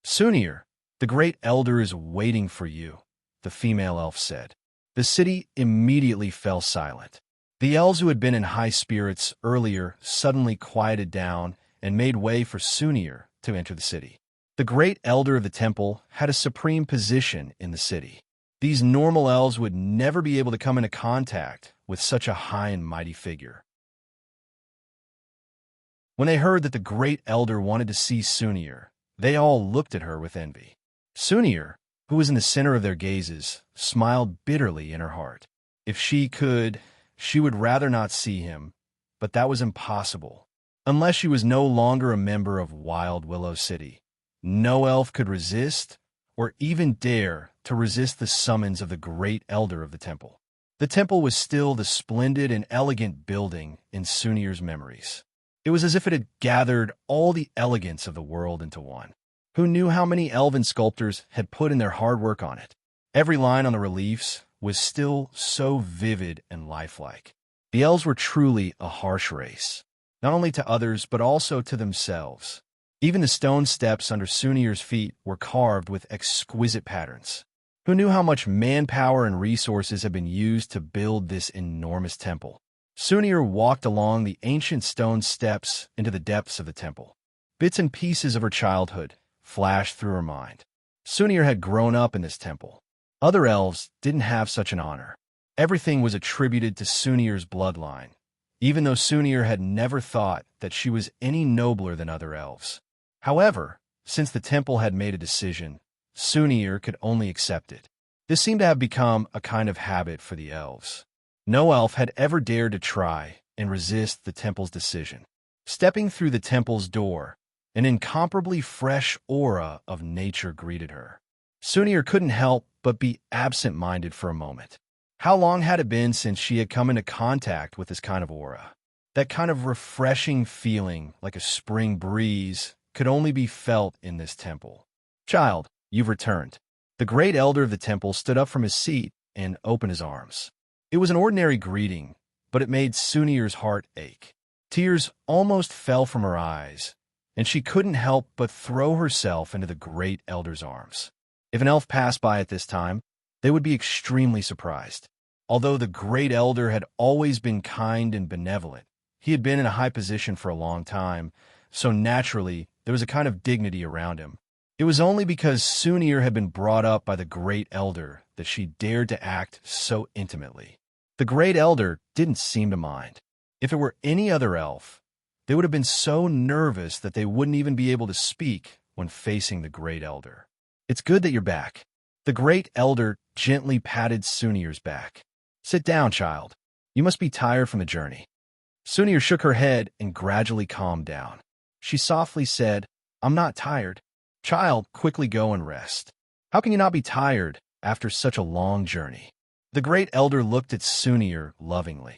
"Sunir, the great elder is waiting for you," the female elf said. The city immediately fell silent. The elves who had been in high spirits earlier suddenly quieted down and made way for Sunir to enter the city. The great elder of the temple had a supreme position in the city. These normal elves would never be able to come into contact with such a high and mighty figure. When they heard that the great elder wanted to see Sunir, they all looked at her with envy. Sunir, who was in the center of their gazes, smiled bitterly in her heart. If she could, she would rather not see him, but that was impossible. Unless she was no longer a member of Wild Willow City, no elf could resist or even dare to resist the summons of the great elder of the temple. The temple was still the splendid and elegant building in Sunir's memories. It was as if it had gathered all the elegance of the world into one. Who knew how many elven sculptors had put in their hard work on it? Every line on the reliefs was still so vivid and lifelike. The elves were truly a harsh race, not only to others but also to themselves. Even the stone steps under Sunir's feet were carved with exquisite patterns. Who knew how much manpower and resources had been used to build this enormous temple? Sunir walked along the ancient stone steps into the depths of the temple. Bits and pieces of her childhood flashed through her mind. Sunir had grown up in this temple. Other elves didn't have such an honor. Everything was attributed to Sunir's bloodline, even though Sunir had never thought that she was any nobler than other elves. However, since the temple had made a decision, Sunir could only accept it. This seemed to have become a kind of habit for the elves. No elf had ever dared to try and resist the temple's decision. Stepping through the temple's door, an incomparably fresh aura of nature greeted her. Sunir couldn't help but be absent-minded for a moment. How long had it been since she had come into contact with this kind of aura? That kind of refreshing feeling, like a spring breeze, could only be felt in this temple. "Child, you've returned." The great elder of the temple stood up from his seat and opened his arms. It was an ordinary greeting, but it made Sunir's heart ache. Tears almost fell from her eyes, and she couldn't help but throw herself into the great elder's arms. If an elf passed by at this time, they would be extremely surprised. Although the great elder had always been kind and benevolent, he had been in a high position for a long time, so naturally there was a kind of dignity around him. It was only because Sunir had been brought up by the great elder that she dared to act so intimately. The great elder didn't seem to mind. If it were any other elf, they would have been so nervous that they wouldn't even be able to speak when facing the great elder. "It's good that you're back." The great elder gently patted Sunir's back. "Sit down, child. You must be tired from the journey." Sunir shook her head and gradually calmed down. She softly said, "I'm not tired." "Child, quickly go and rest. How can you not be tired after such a long journey?" The great elder looked at Sunir lovingly.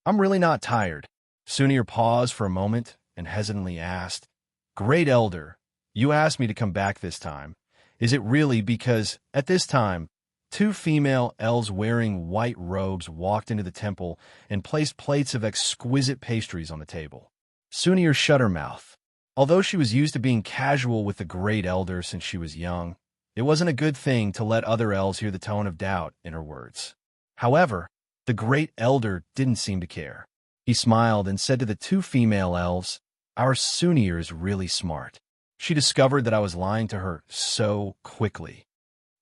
"I'm really not tired." Sunir paused for a moment and hesitantly asked, "Great elder, you asked me to come back this time. Is it really because, at this time, two female elves wearing white robes walked into the temple and placed plates of exquisite pastries on the table?" Sunir shut her mouth. Although she was used to being casual with the great elder since she was young, it wasn't a good thing to let other elves hear the tone of doubt in her words. However, the great elder didn't seem to care. He smiled and said to the two female elves, "Our Sunir is really smart. She discovered that I was lying to her so quickly."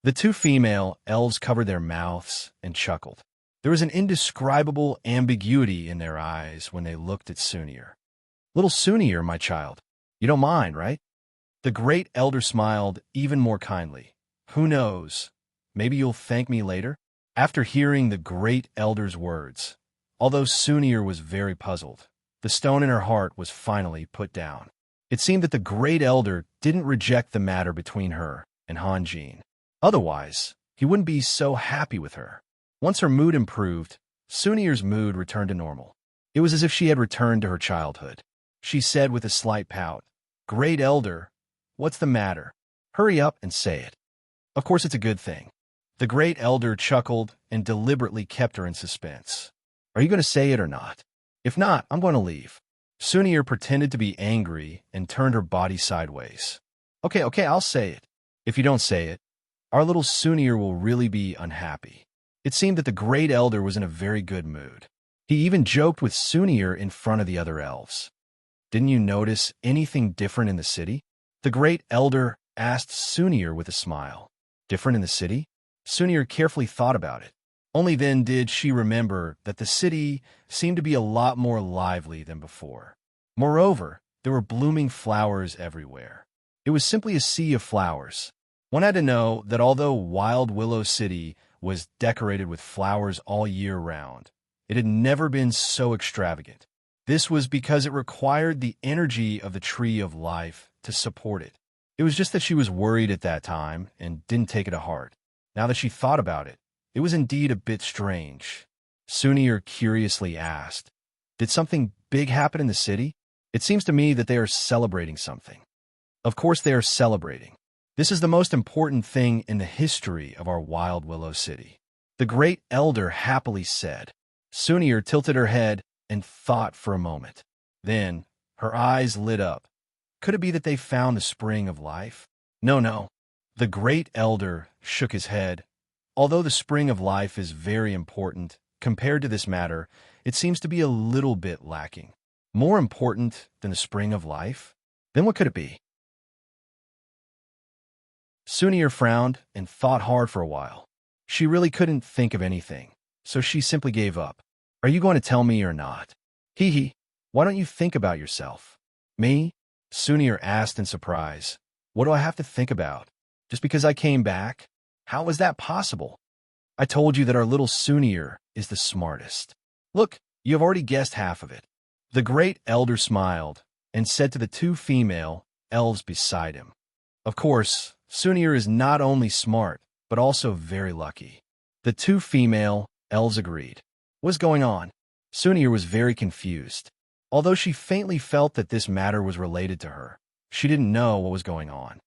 The two female elves covered their mouths and chuckled. There was an indescribable ambiguity in their eyes when they looked at Sunir. "Little Sunir, my child, you don't mind, right?" The great elder smiled even more kindly. "Who knows? Maybe you'll thank me later?" After hearing the great elder's words, although Sunir was very puzzled, the stone in her heart was finally put down. It seemed that the great elder didn't reject the matter between her and Hanjin. Otherwise, he wouldn't be so happy with her. Once her mood improved, Sunir's mood returned to normal. It was as if she had returned to her childhood. She said with a slight pout, "Great elder, what's the matter? Hurry up and say it. Of course it's a good thing." The great elder chuckled and deliberately kept her in suspense. "Are you going to say it or not? If not, I'm going to leave." Sunir pretended to be angry and turned her body sideways. Okay, I'll say it. If you don't say it, our little Sunir will really be unhappy. It seemed that the Great Elder was in a very good mood. He even joked with Sunir in front of the other elves. Didn't you notice anything different in the city? The Great Elder asked Sunir with a smile. Different in the city? Sunir carefully thought about it. Only then did she remember that the city seemed to be a lot more lively than before. Moreover, there were blooming flowers everywhere. It was simply a sea of flowers. One had to know that although Wild Willow City was decorated with flowers all year round, it had never been so extravagant. This was because it required the energy of the Tree of Life to support it. It was just that she was worried at that time and didn't take it to heart. Now that she thought about it, it was indeed a bit strange. Sunir curiously asked, "Did something big happen in the city? It seems to me that they are celebrating something." Of course they are celebrating. This is the most important thing in the history of our Wild Willow City. The Great Elder happily said. Sunir tilted her head and thought for a moment. Then her eyes lit up. Could it be that they found the spring of life? No. The Great Elder shook his head. Although the spring of life is very important, compared to this matter, it seems to be a little bit lacking. More important than the spring of life? Then what could it be? Sunir frowned and thought hard for a while. She really couldn't think of anything, so she simply gave up. Are you going to tell me or not? Hee, why don't you think about yourself? Me? Sunir asked in surprise. What do I have to think about? Just because I came back? How is that possible? I told you that our little Sunir is the smartest. Look, you have already guessed half of it. The Great Elder smiled and said to the two female elves beside him. Of course, Sunir is not only smart, but also very lucky. The two female elves agreed. What's going on? Sunir was very confused. Although she faintly felt that this matter was related to her, she didn't know what was going on.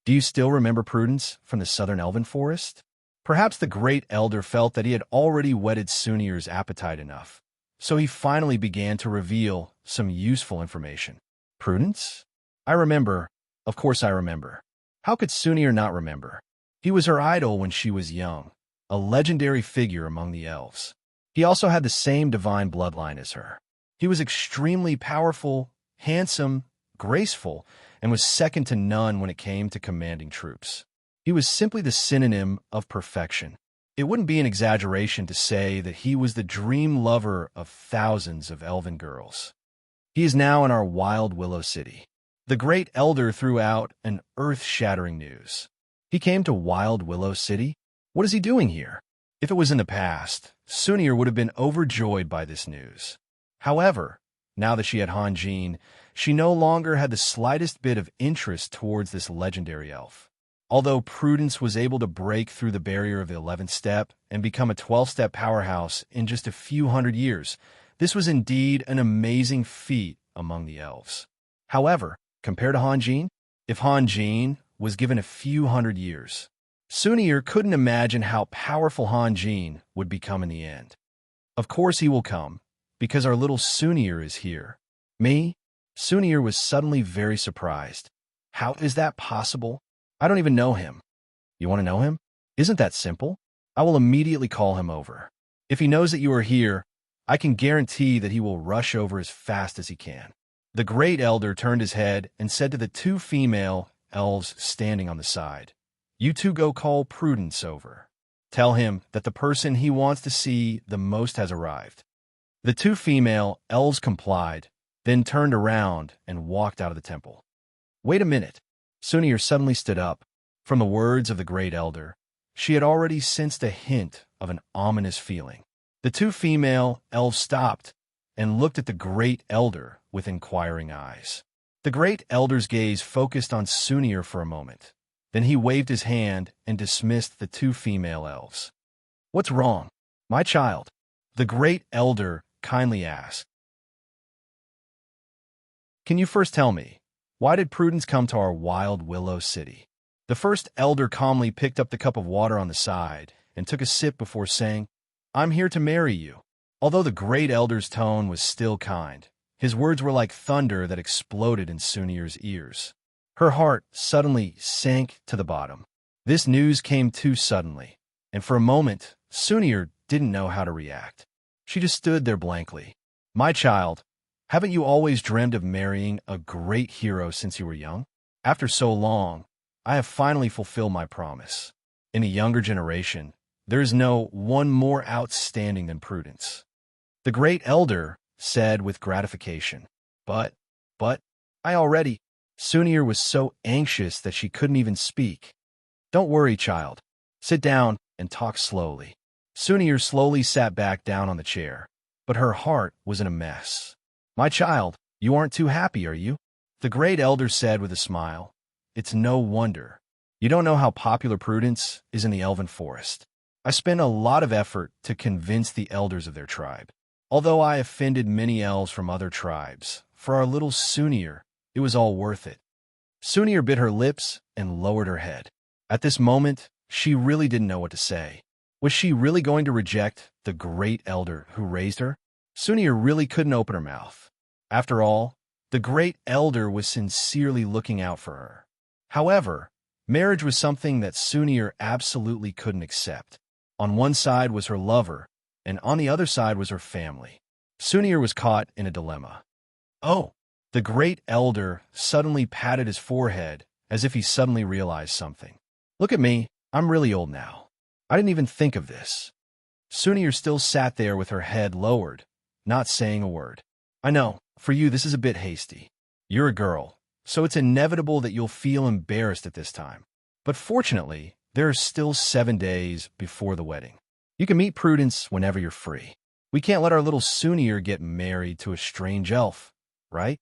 Do you still remember Prudence from the Southern Elven Forest? Perhaps the Great Elder felt that he had already whetted Sunir's appetite enough, so he finally began to reveal some useful information. Prudence? I remember. Of course I remember. How could Sunir not remember? He was her idol when she was young, a legendary figure among the elves. He also had the same divine bloodline as her. He was extremely powerful, handsome, graceful, and was second to none when it came to commanding troops. He was simply the synonym of perfection. It wouldn't be an exaggeration to say that he was the dream lover of thousands of elven girls. He is now in our Wild Willow City. The Great Elder threw out an earth-shattering news. He came to Wild Willow City? What is he doing here? If it was in the past, Sunir would have been overjoyed by this news. However, now that she had Hanjin, she no longer had the slightest bit of interest towards this legendary elf. Although Prudence was able to break through the barrier of the 11th step and become a 12-step powerhouse in just a few hundred years, this was indeed an amazing feat among the elves. However, compared to Hanjin, if Hanjin was given a few hundred years, Sunir couldn't imagine how powerful Hanjin would become in the end. Of course he will come, because our little Sunir is here. Me? Sunir was suddenly very surprised. How is that possible? I don't even know him. You want to know him? Isn't that simple? I will immediately call him over. If he knows that you are here, I can guarantee that he will rush over as fast as he can. The Great Elder turned his head and said to the two female elves standing on the side, You two go call Prudence over. Tell him that the person he wants to see the most has arrived. The two female elves complied, then turned around and walked out of the temple. Wait a minute. Sunir suddenly stood up. From the words of the Great Elder, she had already sensed a hint of an ominous feeling. The two female elves stopped and looked at the Great Elder with inquiring eyes. The Great Elder's gaze focused on Sunir for a moment. Then he waved his hand and dismissed the two female elves. What's wrong, my child? The Great Elder kindly asked. Can you first tell me, why did Prudence come to our Wild Willow City? The first elder calmly picked up the cup of water on the side and took a sip before saying, I'm here to marry you. Although the Great Elder's tone was still kind, His words were like thunder that exploded in Sunir's ears. Her heart suddenly sank to the bottom. This news came too suddenly, and for a moment, Sunir didn't know how to react. She just stood there blankly. My child, haven't you always dreamed of marrying a great hero since you were young? After so long, I have finally fulfilled my promise. In a younger generation, there is no one more outstanding than Prudence. The great elder said with gratification. But, I already... Sunir was so anxious that she couldn't even speak. Don't worry, child. Sit down and talk slowly. Sunir slowly sat back down on the chair, but her heart was in a mess. My child, you aren't too happy, are you? The great elder said with a smile. It's no wonder. You don't know how popular Prudence is in the elven forest. I spent a lot of effort to convince the elders of their tribe. Although I offended many elves from other tribes, for our little Sunir, it was all worth it. Sunir bit her lips and lowered her head. At this moment, she really didn't know what to say. Was she really going to reject the great elder who raised her? Sunir really couldn't open her mouth. After all, the great elder was sincerely looking out for her. However, marriage was something that Sunir absolutely couldn't accept. On one side was her lover, and on the other side was her family. Sunir was caught in a dilemma. Oh! The great elder suddenly patted his forehead as if he suddenly realized something. Look at me, I'm really old now. I didn't even think of this. Sunir still sat there with her head lowered, not saying a word. I know, for you this is a bit hasty. You're a girl, so it's inevitable that you'll feel embarrassed at this time. But fortunately, there are still 7 days before the wedding. You can meet Prudence whenever you're free. We can't let our little Sunir get married to a strange elf, right?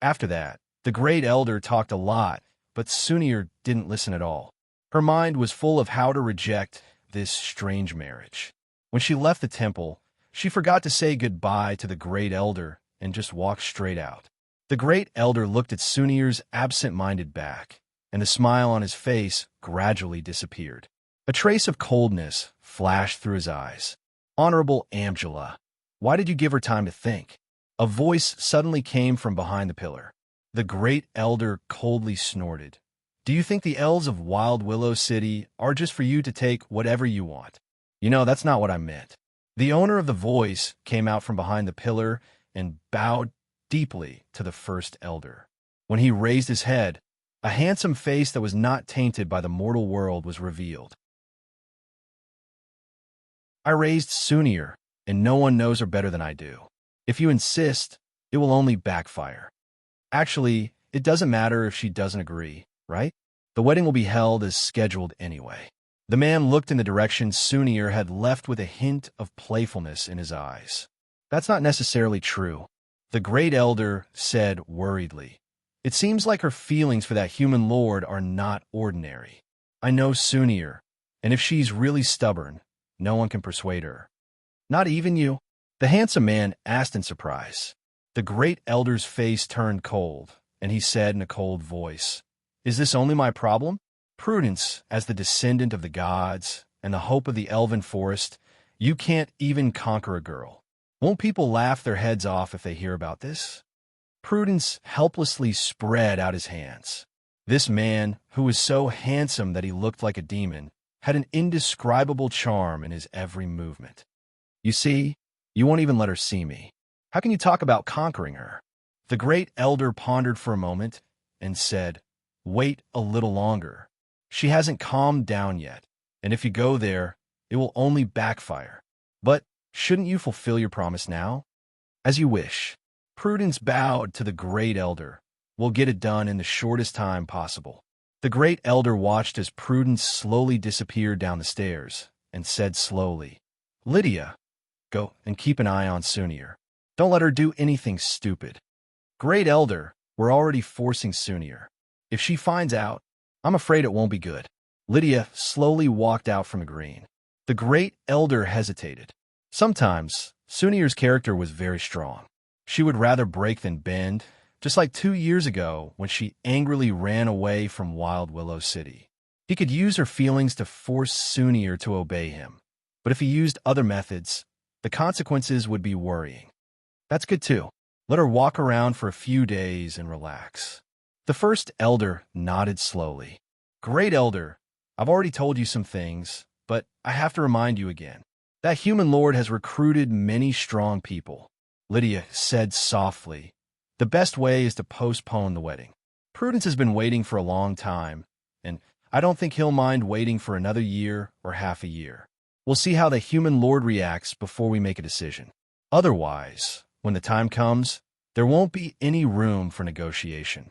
After that, the great elder talked a lot, but Sunir didn't listen at all. Her mind was full of how to reject this strange marriage. When she left the temple, she forgot to say goodbye to the great elder and just walked straight out. The great elder looked at Sunir's absent-minded back, and the smile on his face gradually disappeared. A trace of coldness flashed through his eyes. Honorable Amjala, why did you give her time to think? A voice suddenly came from behind the pillar. The great elder coldly snorted. Do you think the elves of Wild Willow City are just for you to take whatever you want? You know, that's not what I meant. The owner of the voice came out from behind the pillar and bowed deeply to the first elder. When he raised his head, a handsome face that was not tainted by the mortal world was revealed. I raised Sunir, and no one knows her better than I do. If you insist, it will only backfire. Actually, it doesn't matter if she doesn't agree, right? The wedding will be held as scheduled anyway. The man looked in the direction Sunir had left with a hint of playfulness in his eyes. That's not necessarily true, the great elder said worriedly. It seems like her feelings for that human lord are not ordinary. I know Sunir, and if she's really stubborn, no one can persuade her. Not even you? The handsome man asked in surprise. The great elder's face turned cold, and he said in a cold voice, Is this only my problem? Prudence, as the descendant of the gods and the hope of the elven forest, you can't even conquer a girl. Won't people laugh their heads off if they hear about this? Prudence helplessly spread out his hands. This man, who was so handsome that he looked like a demon, had an indescribable charm in his every movement. You see, you won't even let her see me. How can you talk about conquering her? The great elder pondered for a moment and said, Wait a little longer. She hasn't calmed down yet, and if you go there, it will only backfire. But shouldn't you fulfill your promise now? As you wish. Prudence bowed to the great elder. We'll get it done in the shortest time possible. The great elder watched as Prudence slowly disappeared down the stairs and said slowly, Lydia, go and keep an eye on Sunir. Don't let her do anything stupid. Great elder, we're already forcing Sunir. If she finds out, I'm afraid it won't be good. Lydia slowly walked out from the green. The great elder hesitated. Sometimes, Sunir's character was very strong. She would rather break than bend, just like 2 years ago when she angrily ran away from Wild Willow City. He could use her feelings to force Sunir to obey him, but if he used other methods, the consequences would be worrying. That's good too. Let her walk around for a few days and relax. The first elder nodded slowly. Great elder, I've already told you some things, but I have to remind you again. That human lord has recruited many strong people. Lydia said softly, the best way is to postpone the wedding. Prudence has been waiting for a long time, and I don't think he'll mind waiting for another year or half a year. We'll see how the human lord reacts before we make a decision. Otherwise, when the time comes, there won't be any room for negotiation.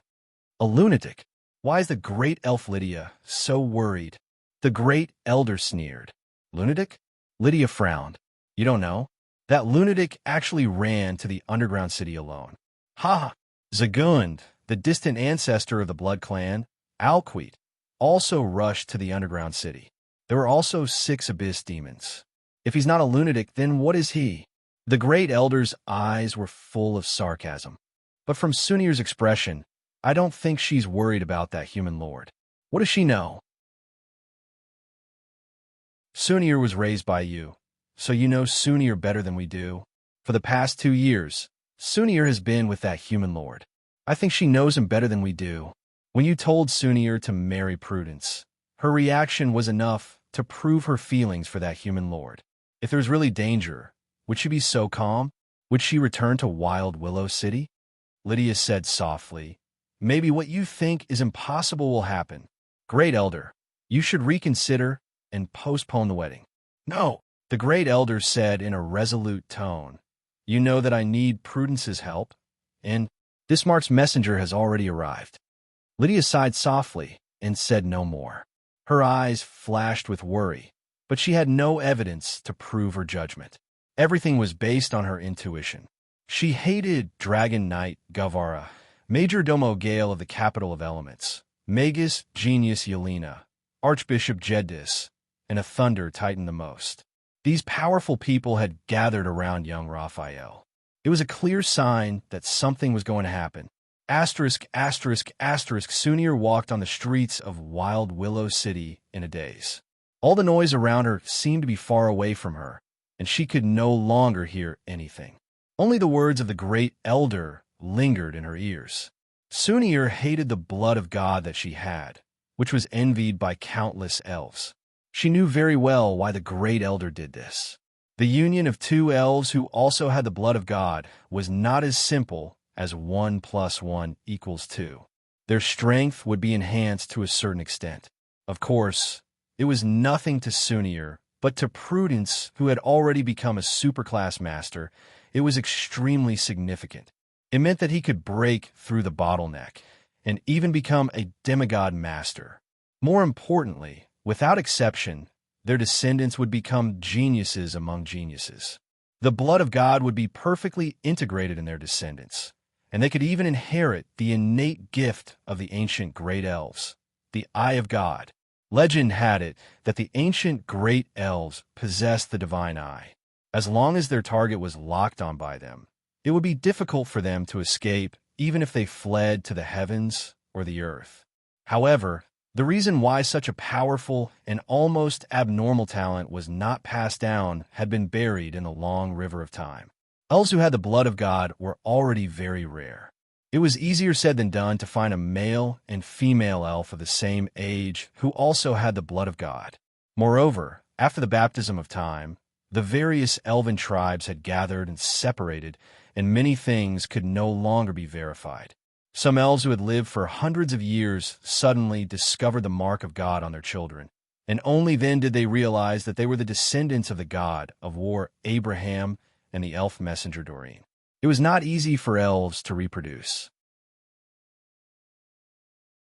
A lunatic. Why is the great elf Lydia so worried? The great elder sneered. Lunatic? Lydia frowned. You don't know? That lunatic actually ran to the underground city alone. Ha! Zagund, the distant ancestor of the Blood Clan, Alquete, also rushed to the underground city. There were also 6 abyss demons. If he's not a lunatic, then what is he? The great elder's eyes were full of sarcasm. But from Sunir's expression, I don't think she's worried about that human lord. What does she know? Sunir was raised by you, so you know Sunir better than we do. For the past 2 years, Sunir has been with that human lord. I think she knows him better than we do. When you told Sunir to marry Prudence, her reaction was enough to prove her feelings for that human lord. If there's really danger, would she be so calm? Would she return to Wild Willow City? Lydia said softly, maybe what you think is impossible will happen. Great Elder, you should reconsider and postpone the wedding. No, the Great Elder said in a resolute tone. You know that I need Prudence's help, and this Mark's messenger has already arrived. Lydia sighed softly and said no more. Her eyes flashed with worry, but she had no evidence to prove her judgment. Everything was based on her intuition. She hated Dragon Knight Gavara, Major Domo Gale of the Capital of Elements, Magus Genius Yelena, Archbishop Jeddis, and a Thunder Titan the most. These powerful people had gathered around young Raphael. It was a clear sign that something was going to happen. Sunir walked on the streets of Wild Willow City in a daze. All the noise around her seemed to be far away from her, and she could no longer hear anything. Only the words of the Great Elder lingered in her ears. Sunir hated the blood of God that she had, which was envied by countless elves. She knew very well why the Great Elder did this. The union of 2 elves who also had the blood of God was not as simple as 1 + 1 = 2. Their strength would be enhanced to a certain extent. Of course, it was nothing to Sunir, but to Prudence, who had already become a superclass master, it was extremely significant. It meant that he could break through the bottleneck and even become a demigod master. More importantly, without exception, their descendants would become geniuses among geniuses. The blood of God would be perfectly integrated in their descendants, and they could even inherit the innate gift of the ancient great elves, the Eye of God. Legend had it that the ancient great elves possessed the divine eye. As long as their target was locked on by them, it would be difficult for them to escape even if they fled to the heavens or the earth. However, the reason why such a powerful and almost abnormal talent was not passed down had been buried in the long river of time. Elves who had the blood of God were already very rare. It was easier said than done to find a male and female elf of the same age who also had the blood of God. Moreover, after the baptism of time, the various elven tribes had gathered and separated, and many things could no longer be verified. Some elves who had lived for hundreds of years suddenly discovered the mark of God on their children, and only then did they realize that they were the descendants of the god of war Abraham and the elf messenger Doreen. It was not easy for elves to reproduce.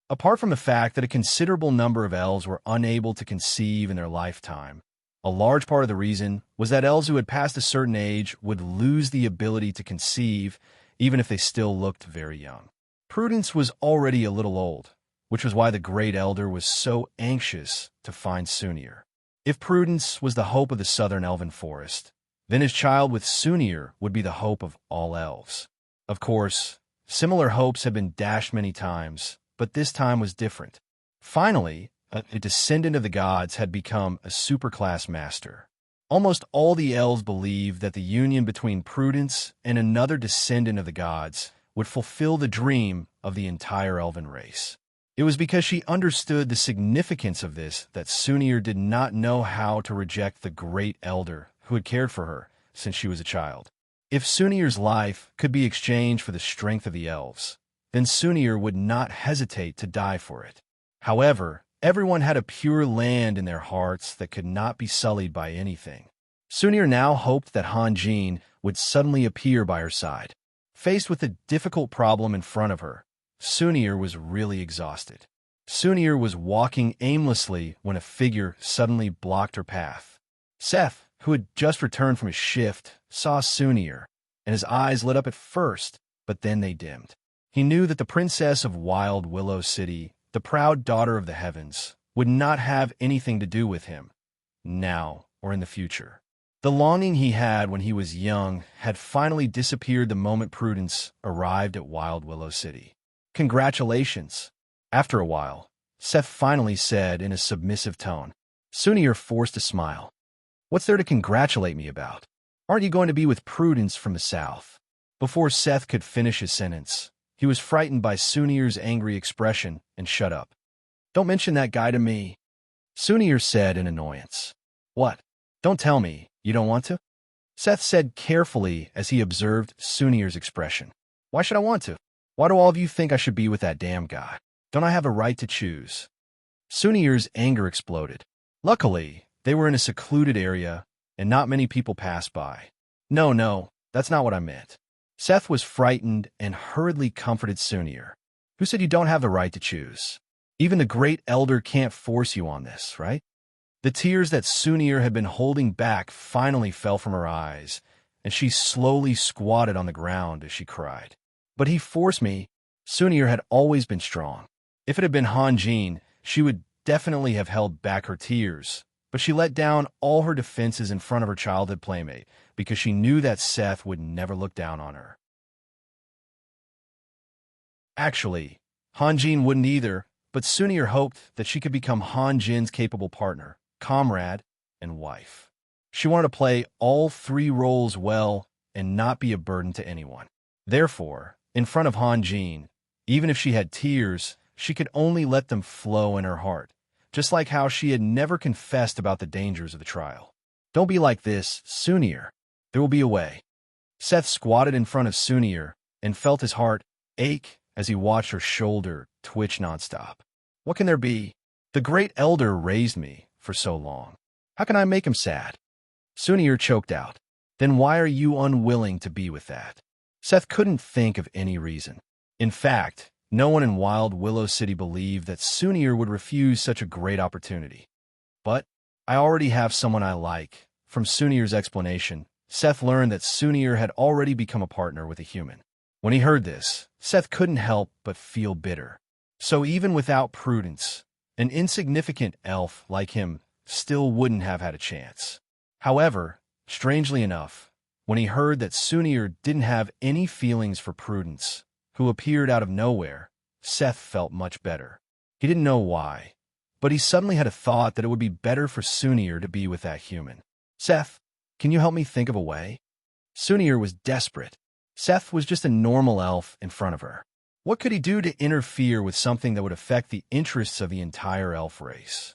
Apart from the fact that a considerable number of elves were unable to conceive in their lifetime, a large part of the reason was that elves who had passed a certain age would lose the ability to conceive even if they still looked very young. Prudence was already a little old, which was why the Great Elder was so anxious to find Sunir. If Prudence was the hope of the southern elven forest, then his child with Sunir would be the hope of all elves. Of course, similar hopes had been dashed many times, but this time was different. Finally, a descendant of the gods had become a superclass master. Almost all the elves believed that the union between Prudence and another descendant of the gods would fulfill the dream of the entire elven race. It was because she understood the significance of this that Sunir did not know how to reject the great elder who had cared for her since she was a child. If Sunir's life could be exchanged for the strength of the elves, then Sunir would not hesitate to die for it. However, everyone had a pure land in their hearts that could not be sullied by anything. Sunir now hoped that Hanjin would suddenly appear by her side. Faced with the difficult problem in front of her, Sunir was really exhausted. Sunir was walking aimlessly when a figure suddenly blocked her path. Seth, who had just returned from his shift, saw Sunir, and his eyes lit up at first, but then they dimmed. He knew that the princess of Wild Willow City, the proud daughter of the heavens, would not have anything to do with him, now or in the future. The longing he had when he was young had finally disappeared the moment Prudence arrived at Wild Willow City. "Congratulations." After a while, Seth finally said in a submissive tone. Sunir forced a smile. "What's there to congratulate me about? Aren't you going to be with Prudence from the south?" Before Seth could finish his sentence, he was frightened by Sunir's angry expression and shut up. "Don't mention that guy to me," Sunir said in annoyance. "What? Don't tell me you don't want to?" Seth said carefully as he observed Sunir's expression. "Why should I want to? Why do all of you think I should be with that damn guy? Don't I have a right to choose?" Sunir's anger exploded. Luckily, they were in a secluded area, and not many people passed by. No, that's not what I meant." Seth was frightened and hurriedly comforted Sunir. "Who said you don't have the right to choose? Even the great elder can't force you on this, right?" The tears that Sunir had been holding back finally fell from her eyes, and she slowly squatted on the ground as she cried. "But he forced me." Sunir had always been strong. If it had been Hanjin, she would definitely have held back her tears, but she let down all her defenses in front of her childhood playmate because she knew that Seth would never look down on her. Actually, Hanjin wouldn't either, but Sunir hoped that she could become Hanjin's capable partner, comrade, and wife. She wanted to play all three roles well and not be a burden to anyone. Therefore, in front of Hanjin, even if she had tears, she could only let them flow in her heart, just like how she had never confessed about the dangers of the trial. "Don't be like this, Sunir. There will be a way." Seth squatted in front of Sunir and felt his heart ache as he watched her shoulder twitch nonstop. "What can there be? The great elder raised me for so long. How can I make him sad?" Sunir choked out. "Then why are you unwilling to be with that?" Seth couldn't think of any reason. In fact, no one in Wild Willow City believed that Sunir would refuse such a great opportunity. "But I already have someone I like." From Sunir's explanation, Seth learned that Sunir had already become a partner with a human. When he heard this, Seth couldn't help but feel bitter. So even without Prudence, an insignificant elf like him still wouldn't have had a chance. However, strangely enough, when he heard that Sunir didn't have any feelings for Prudence, who appeared out of nowhere, Seth felt much better. He didn't know why, but he suddenly had a thought that it would be better for Sunir to be with that human. "Seth, can you help me think of a way?" Sunir was desperate. Seth was just a normal elf in front of her. What could he do to interfere with something that would affect the interests of the entire elf race?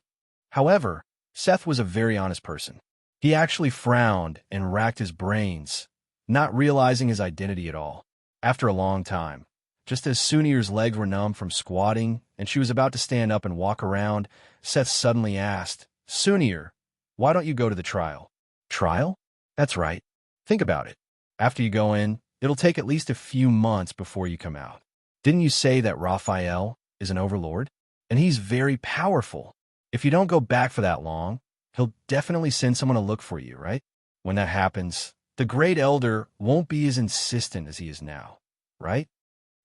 However, Seth was a very honest person. He actually frowned and racked his brains, not realizing his identity at all. After a long time, just as Sunir's legs were numb from squatting and she was about to stand up and walk around, Seth suddenly asked, "Sunir, why don't you go to the trial?" "Trial?" "That's right. Think about it. After you go in, it'll take at least a few months before you come out. Didn't you say that Raphael is an overlord? And he's very powerful. If you don't go back for that long, he'll definitely send someone to look for you, right? When that happens, the great elder won't be as insistent as he is now, right?"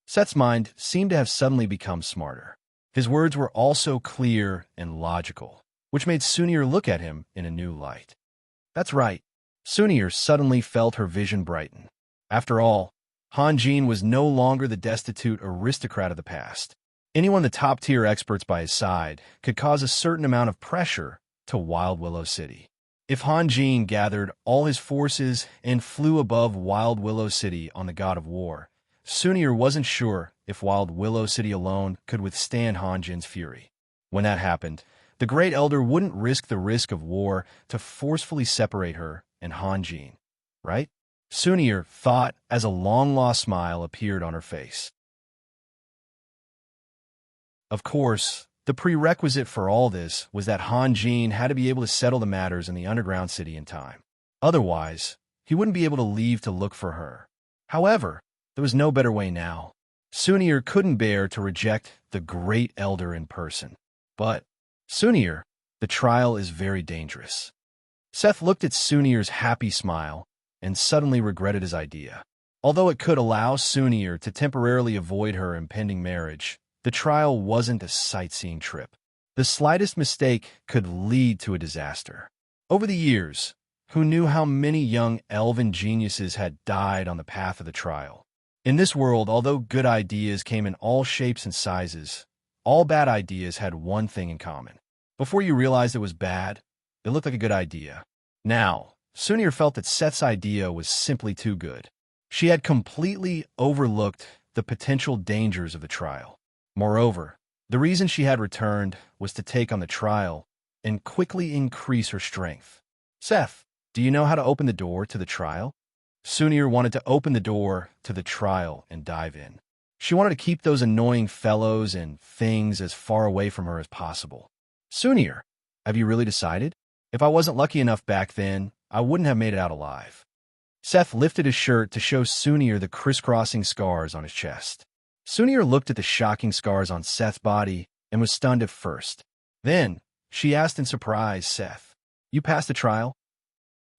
Seth's mind seemed to have suddenly become smarter. His words were also clear and logical, which made Sunir look at him in a new light. That's right. Sunir suddenly felt her vision brighten. After all, Hanjin was no longer the destitute aristocrat of the past. Anyone the top-tier experts by his side could cause a certain amount of pressure to Wild Willow City. If Hanjin gathered all his forces and flew above Wild Willow City on the god of war, Sunir wasn't sure if Wild Willow City alone could withstand Hanjin's fury. When that happened, the Great Elder wouldn't risk the risk of war to forcefully separate her and Hanjin, right? Sunir thought as a long-lost smile appeared on her face. Of course, the prerequisite for all this was that Hanjin had to be able to settle the matters in the underground city in time. Otherwise, he wouldn't be able to leave to look for her. However, there was no better way now. Sunir couldn't bear to reject the Great Elder in person. But, Sunir, the trial is very dangerous. Seth looked at Sunir's happy smile and suddenly regretted his idea. Although it could allow Sunir to temporarily avoid her impending marriage, the trial wasn't a sightseeing trip. The slightest mistake could lead to a disaster. Over the years, who knew how many young elven geniuses had died on the path of the trial? In this world, although good ideas came in all shapes and sizes, all bad ideas had one thing in common. Before you realized it was bad, it looked like a good idea. Now, Sunir felt that Seth's idea was simply too good. She had completely overlooked the potential dangers of the trial. Moreover, the reason she had returned was to take on the trial and quickly increase her strength. Seth, do you know how to open the door to the trial? Sunir wanted to open the door to the trial and dive in. She wanted to keep those annoying fellows and things as far away from her as possible. Sunir, have you really decided? If I wasn't lucky enough back then, I wouldn't have made it out alive. Seth lifted his shirt to show Sunir the crisscrossing scars on his chest. Sunir looked at the shocking scars on Seth's body and was stunned at first. Then, she asked in surprise, Seth, you passed the trial?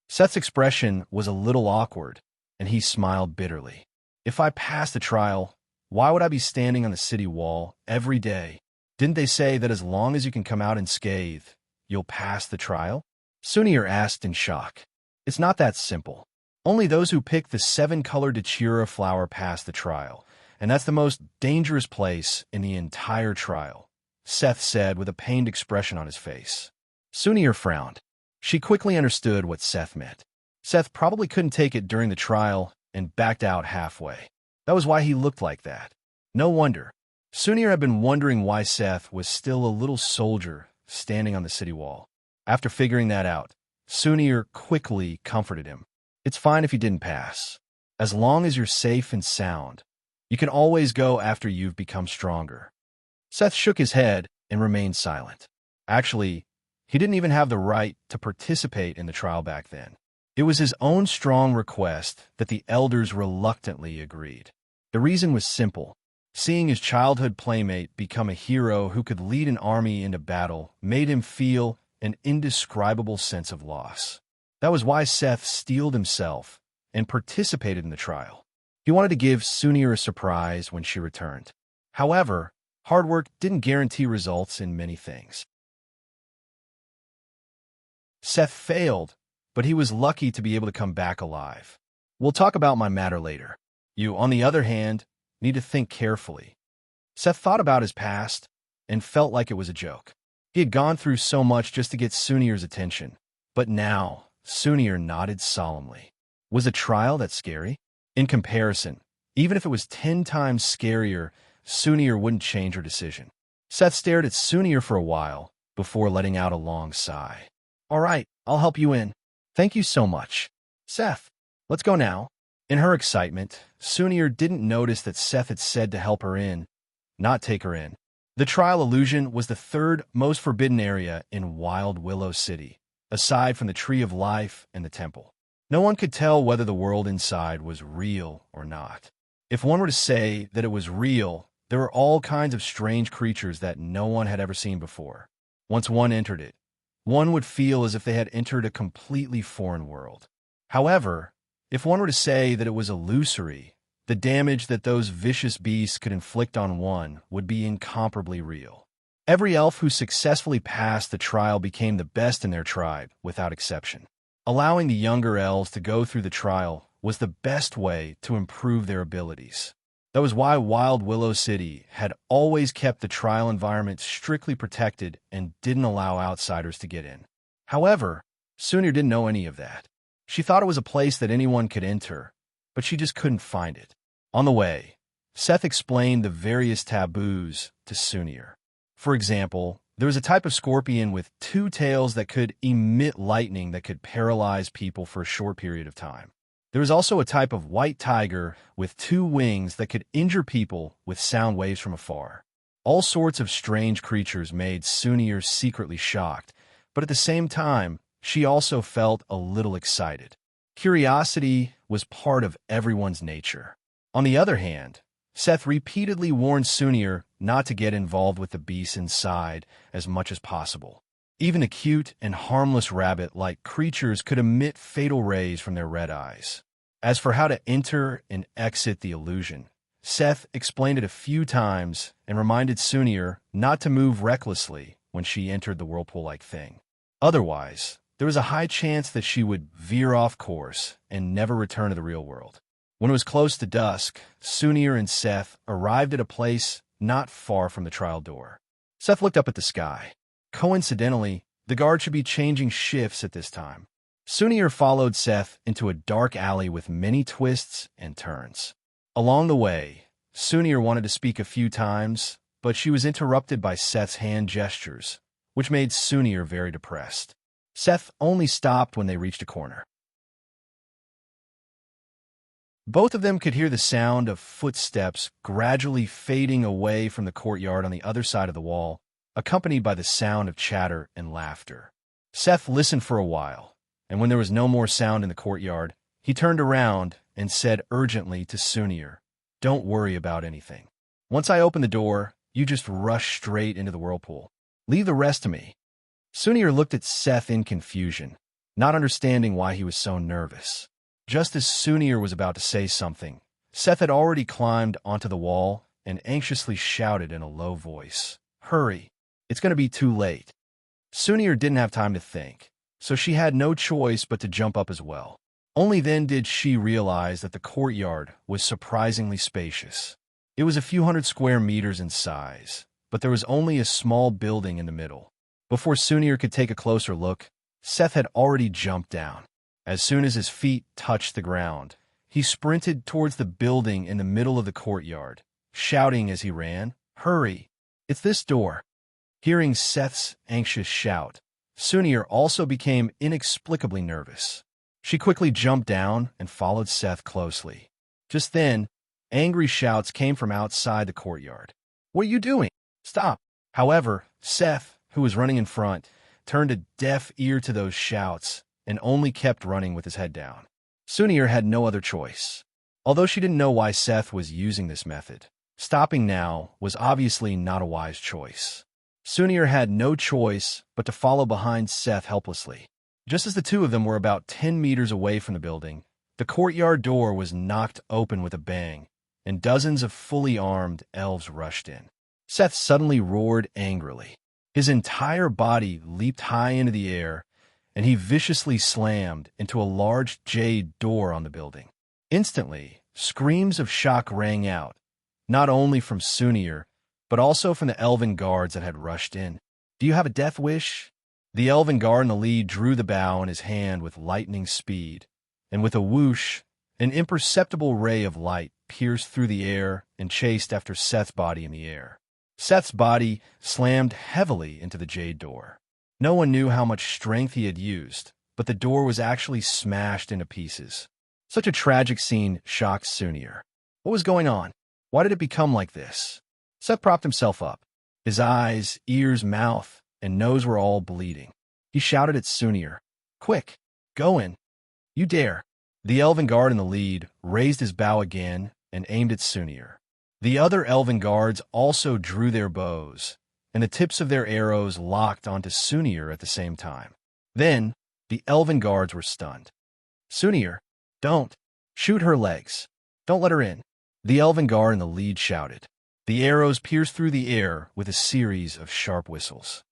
Seth's expression was a little awkward, and he smiled bitterly. If I passed the trial, why would I be standing on the city wall every day? Didn't they say that as long as you can come out unscathed, you'll pass the trial? Sunir asked in shock. It's not that simple. Only those who pick the 7-colored Dachira flower pass the trial, and that's the most dangerous place in the entire trial, Seth said with a pained expression on his face. Sunir frowned. She quickly understood what Seth meant. Seth probably couldn't take it during the trial and backed out halfway. That was why he looked like that. No wonder. Sunir had been wondering why Seth was still a little soldier standing on the city wall. After figuring that out, Sunir quickly comforted him. It's fine if you didn't pass. As long as you're safe and sound, you can always go after you've become stronger. Seth shook his head and remained silent. Actually, he didn't even have the right to participate in the trial back then. It was his own strong request that the elders reluctantly agreed. The reason was simple. Seeing his childhood playmate become a hero who could lead an army into battle made him feel an indescribable sense of loss. That was why Seth steeled himself and participated in the trial. He wanted to give Sunir a surprise when she returned. However, hard work didn't guarantee results in many things. Seth failed, but he was lucky to be able to come back alive. We'll talk about my matter later. You, on the other hand, need to think carefully. Seth thought about his past and felt like it was a joke. He had gone through so much just to get Sunir's attention. But now, Sunir nodded solemnly. Was a trial that scary? In comparison, even if it was 10 times scarier, Sunir wouldn't change her decision. Seth stared at Sunir for a while before letting out a long sigh. All right, I'll help you in. Thank you so much. Seth, let's go now. In her excitement, Sunir didn't notice that Seth had said to help her in, not take her in. The trial illusion was the third most forbidden area in Wild Willow City, aside from the Tree of Life and the temple. No one could tell whether the world inside was real or not. If one were to say that it was real, there were all kinds of strange creatures that no one had ever seen before. Once one entered it, one would feel as if they had entered a completely foreign world. However, if one were to say that it was illusory, the damage that those vicious beasts could inflict on one would be incomparably real. Every elf who successfully passed the trial became the best in their tribe, without exception. Allowing the younger elves to go through the trial was the best way to improve their abilities. That was why Wild Willow City had always kept the trial environment strictly protected and didn't allow outsiders to get in. However, Sunir didn't know any of that. She thought it was a place that anyone could enter, but she just couldn't find it. On the way, Seth explained the various taboos to Sunir. For example, there was a type of scorpion with 2 tails that could emit lightning that could paralyze people for a short period of time. There was also a type of white tiger with 2 wings that could injure people with sound waves from afar. All sorts of strange creatures made Sunir secretly shocked, but at the same time, she also felt a little excited. Curiosity was part of everyone's nature. On the other hand, Seth repeatedly warned Sunir not to get involved with the beasts inside as much as possible. Even a cute and harmless rabbit-like creatures could emit fatal rays from their red eyes. As for how to enter and exit the illusion, Seth explained it a few times and reminded Sunir not to move recklessly when she entered the whirlpool-like thing. Otherwise, there was a high chance that she would veer off course and never return to the real world. When it was close to dusk, Sunir and Seth arrived at a place not far from the trial door. Seth looked up at the sky. Coincidentally, the guard should be changing shifts at this time. Sunir followed Seth into a dark alley with many twists and turns. Along the way, Sunir wanted to speak a few times, but she was interrupted by Seth's hand gestures, which made Sunir very depressed. Seth only stopped when they reached a corner. Both of them could hear the sound of footsteps gradually fading away from the courtyard on the other side of the wall, accompanied by the sound of chatter and laughter. Seth listened for a while, and when there was no more sound in the courtyard, he turned around and said urgently to Sunir, "Don't worry about anything. Once I open the door, you just rush straight into the whirlpool. Leave the rest to me." Sunir looked at Seth in confusion, not understanding why he was so nervous. Just as Sunir was about to say something, Seth had already climbed onto the wall and anxiously shouted in a low voice, "Hurry, it's going to be too late." Sunir didn't have time to think, so she had no choice but to jump up as well. Only then did she realize that the courtyard was surprisingly spacious. It was a few hundred square meters in size, but there was only a small building in the middle. Before Sunir could take a closer look, Seth had already jumped down. As soon as his feet touched the ground, he sprinted towards the building in the middle of the courtyard, shouting as he ran, "Hurry! It's this door!" Hearing Seth's anxious shout, Sunir also became inexplicably nervous. She quickly jumped down and followed Seth closely. Just then, angry shouts came from outside the courtyard. "What are you doing? Stop!" However, Seth, who was running in front, turned a deaf ear to those shouts and only kept running with his head down. Sunir had no other choice. Although she didn't know why Seth was using this method, stopping now was obviously not a wise choice. Sunir had no choice but to follow behind Seth helplessly. Just as the two of them were about 10 meters away from the building, the courtyard door was knocked open with a bang, and dozens of fully armed elves rushed in. Seth suddenly roared angrily. His entire body leaped high into the air, and he viciously slammed into a large jade door on the building. Instantly, screams of shock rang out, not only from Sunir, but also from the elven guards that had rushed in. "Do you have a death wish?" The elven guard in the lead drew the bow in his hand with lightning speed, and with a whoosh, an imperceptible ray of light pierced through the air and chased after Seth's body in the air. Seth's body slammed heavily into the jade door. No one knew how much strength he had used, but the door was actually smashed into pieces. Such a tragic scene shocked Sunir. What was going on? Why did it become like this? Seth propped himself up. His eyes, ears, mouth, and nose were all bleeding. He shouted at Sunir, "Quick, go in. You dare." The elven guard in the lead raised his bow again and aimed at Sunir. The other elven guards also drew their bows, and the tips of their arrows locked onto Sunir at the same time. Then, the elven guards were stunned. "Sunir, don't. Shoot her legs. Don't let her in." The elven guard in the lead shouted. The arrows pierced through the air with a series of sharp whistles.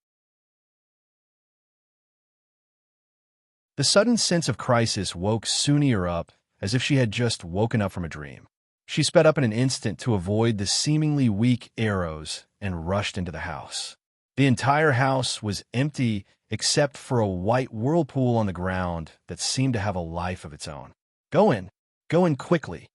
The sudden sense of crisis woke Sunir up as if she had just woken up from a dream. She sped up in an instant to avoid the seemingly weak arrows and rushed into the house. The entire house was empty except for a white whirlpool on the ground that seemed to have a life of its own. Go in quickly.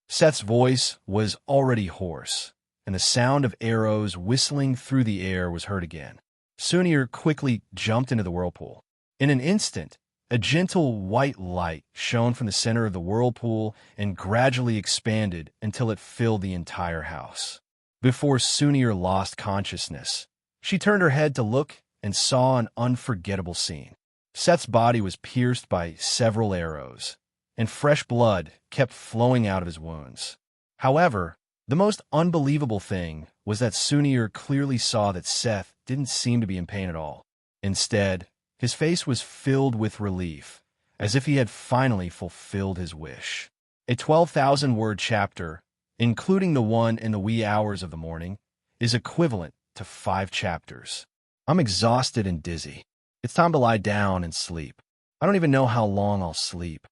Seth's voice was already hoarse, and the sound of arrows whistling through the air was heard again. Sunir quickly jumped into the whirlpool. In an instant, a gentle white light shone from the center of the whirlpool and gradually expanded until it filled the entire house. Before Sunir lost consciousness, she turned her head to look and saw an unforgettable scene. Seth's body was pierced by several arrows, and fresh blood kept flowing out of his wounds. However, the most unbelievable thing was that Sunir clearly saw that Seth didn't seem to be in pain at all. Instead, his face was filled with relief, as if he had finally fulfilled his wish. A 12,000-word chapter, including the one in the wee hours of the morning, is equivalent to 5 chapters. I'm exhausted and dizzy. It's time to lie down and sleep. I don't even know how long I'll sleep.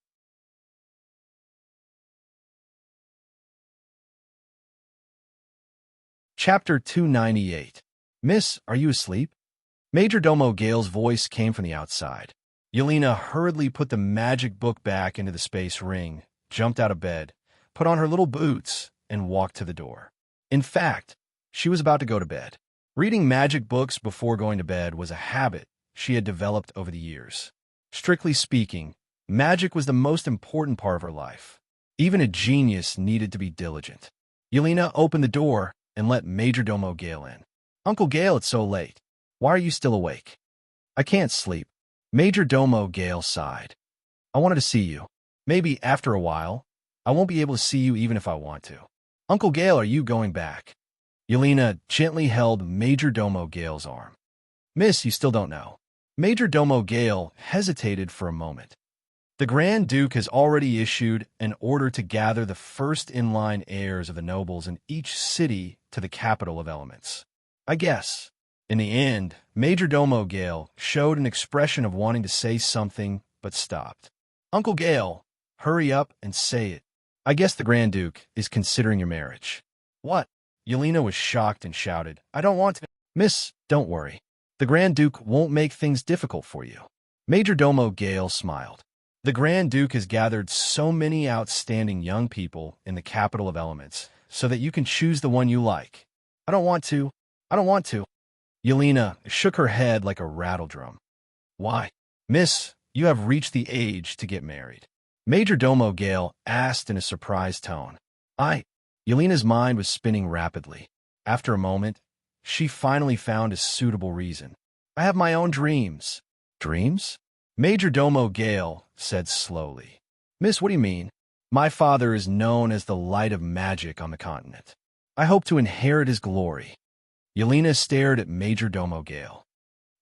Chapter 298. Miss, are you asleep? Majordomo Gale's voice came from the outside. Yelena hurriedly put the magic book back into the space ring, jumped out of bed, put on her little boots, and walked to the door. In fact, she was about to go to bed. Reading magic books before going to bed was a habit she had developed over the years. Strictly speaking, magic was the most important part of her life. Even a genius needed to be diligent. Yelena opened the door and let Majordomo Gale in. Uncle Gale, it's so late. Why are you still awake? I can't sleep. Majordomo Gale sighed. I wanted to see you. Maybe after a while, I won't be able to see you even if I want to. Uncle Gale, are you going back? Yelena gently held Majordomo Gale's arm. Miss, you still don't know. Majordomo Gale hesitated for a moment. The Grand Duke has already issued an order to gather the first in-line heirs of the nobles in each city to the capital of elements. I guess. In the end, Majordomo Gale showed an expression of wanting to say something, but stopped. Uncle Gale, hurry up and say it. I guess the Grand Duke is considering your marriage. What? Yelena was shocked and shouted, I don't want to. Miss, don't worry. The Grand Duke won't make things difficult for you. Majordomo Gale smiled. The Grand Duke has gathered so many outstanding young people in the capital of elements so that you can choose the one you like. I don't want to. I don't want to. Yelena shook her head like a rattledrum. Why? Miss, you have reached the age to get married. Majordomo Gale asked in a surprised tone. Yelena's mind was spinning rapidly. After a moment, she finally found a suitable reason. I have my own dreams. Dreams? Majordomo Gale said slowly. Miss, what do you mean? My father is known as the light of magic on the continent. I hope to inherit his glory. Yelena stared at Majordomo Gale.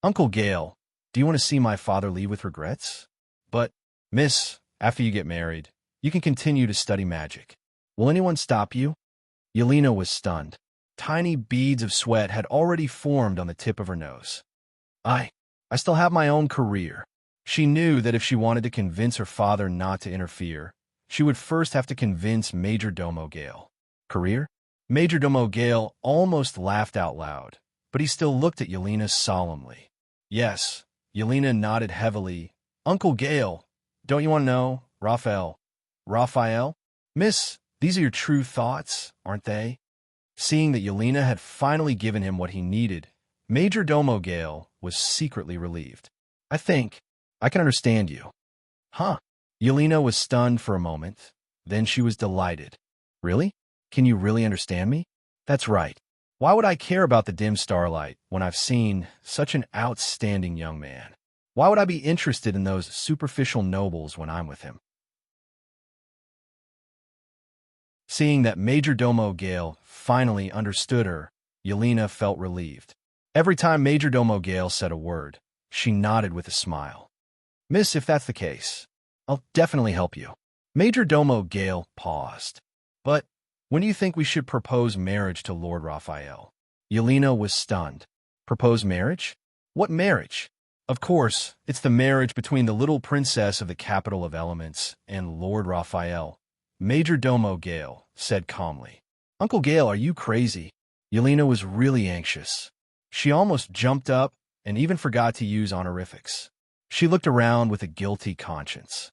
Uncle Gale, do you want to see my father leave with regrets? But, Miss, after you get married, you can continue to study magic. Will anyone stop you? Yelena was stunned. Tiny beads of sweat had already formed on the tip of her nose. I still have my own career. She knew that if she wanted to convince her father not to interfere, she would first have to convince Majordomo Gale. Career? Majordomo Gale almost laughed out loud, but he still looked at Yelena solemnly. Yes, Yelena nodded heavily. Uncle Gale, don't you want to know, Raphael? Miss, these are your true thoughts, aren't they? Seeing that Yelena had finally given him what he needed, Majordomo Gale was secretly relieved. I think I can understand you. Huh? Yelena was stunned for a moment. Then she was delighted. Really? Can you really understand me? That's right. Why would I care about the dim starlight when I've seen such an outstanding young man? Why would I be interested in those superficial nobles when I'm with him? Seeing that Majordomo Gale finally understood her, Yelena felt relieved. Every time Majordomo Gale said a word, she nodded with a smile. Miss, if that's the case, I'll definitely help you. Majordomo Gale paused. But when do you think we should propose marriage to Lord Raphael? Yelena was stunned. Propose marriage? What marriage? Of course, it's the marriage between the little princess of the capital of elements and Lord Raphael. Majordomo Gale said calmly. Uncle Gale, are you crazy? Yelena was really anxious. She almost jumped up and even forgot to use honorifics. She looked around with a guilty conscience.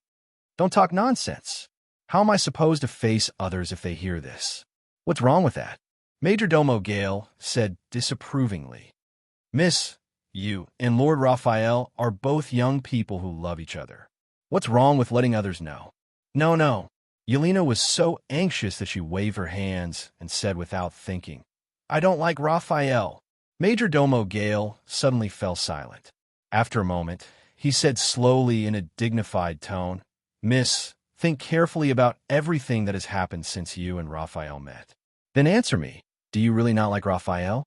Don't talk nonsense. How am I supposed to face others if they hear this? What's wrong with that? Majordomo Gale said disapprovingly. Miss, you and Lord Raphael are both young people who love each other. What's wrong with letting others know? No. Yelena was so anxious that she waved her hands and said without thinking, I don't like Raphael. Majordomo Gale suddenly fell silent. After a moment, he said slowly in a dignified tone, Miss, think carefully about everything that has happened since you and Raphael met. Then answer me, do you really not like Raphael?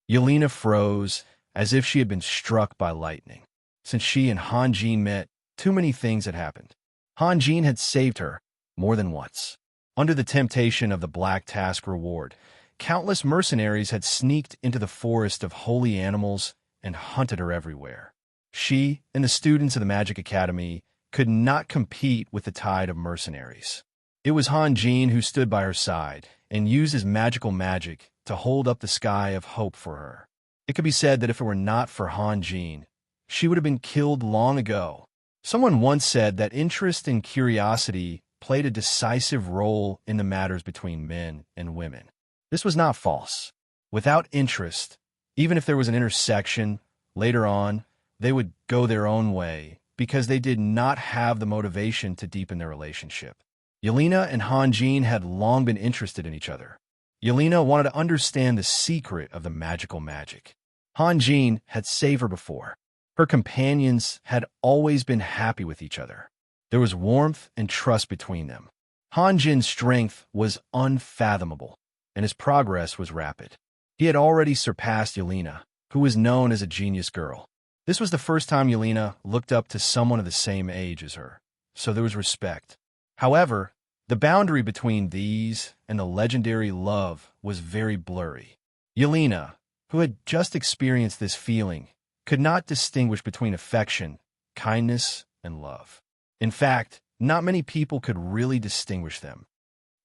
Yelena froze, as if she had been struck by lightning. Since she and Hanjin met, too many things had happened. Hanjin had saved her, more than once. Under the temptation of the Black Task reward, countless mercenaries had sneaked into the forest of holy animals and hunted her everywhere. She and the students of the Magic Academy could not compete with the tide of mercenaries. It was Hanjin who stood by her side and used his magical magic to hold up the sky of hope for her. It could be said that if it were not for Hanjin, she would have been killed long ago. Someone once said that interest and curiosity played a decisive role in the matters between men and women. This was not false. Without interest, even if there was an intersection, later on, they would go their own way because they did not have the motivation to deepen their relationship. Yelena and Hanjin had long been interested in each other. Yelena wanted to understand the secret of the magical magic. Hanjin had saved her before. Her companions had always been happy with each other. There was warmth and trust between them. Hanjin's strength was unfathomable, and his progress was rapid. He had already surpassed Yelena, who was known as a genius girl. This was the first time Yelena looked up to someone of the same age as her, so there was respect. However, the boundary between these and the legendary love was very blurry. Yelena, who had just experienced this feeling, could not distinguish between affection, kindness, and love. In fact, not many people could really distinguish them.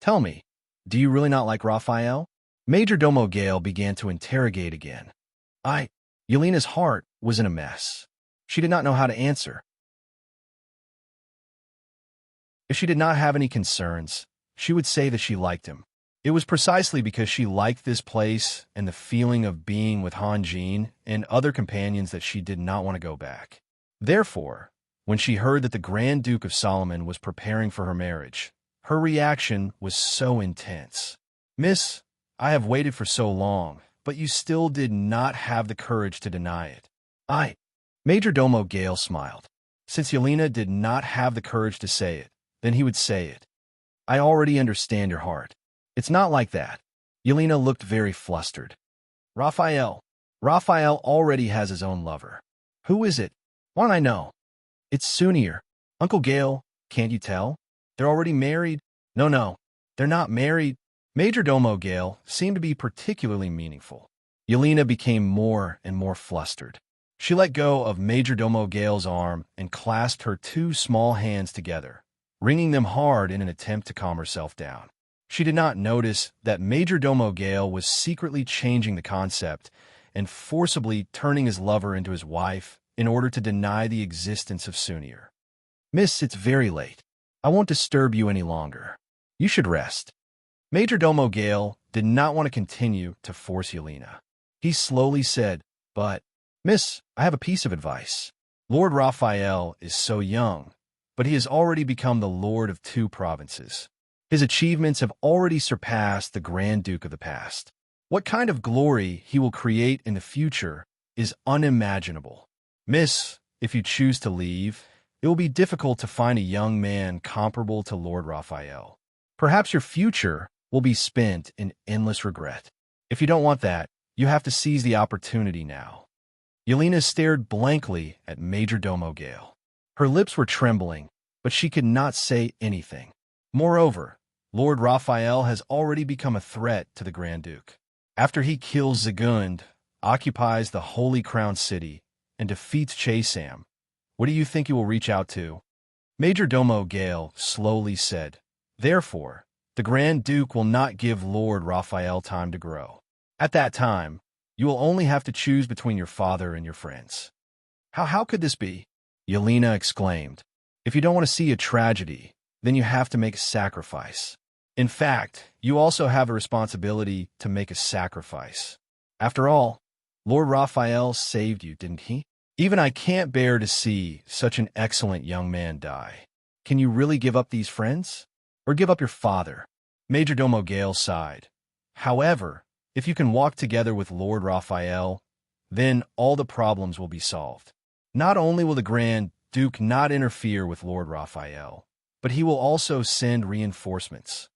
Tell me, do you really not like Raphael? Majordomo Gale began to interrogate again. Yelena's heart was in a mess. She did not know how to answer. If she did not have any concerns, she would say that she liked him. It was precisely because she liked this place and the feeling of being with Hanjin and other companions that she did not want to go back. Therefore, when she heard that the Grand Duke of Solomon was preparing for her marriage, her reaction was so intense. Miss, I have waited for so long, but you still did not have the courage to deny it. Majordomo Gale smiled. Since Yelena did not have the courage to say it, then he would say it. I already understand your heart. It's not like that. Yelena looked very flustered. Raphael already has his own lover. Who is it? Why don't I know? It's Sunir. Uncle Gale, can't you tell? They're already married. No, they're not married. Majordomo Gale seemed to be particularly meaningful. Yelena became more and more flustered. She let go of Majordomo Gale's arm and clasped her two small hands together, wringing them hard in an attempt to calm herself down. She did not notice that Majordomo Gale was secretly changing the concept and forcibly turning his lover into his wife in order to deny the existence of Sunir. Miss, it's very late. I won't disturb you any longer. You should rest. Majordomo Gale did not want to continue to force Yelena. He slowly said, But, Miss, I have a piece of advice. Lord Raphael is so young, but he has already become the lord of 2 provinces. His achievements have already surpassed the Grand Duke of the past. What kind of glory he will create in the future is unimaginable. Miss, if you choose to leave, it will be difficult to find a young man comparable to Lord Raphael. Perhaps your future will be spent in endless regret. If you don't want that, you have to seize the opportunity now. Yelena stared blankly at Majordomo Gale. Her lips were trembling, but she could not say anything. Moreover, Lord Raphael has already become a threat to the Grand Duke. After he kills Zagund, occupies the Holy Crown City, and defeats Chesam, what do you think he will reach out to? Majordomo Gale slowly said, Therefore, the Grand Duke will not give Lord Raphael time to grow. At that time, You will only have to choose between your father and your friends." How could this be?" Yelena exclaimed. "If you don't want to see a tragedy, then you have to make a sacrifice. In fact, you also have a responsibility to make a sacrifice. After all, Lord Raphael saved you, didn't he? Even I can't bear to see such an excellent young man die. Can you really give up these friends? Or give up your father?" Majordomo Gale sighed. "However, if you can walk together with Lord Raphael, then all the problems will be solved. Not only will the Grand Duke not interfere with Lord Raphael, but he will also send reinforcements.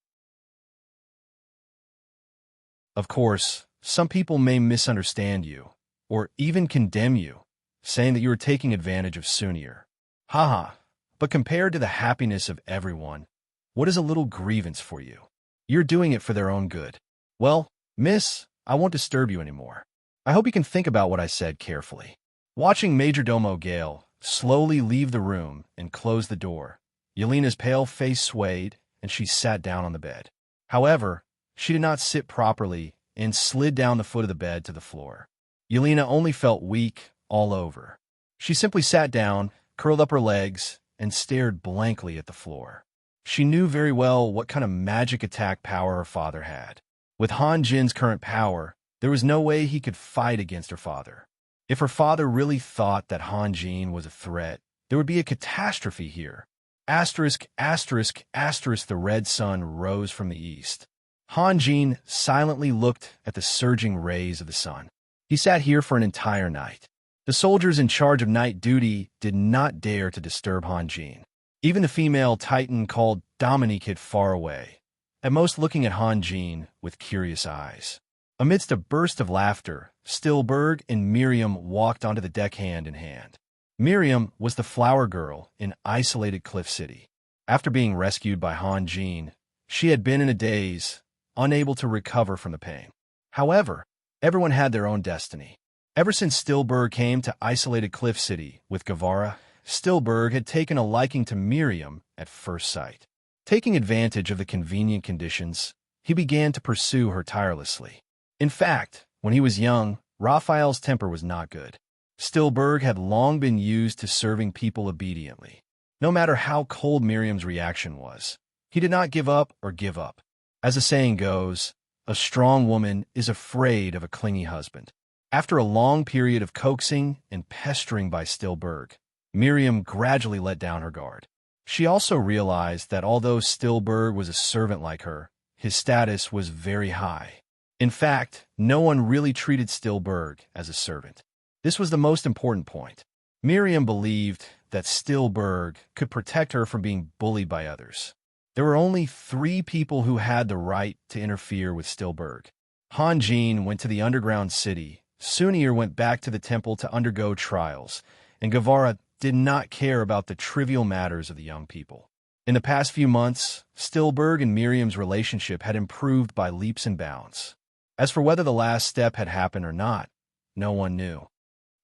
Of course, some people may misunderstand you, or even condemn you, saying that you are taking advantage of Sunir. Haha, but compared to the happiness of everyone, what is a little grievance for you? You're doing it for their own good. Well, miss, I won't disturb you anymore. I hope you can think about what I said carefully." Watching Majordomo Gale slowly leave the room and close the door, Yelena's pale face swayed, and she sat down on the bed. However, she did not sit properly and slid down the foot of the bed to the floor. Yelena only felt weak all over. She simply sat down, curled up her legs, and stared blankly at the floor. She knew very well what kind of magic attack power her father had. With Han Jin's current power, there was no way he could fight against her father. If her father really thought that Han Jin was a threat, there would be a catastrophe here. Asterisk, asterisk, asterisk, the red sun rose from the east. Han Jin silently looked at the surging rays of the sun. He sat here for an entire night. The soldiers in charge of night duty did not dare to disturb Han Jin. Even the female Titan called Dominique hid far away, at most looking at Han Jin with curious eyes. Amidst a burst of laughter, Stillberg and Miriam walked onto the deck hand in hand. Miriam was the flower girl in isolated Cliff City. After being rescued by Han Jin, she had been in a daze, unable to recover from the pain. However, everyone had their own destiny. Ever since Stillberg came to isolated Cliff City with Guevara, Stillberg had taken a liking to Miriam at first sight. Taking advantage of the convenient conditions, he began to pursue her tirelessly. In fact, when he was young, Raphael's temper was not good. Stillberg had long been used to serving people obediently. No matter how cold Miriam's reaction was, he did not give up or give up. As the saying goes, a strong woman is afraid of a clingy husband. After a long period of coaxing and pestering by Stillberg, Miriam gradually let down her guard. She also realized that although Stillberg was a servant like her, his status was very high. In fact, no one really treated Stillberg as a servant. This was the most important point. Miriam believed that Stillberg could protect her from being bullied by others. There were only 3 people who had the right to interfere with Stillberg. Han Jin went to the underground city, Sunir went back to the temple to undergo trials, and Guevara did not care about the trivial matters of the young people. In the past few months, Stillberg and Miriam's relationship had improved by leaps and bounds. As for whether the last step had happened or not, no one knew.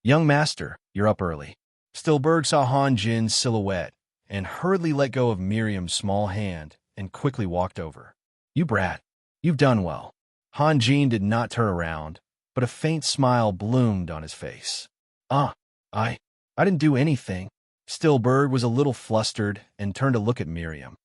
"Young master, you're up early." Stillberg saw Han Jin's silhouette and hurriedly let go of Miriam's small hand and quickly walked over. "You brat, you've done well." Han Jin did not turn around, but a faint smile bloomed on his face. I didn't do anything." Stillberg was a little flustered and turned to look at Miriam.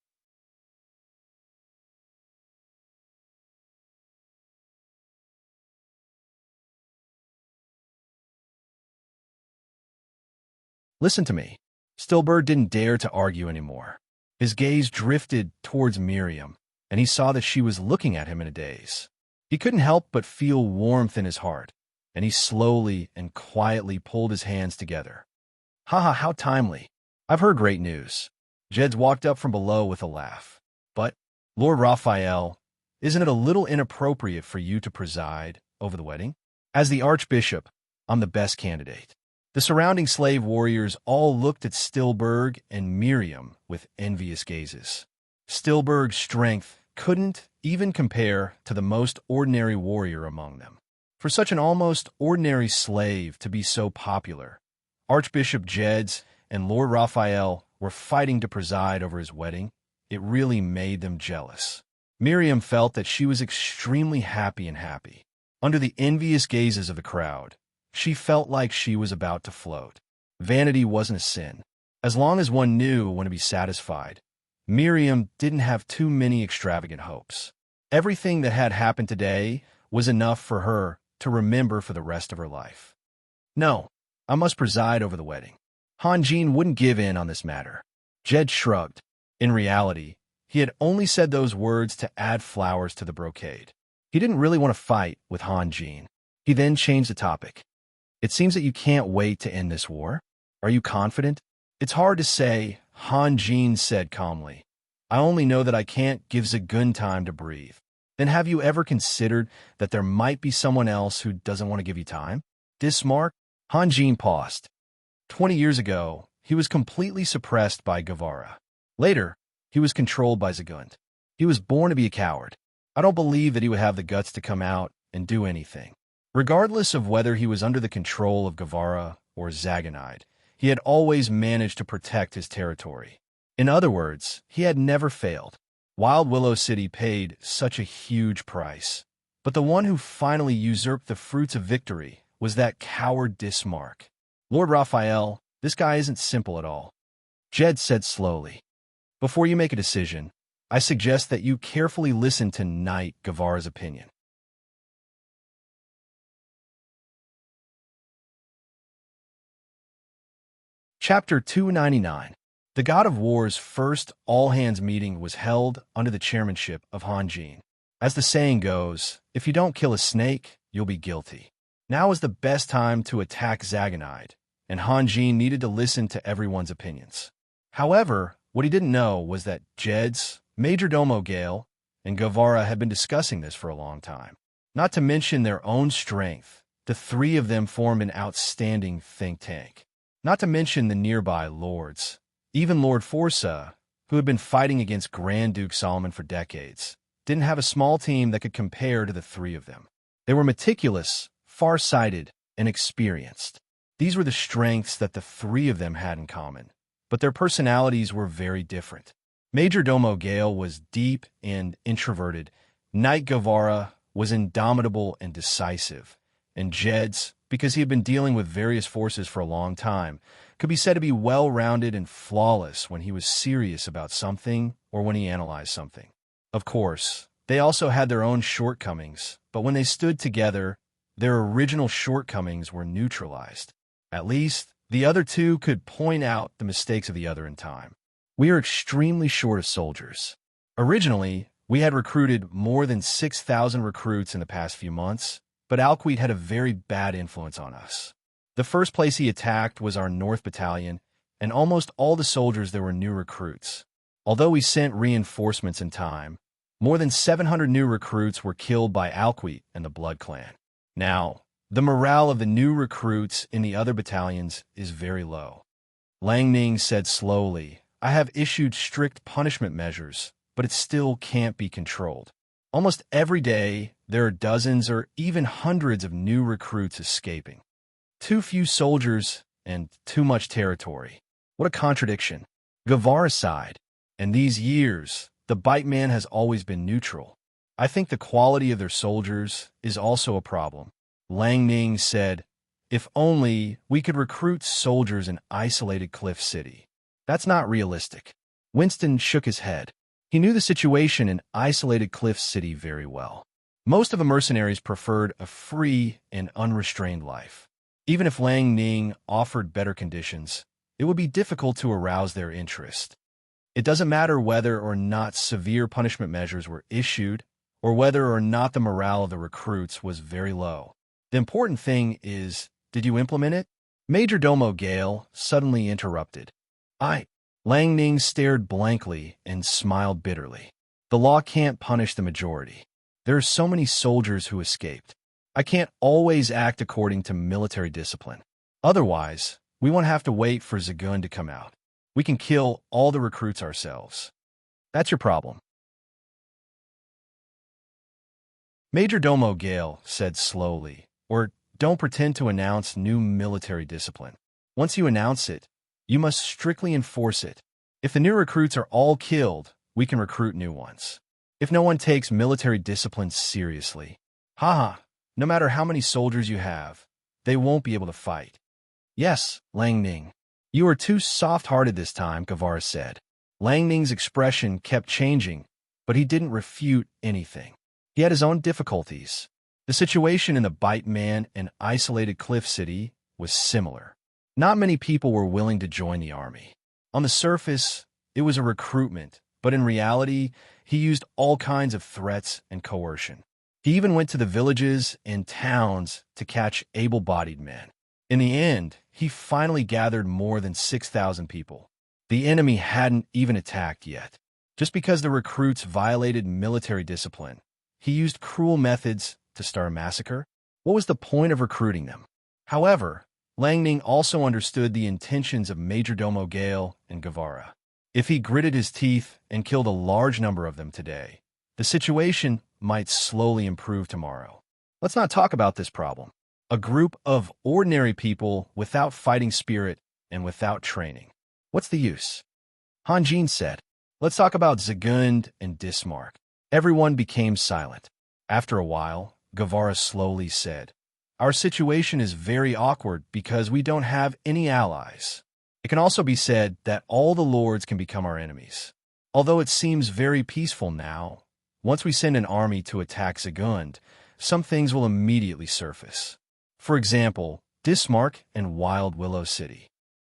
"Listen to me." Stillberg didn't dare to argue anymore. His gaze drifted towards Miriam, and he saw that she was looking at him in a daze. He couldn't help but feel warmth in his heart, and he slowly and quietly pulled his hands together. "Haha, how timely. I've heard great news." Jeds walked up from below with a laugh. "But, Lord Raphael, isn't it a little inappropriate for you to preside over the wedding? As the Archbishop, I'm the best candidate." The surrounding slave warriors all looked at Stillberg and Miriam with envious gazes. Stillberg's strength couldn't even compare to the most ordinary warrior among them. For such an almost ordinary slave to be so popular, Archbishop Jeds and Lord Raphael were fighting to preside over his wedding. It really made them jealous. Miriam felt that she was extremely happy. Under the envious gazes of the crowd, she felt like she was about to float. Vanity wasn't a sin. As long as one knew when to be satisfied, Miriam didn't have too many extravagant hopes. Everything that had happened today was enough for her to remember for the rest of her life. No, I must preside over the wedding. Han Jin wouldn't give in on this matter. Jed shrugged. In reality, he had only said those words to add flowers to the brocade. He didn't really want to fight with Han Jin. He then changed the topic. It seems that you can't wait to end this war. Are you confident? It's hard to say, Han Jin said calmly. I only know that I can't give Zagun time to breathe. Then have you ever considered that there might be someone else who doesn't want to give you time? Dismark? Han Jin paused. 20 years ago, he was completely suppressed by Guevara. Later, he was controlled by Zagun. He was born to be a coward. I don't believe that he would have the guts to come out and do anything. Regardless of whether he was under the control of Guevara or Zaganide, he had always managed to protect his territory. In other words, he had never failed. Wild Willow City paid such a huge price. But the one who finally usurped the fruits of victory was that coward Dismark. Lord Raphael, this guy isn't simple at all. Jed said slowly. Before you make a decision, I suggest that you carefully listen to Knight Guevara's opinion. Chapter 299. The God of War's first all-hands meeting was held under the chairmanship of Han Jin. As the saying goes, if you don't kill a snake, you'll be guilty. Now was the best time to attack Zaganide, and Han Jin needed to listen to everyone's opinions. However, what he didn't know was that Jed's, Majordomo Gale, and Guevara had been discussing this for a long time. Not to mention their own strength, the three of them formed an outstanding think tank. Not to mention the nearby lords. Even Lord Forza, who had been fighting against Grand Duke Solomon for decades, didn't have a small team that could compare to the three of them. They were meticulous, far-sighted, and experienced. These were the strengths that the three of them had in common, but their personalities were very different. Majordomo Gale was deep and introverted, Knight Guevara was indomitable and decisive, and Jed's, because he had been dealing with various forces for a long time, could be said to be well-rounded and flawless when he was serious about something or when he analyzed something. Of course, they also had their own shortcomings, but when they stood together, their original shortcomings were neutralized. At least, the other two could point out the mistakes of the other in time. We are extremely short of soldiers. Originally, we had recruited more than 6,000 recruits in the past few months, but Alcuit had a very bad influence on us. The first place he attacked was our North Battalion, and almost all the soldiers there were new recruits. Although we sent reinforcements in time, more than 700 new recruits were killed by Alcuit and the Blood Clan. Now, the morale of the new recruits in the other battalions is very low. Lang Ning said slowly, I have issued strict punishment measures, but it still can't be controlled. Almost every day, there are dozens or even hundreds of new recruits escaping. Too few soldiers and too much territory. What a contradiction. Guevara sighed. In these years, the Bite Man has always been neutral. I think the quality of their soldiers is also a problem. Lang Ning said, if only we could recruit soldiers in isolated Cliff City. That's not realistic. Winston shook his head. He knew the situation in isolated Cliff City very well. Most of the mercenaries preferred a free and unrestrained life. Even if Lang Ning offered better conditions, it would be difficult to arouse their interest. It doesn't matter whether or not severe punishment measures were issued, or whether or not the morale of the recruits was very low. The important thing is, did you implement it? Majordomo Gale suddenly interrupted. Lang Ning stared blankly and smiled bitterly. The law can't punish the majority. There are so many soldiers who escaped. I can't always act according to military discipline. Otherwise, we won't have to wait for Zagun to come out. We can kill all the recruits ourselves. That's your problem. Majordomo Gale said slowly, or don't pretend to announce new military discipline. Once you announce it, you must strictly enforce it. If the new recruits are all killed, we can recruit new ones. If no one takes military discipline seriously, No matter how many soldiers you have, they won't be able to fight. Yes, Lang Ning. You are too soft-hearted this time, Guevara said. Lang Ning's expression kept changing, but he didn't refute anything. He had his own difficulties. The situation in the Bite Man and isolated Cliff City was similar. Not many people were willing to join the army. On the surface, it was a recruitment, but in reality, he used all kinds of threats and coercion. He even went to the villages and towns to catch able-bodied men. In the end, he finally gathered more than 6,000 people. The enemy hadn't even attacked yet. Just because the recruits violated military discipline, he used cruel methods to start a massacre. What was the point of recruiting them? However, Lang Ning also understood the intentions of Majordomo Gale and Guevara. If he gritted his teeth and killed a large number of them today, the situation might slowly improve tomorrow. Let's not talk about this problem. A group of ordinary people without fighting spirit and without training. What's the use? Han Jin said. Let's talk about Zagund and Dismark. Everyone became silent. After a while, Guevara slowly said, Our situation is very awkward because we don't have any allies. It can also be said that all the lords can become our enemies. Although it seems very peaceful now, once we send an army to attack Zagund, some things will immediately surface. For example, Dismark and Wild Willow City.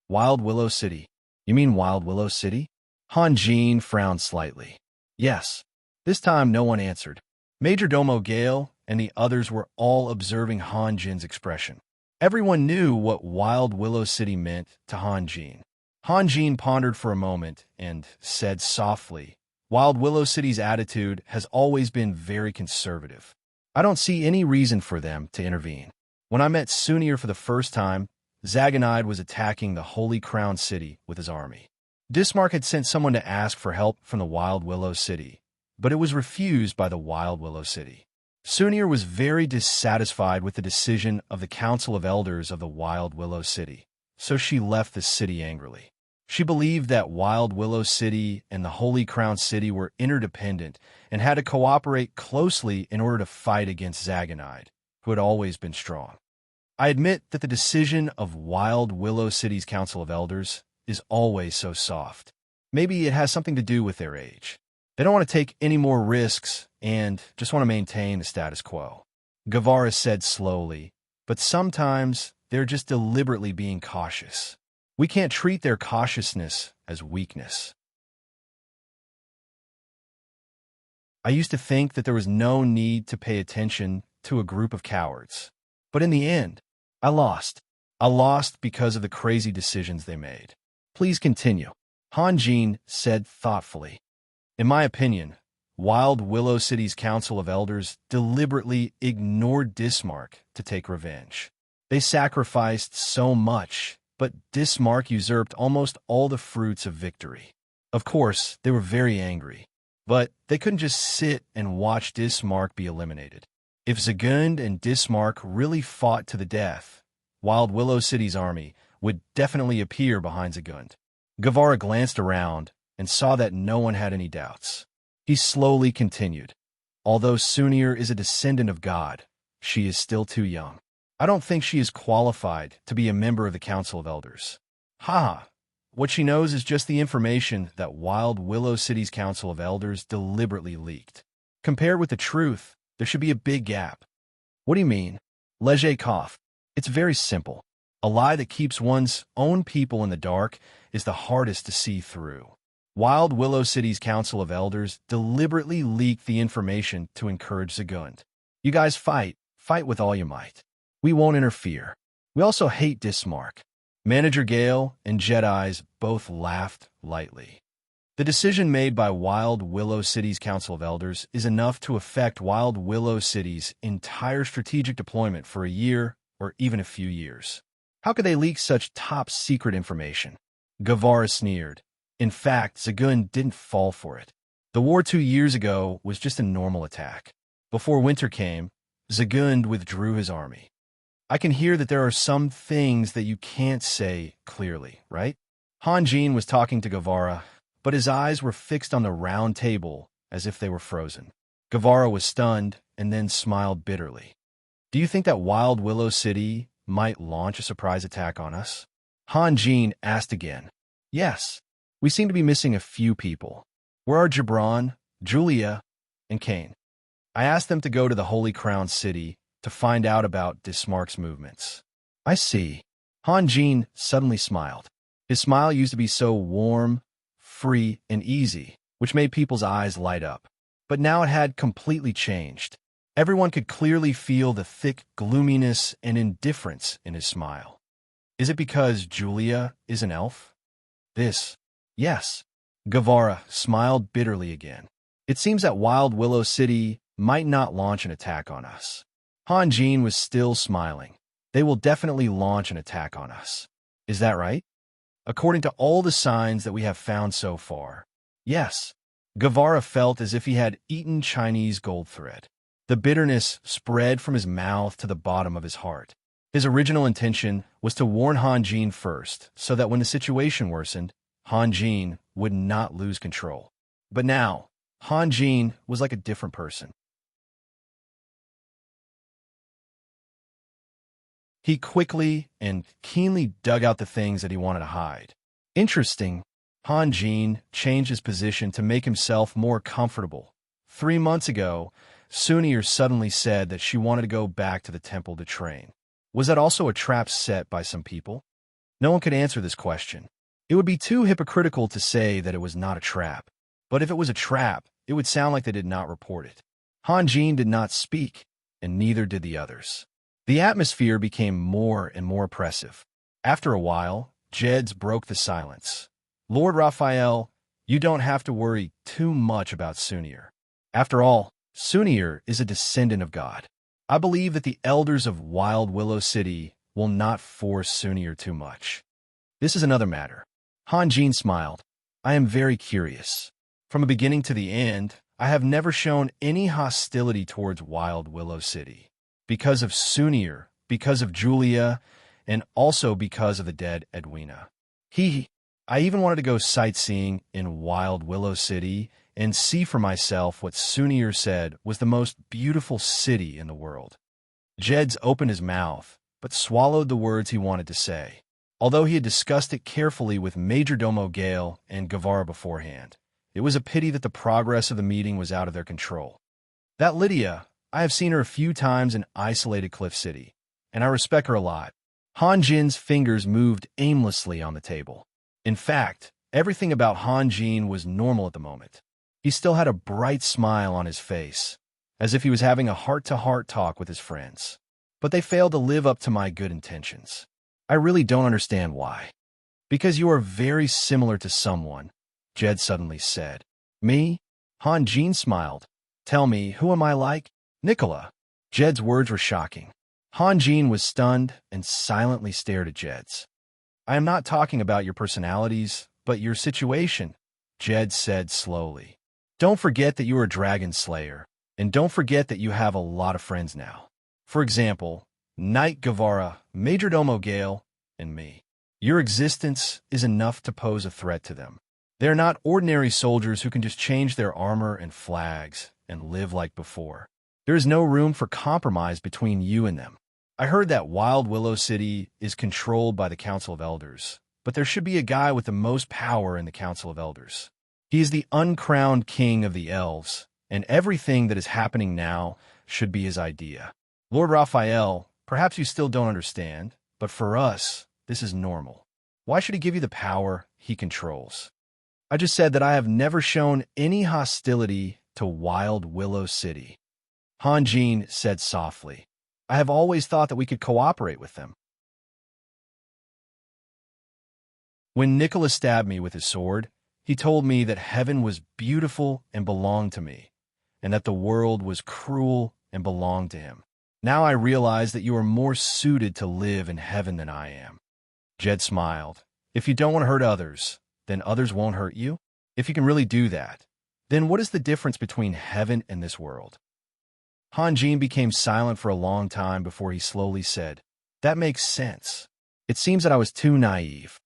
Wild Willow City? You mean Wild Willow City? Han Jin frowned slightly. Yes. This time no one answered. Majordomo Gale and the others were all observing Han Jin's expression. Everyone knew what Wild Willow City meant to Han Jin. Han Jin pondered for a moment and said softly, Wild Willow City's attitude has always been very conservative. I don't see any reason for them to intervene. When I met Sunir for the first time, Zaganide was attacking the Holy Crown City with his army. Dismark had sent someone to ask for help from the Wild Willow City, but it was refused by the Wild Willow City. Sunir was very dissatisfied with the decision of the Council of Elders of the Wild Willow City, so she left the city angrily. She believed that Wild Willow City and the Holy Crown City were interdependent and had to cooperate closely in order to fight against Zaganide, who had always been strong. I admit that the decision of Wild Willow City's Council of Elders is always so soft. Maybe it has something to do with their age. They don't want to take any more risks and just want to maintain the status quo. Guevara said slowly, but sometimes they're just deliberately being cautious. We can't treat their cautiousness as weakness. I used to think that there was no need to pay attention to a group of cowards. But in the end, I lost. I lost because of the crazy decisions they made. Please continue. Han Jin said thoughtfully. In my opinion, Wild Willow City's Council of Elders deliberately ignored Dismark to take revenge. They sacrificed so much, but Dismark usurped almost all the fruits of victory. Of course, they were very angry, but they couldn't just sit and watch Dismark be eliminated. If Zagund and Dismark really fought to the death, Wild Willow City's army would definitely appear behind Zagund. Guevara glanced around and saw that no one had any doubts. He slowly continued. Although Sunir is a descendant of God, she is still too young. I don't think she is qualified to be a member of the Council of Elders. What she knows is just the information that Wild Willow City's Council of Elders deliberately leaked. Compared with the truth, there should be a big gap. What do you mean? Leger coughed. It's very simple. A lie that keeps one's own people in the dark is the hardest to see through. Wild Willow City's Council of Elders deliberately leaked the information to encourage Zagund. You guys fight with all you might. We won't interfere. We also hate Dismark. Manager Gale and Jedi's both laughed lightly. The decision made by Wild Willow City's Council of Elders is enough to affect Wild Willow City's entire strategic deployment for a year or even a few years. How could they leak such top-secret information? Guevara sneered. In fact, Zagund didn't fall for it. The war 2 years ago was just a normal attack. Before winter came, Zagund withdrew his army. I can hear that there are some things that you can't say clearly, right? Han Jin was talking to Guevara, but his eyes were fixed on the round table as if they were frozen. Guevara was stunned and then smiled bitterly. Do you think that Wild Willow City might launch a surprise attack on us? Han Jin asked again. Yes. We seem to be missing a few people. Where are Gibran, Julia, and Kane? I asked them to go to the Holy Crown City to find out about Dismark's movements. I see. Han Jin suddenly smiled. His smile used to be so warm, free, and easy, which made people's eyes light up. But now it had completely changed. Everyone could clearly feel the thick gloominess and indifference in his smile. Is it because Julia is an elf? Yes. Guevara smiled bitterly again. It seems that Wild Willow City might not launch an attack on us. Han Jin was still smiling. They will definitely launch an attack on us. Is that right? According to all the signs that we have found so far. Yes. Guevara felt as if he had eaten Chinese gold thread. The bitterness spread from his mouth to the bottom of his heart. His original intention was to warn Han Jin first, so that when the situation worsened, Han Jin would not lose control. But now, Han Jin was like a different person. He quickly and keenly dug out the things that he wanted to hide. Interesting, Han Jin changed his position to make himself more comfortable. 3 months ago, Sunir suddenly said that she wanted to go back to the temple to train. Was that also a trap set by some people? No one could answer this question. It would be too hypocritical to say that it was not a trap. But if it was a trap, it would sound like they did not report it. Han Jin did not speak, and neither did the others. The atmosphere became more and more oppressive. After a while, Jed's broke the silence. Lord Raphael, you don't have to worry too much about Sunir. After all, Sunir is a descendant of God. I believe that the elders of Wild Willow City will not force Sunir too much. This is another matter. Han Jin smiled. I am very curious. From the beginning to the end, I have never shown any hostility towards Wild Willow City. Because of Sunir, because of Julia, and also because of the dead Edwina. I even wanted to go sightseeing in Wild Willow City and see for myself what Sunir said was the most beautiful city in the world. Jed's opened his mouth, but swallowed the words he wanted to say, although he had discussed it carefully with Majordomo Gale and Guevara beforehand. It was a pity that the progress of the meeting was out of their control. That Lydia, I have seen her a few times in isolated Cliff City, and I respect her a lot. Han Jin's fingers moved aimlessly on the table. In fact, everything about Han Jin was normal at the moment. He still had a bright smile on his face, as if he was having a heart-to-heart talk with his friends. But they failed to live up to my good intentions. I really don't understand why. Because you are very similar to someone, Jed suddenly said. Me? Han Jin smiled. Tell me, who am I like? Nicola. Jed's words were shocking. Han Jin was stunned and silently stared at Jed's. I am not talking about your personalities, but your situation, Jed said slowly. Don't forget that you are a dragon slayer, and don't forget that you have a lot of friends now. For example, Knight Guevara, Majordomo Gale, and me. Your existence is enough to pose a threat to them. They are not ordinary soldiers who can just change their armor and flags and live like before. There is no room for compromise between you and them. I heard that Wild Willow City is controlled by the Council of Elders, but there should be a guy with the most power in the Council of Elders. He is the uncrowned king of the elves, and everything that is happening now should be his idea. Lord Raphael, perhaps you still don't understand, but for us, this is normal. Why should he give you the power he controls? I just said that I have never shown any hostility to Wild Willow City. Han Jin said softly. I have always thought that we could cooperate with them. When Nicholas stabbed me with his sword, he told me that heaven was beautiful and belonged to me, and that the world was cruel and belonged to him. Now I realize that you are more suited to live in heaven than I am. Jed smiled. If you don't want to hurt others, then others won't hurt you? If you can really do that, then what is the difference between heaven and this world? Han Jin became silent for a long time before he slowly said, That makes sense. It seems that I was too naive.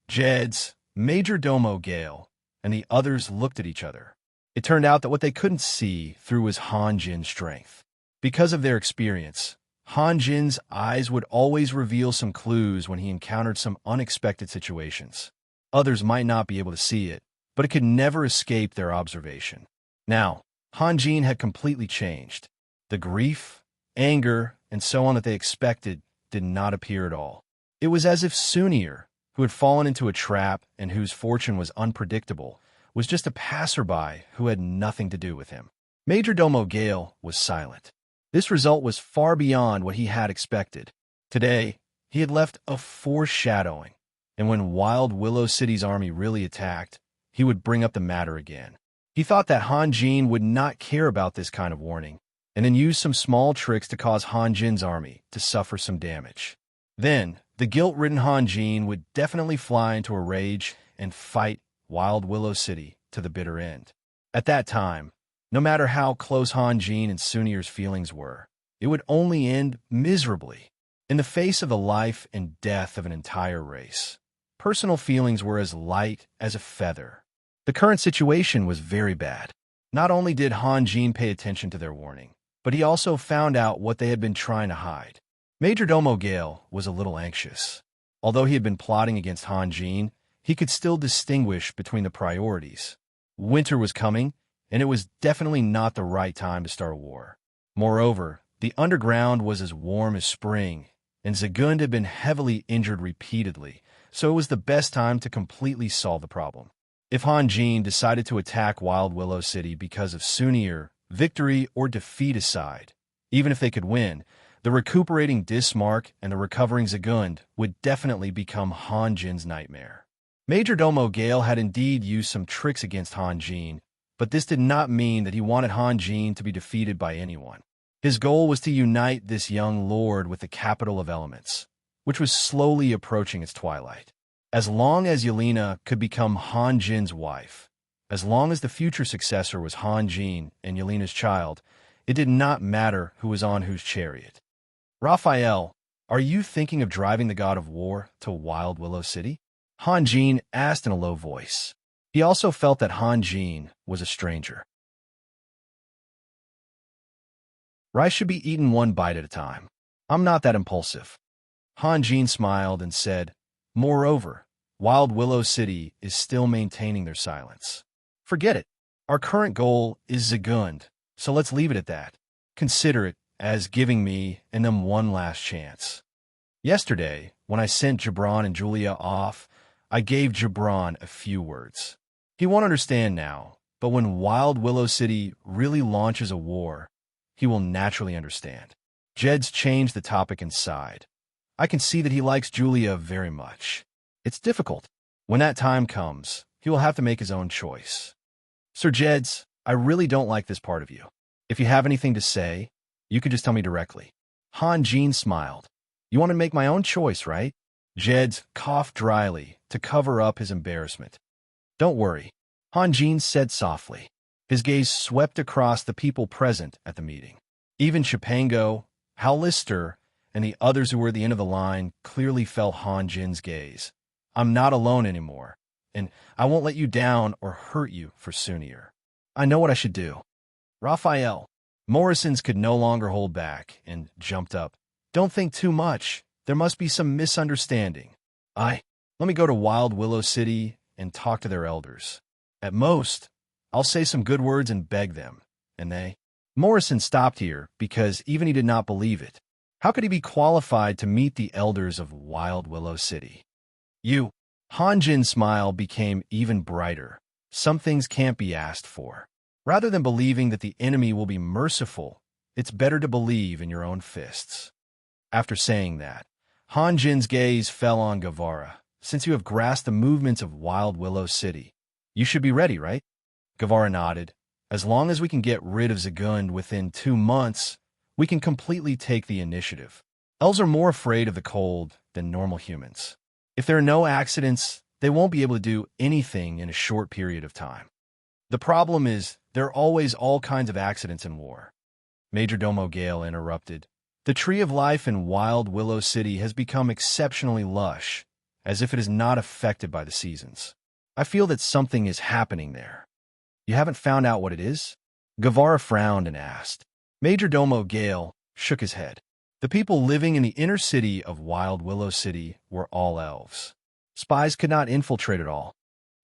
Jed's, Majordomo Gale, and the others looked at each other. It turned out that what they couldn't see through was Han Jin's strength. Because of their experience, Hanjin's eyes would always reveal some clues when he encountered some unexpected situations. Others might not be able to see it, but it could never escape their observation. Now, Hanjin had completely changed. The grief, anger, and so on that they expected did not appear at all. It was as if Sunir, who had fallen into a trap and whose fortune was unpredictable, was just a passerby who had nothing to do with him. Majordomo Gale was silent. This result was far beyond what he had expected. Today, he had left a foreshadowing, and when Wild Willow City's army really attacked, he would bring up the matter again. He thought that Hanjin would not care about this kind of warning, and then use some small tricks to cause Hanjin's army to suffer some damage. Then, the guilt-ridden Hanjin would definitely fly into a rage and fight Wild Willow City to the bitter end. At that time, no matter how close Hanjin and Sunir's feelings were, it would only end miserably, in the face of the life and death of an entire race. Personal feelings were as light as a feather. The current situation was very bad. Not only did Hanjin pay attention to their warning, but he also found out what they had been trying to hide. Majordomo Gale was a little anxious. Although he had been plotting against Hanjin, he could still distinguish between the priorities. Winter was coming, and it was definitely not the right time to start a war. Moreover, the underground was as warm as spring, and Zagund had been heavily injured repeatedly, so it was the best time to completely solve the problem. If Hanjin decided to attack Wild Willow City because of Sunir, victory or defeat aside, even if they could win, the recuperating Dismark and the recovering Zagund would definitely become Hanjin's nightmare. Majordomo Gale had indeed used some tricks against Hanjin, but this did not mean that he wanted Hanjin to be defeated by anyone. His goal was to unite this young lord with the capital of elements, which was slowly approaching its twilight. As long as Yelena could become Hanjin's wife, as long as the future successor was Hanjin and Yelena's child, it did not matter who was on whose chariot. Raphael, are you thinking of driving the god of war to Wild Willow City? Hanjin asked in a low voice. He also felt that Hanjin was a stranger. Rice should be eaten one bite at a time. I'm not that impulsive. Hanjin smiled and said, moreover, Wild Willow City is still maintaining their silence. Forget it. Our current goal is Zagund, so let's leave it at that. Consider it as giving me and them one last chance. Yesterday, when I sent Gibran and Julia off, I gave Gibran a few words. He won't understand now, but when Wild Willow City really launches a war, he will naturally understand. Jed's changed the topic and sighed. I can see that he likes Julia very much. It's difficult. When that time comes, he will have to make his own choice. Sir Jeds, I really don't like this part of you. If you have anything to say, you can just tell me directly. Hanjin smiled. You want to make my own choice, right? Jeds coughed dryly to cover up his embarrassment. Don't worry, Hanjin said softly. His gaze swept across the people present at the meeting. Even Chipango, Howlister, and the others who were at the end of the line clearly felt Hanjin's gaze. I'm not alone anymore, and I won't let you down or hurt you for Sunir. I know what I should do. Raphael, Morrison's could no longer hold back and jumped up. Don't think too much. There must be some misunderstanding. Let me go to Wild Willow City and talk to their elders. At most, I'll say some good words and beg them, and they... Morrison stopped here because even he did not believe it. How could he be qualified to meet the elders of Wild Willow City? You. Hanjin's smile became even brighter. Some things can't be asked for. Rather than believing that the enemy will be merciful, it's better to believe in your own fists. After saying that, Hanjin's gaze fell on Guevara. Since you have grasped the movements of Wild Willow City, you should be ready, right? Guevara nodded. As long as we can get rid of Zagund within 2 months, we can completely take the initiative. Elves are more afraid of the cold than normal humans. If there are no accidents, they won't be able to do anything in a short period of time. The problem is, there are always all kinds of accidents in war. Majordomo Gale interrupted. The tree of life in Wild Willow City has become exceptionally lush, as if it is not affected by the seasons. I feel that something is happening there. You haven't found out what it is? Guevara frowned and asked. Majordomo Gale shook his head. The people living in the inner city of Wild Willow City were all elves. Spies could not infiltrate at all.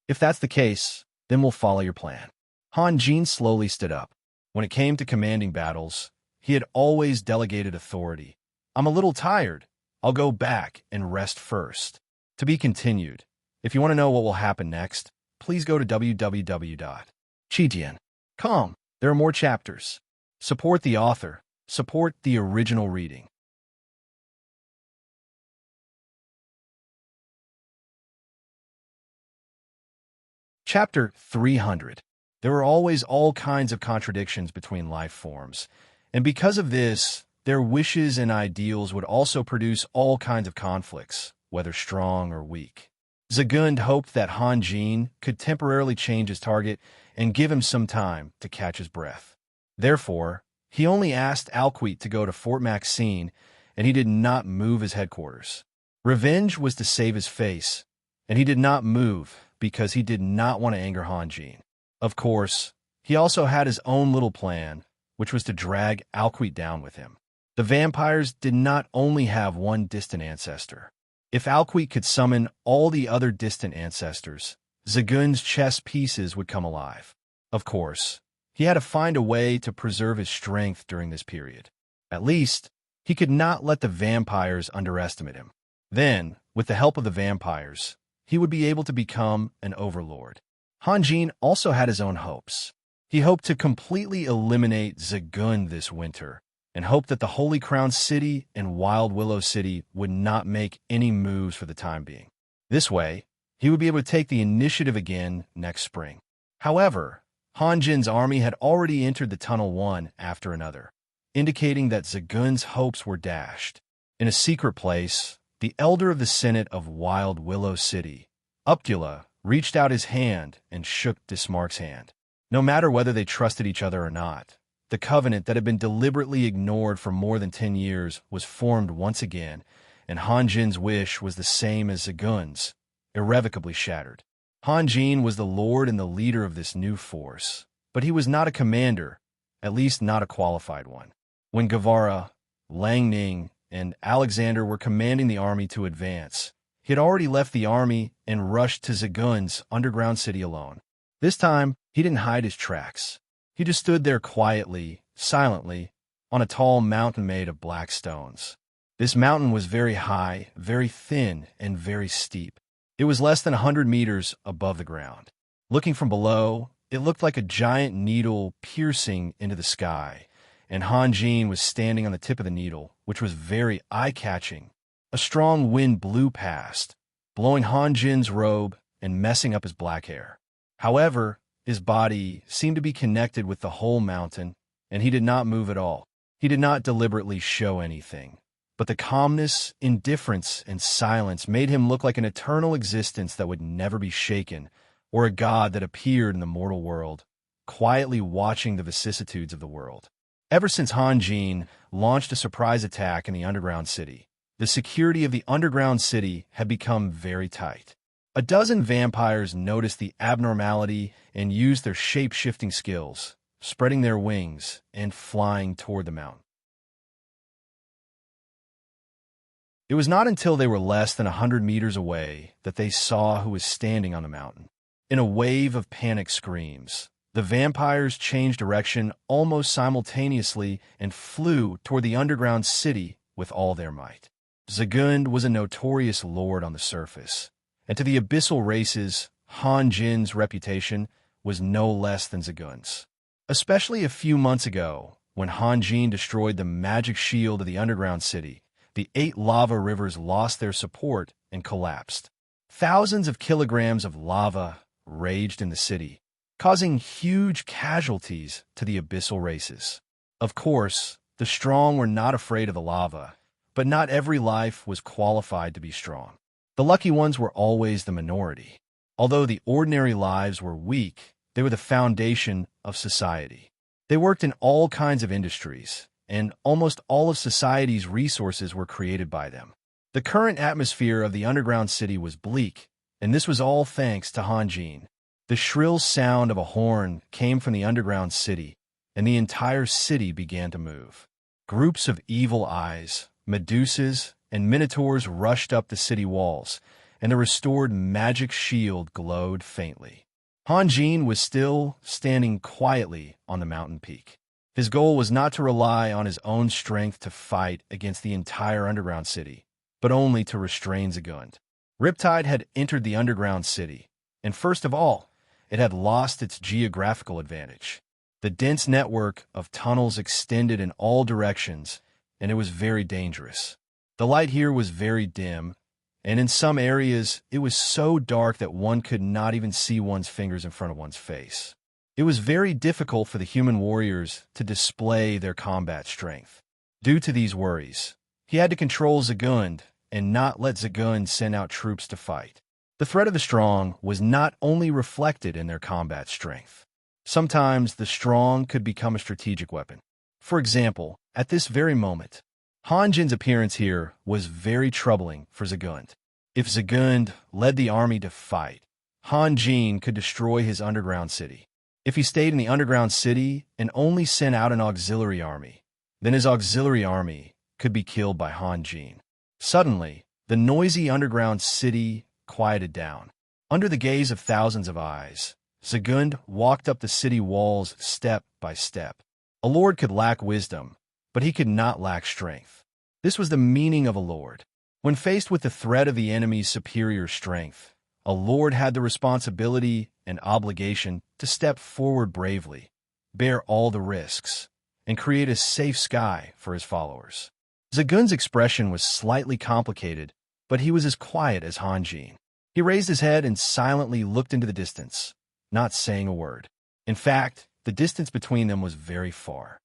If that's the case, then we'll follow your plan. Han Jin slowly stood up. When it came to commanding battles, he had always delegated authority. I'm a little tired. I'll go back and rest first. To be continued. If you want to know what will happen next, please go to www.chitian.com. There are more chapters. Support the author. Support the original reading. Chapter 300. There are always all kinds of contradictions between life forms, and because of this, their wishes and ideals would also produce all kinds of conflicts, whether strong or weak. Zagund hoped that Han Jin could temporarily change his target and give him some time to catch his breath. Therefore, he only asked Alquite to go to Fort Maxine, and he did not move his headquarters. Revenge was to save his face, and he did not move because he did not want to anger Han Jin. Of course, he also had his own little plan, which was to drag Alquite down with him. The vampires did not only have one distant ancestor. If Alquite could summon all the other distant ancestors, Zagund's chess pieces would come alive. Of course, he had to find a way to preserve his strength during this period. At least, he could not let the vampires underestimate him. Then, with the help of the vampires, he would be able to become an overlord. Han Jin also had his own hopes. He hoped to completely eliminate Zagund this winter, and hoped that the Holy Crown City and Wild Willow City would not make any moves for the time being. This way, he would be able to take the initiative again next spring. However, Han Jin's army had already entered the tunnel one after another, indicating that Zagund's hopes were dashed. In a secret place, the elder of the Senate of Wild Willow City, Uptula, reached out his hand and shook Dismark's hand. No matter whether they trusted each other or not, the covenant that had been deliberately ignored for more than 10 years was formed once again, and Han Jin's wish was the same as Zagund's, irrevocably shattered. Han Jin was the lord and the leader of this new force, but he was not a commander, at least not a qualified one. When Guevara, Lang Ning, and Alexander were commanding the army to advance, he had already left the army and rushed to Zagund's underground city alone. This time, he didn't hide his tracks. He just stood there quietly, silently, on a tall mountain made of black stones. This mountain was very high, very thin, and very steep. It was less than 100 meters above the ground. Looking from below, it looked like a giant needle piercing into the sky, and Han Jin was standing on the tip of the needle, which was very eye-catching. A strong wind blew past, blowing Han Jin's robe and messing up his black hair. However, his body seemed to be connected with the whole mountain, and he did not move at all. He did not deliberately show anything, but the calmness, indifference, and silence made him look like an eternal existence that would never be shaken, or a god that appeared in the mortal world, quietly watching the vicissitudes of the world. Ever since Han Jin launched a surprise attack in the underground city, the security of the underground city had become very tight. A dozen vampires noticed the abnormality and used their shape-shifting skills, spreading their wings and flying toward the mountain. It was not until they were less than 100 meters away that they saw who was standing on the mountain. In a wave of panic screams, the vampires changed direction almost simultaneously and flew toward the underground city with all their might. Zagund was a notorious lord on the surface, and to the abyssal races, Han Jin's reputation was no less than Zagund's. Especially a few months ago, when Han Jin destroyed the magic shield of the underground city, the 8 lava rivers lost their support and collapsed. Thousands of kilograms of lava raged in the city, causing huge casualties to the abyssal races. Of course, the strong were not afraid of the lava, but not every life was qualified to be strong. The lucky ones were always the minority. Although the ordinary lives were weak, they were the foundation of society. They worked in all kinds of industries, and almost all of society's resources were created by them. The current atmosphere of the underground city was bleak, and this was all thanks to Han Jin. The shrill sound of a horn came from the underground city, and the entire city began to move. Groups of evil eyes, Medusas, and Minotaurs rushed up the city walls, and the restored magic shield glowed faintly. Hanjin was still standing quietly on the mountain peak. His goal was not to rely on his own strength to fight against the entire underground city, but only to restrain Zagund. Riptide had entered the underground city, and first of all, it had lost its geographical advantage. The dense network of tunnels extended in all directions, and it was very dangerous. The light here was very dim, and in some areas it was so dark that one could not even see one's fingers in front of one's face. It was very difficult for the human warriors to display their combat strength. Due to these worries, he had to control Zagund and not let Zagund send out troops to fight. The threat of the strong was not only reflected in their combat strength. Sometimes the strong could become a strategic weapon. For example, at this very moment, Hanjin's appearance here was very troubling for Zagund. If Zagund led the army to fight, Hanjin could destroy his underground city. If he stayed in the underground city and only sent out an auxiliary army, then his auxiliary army could be killed by Hanjin. Suddenly, the noisy underground city quieted down. Under the gaze of thousands of eyes, Zagund walked up the city walls step by step. A lord could lack wisdom, but he could not lack strength. This was the meaning of a lord. When faced with the threat of the enemy's superior strength, a lord had the responsibility and obligation to step forward bravely, bear all the risks, and create a safe sky for his followers. Zagund's expression was slightly complicated, but he was as quiet as Hanjin. He raised his head and silently looked into the distance, not saying a word. In fact, the distance between them was very far.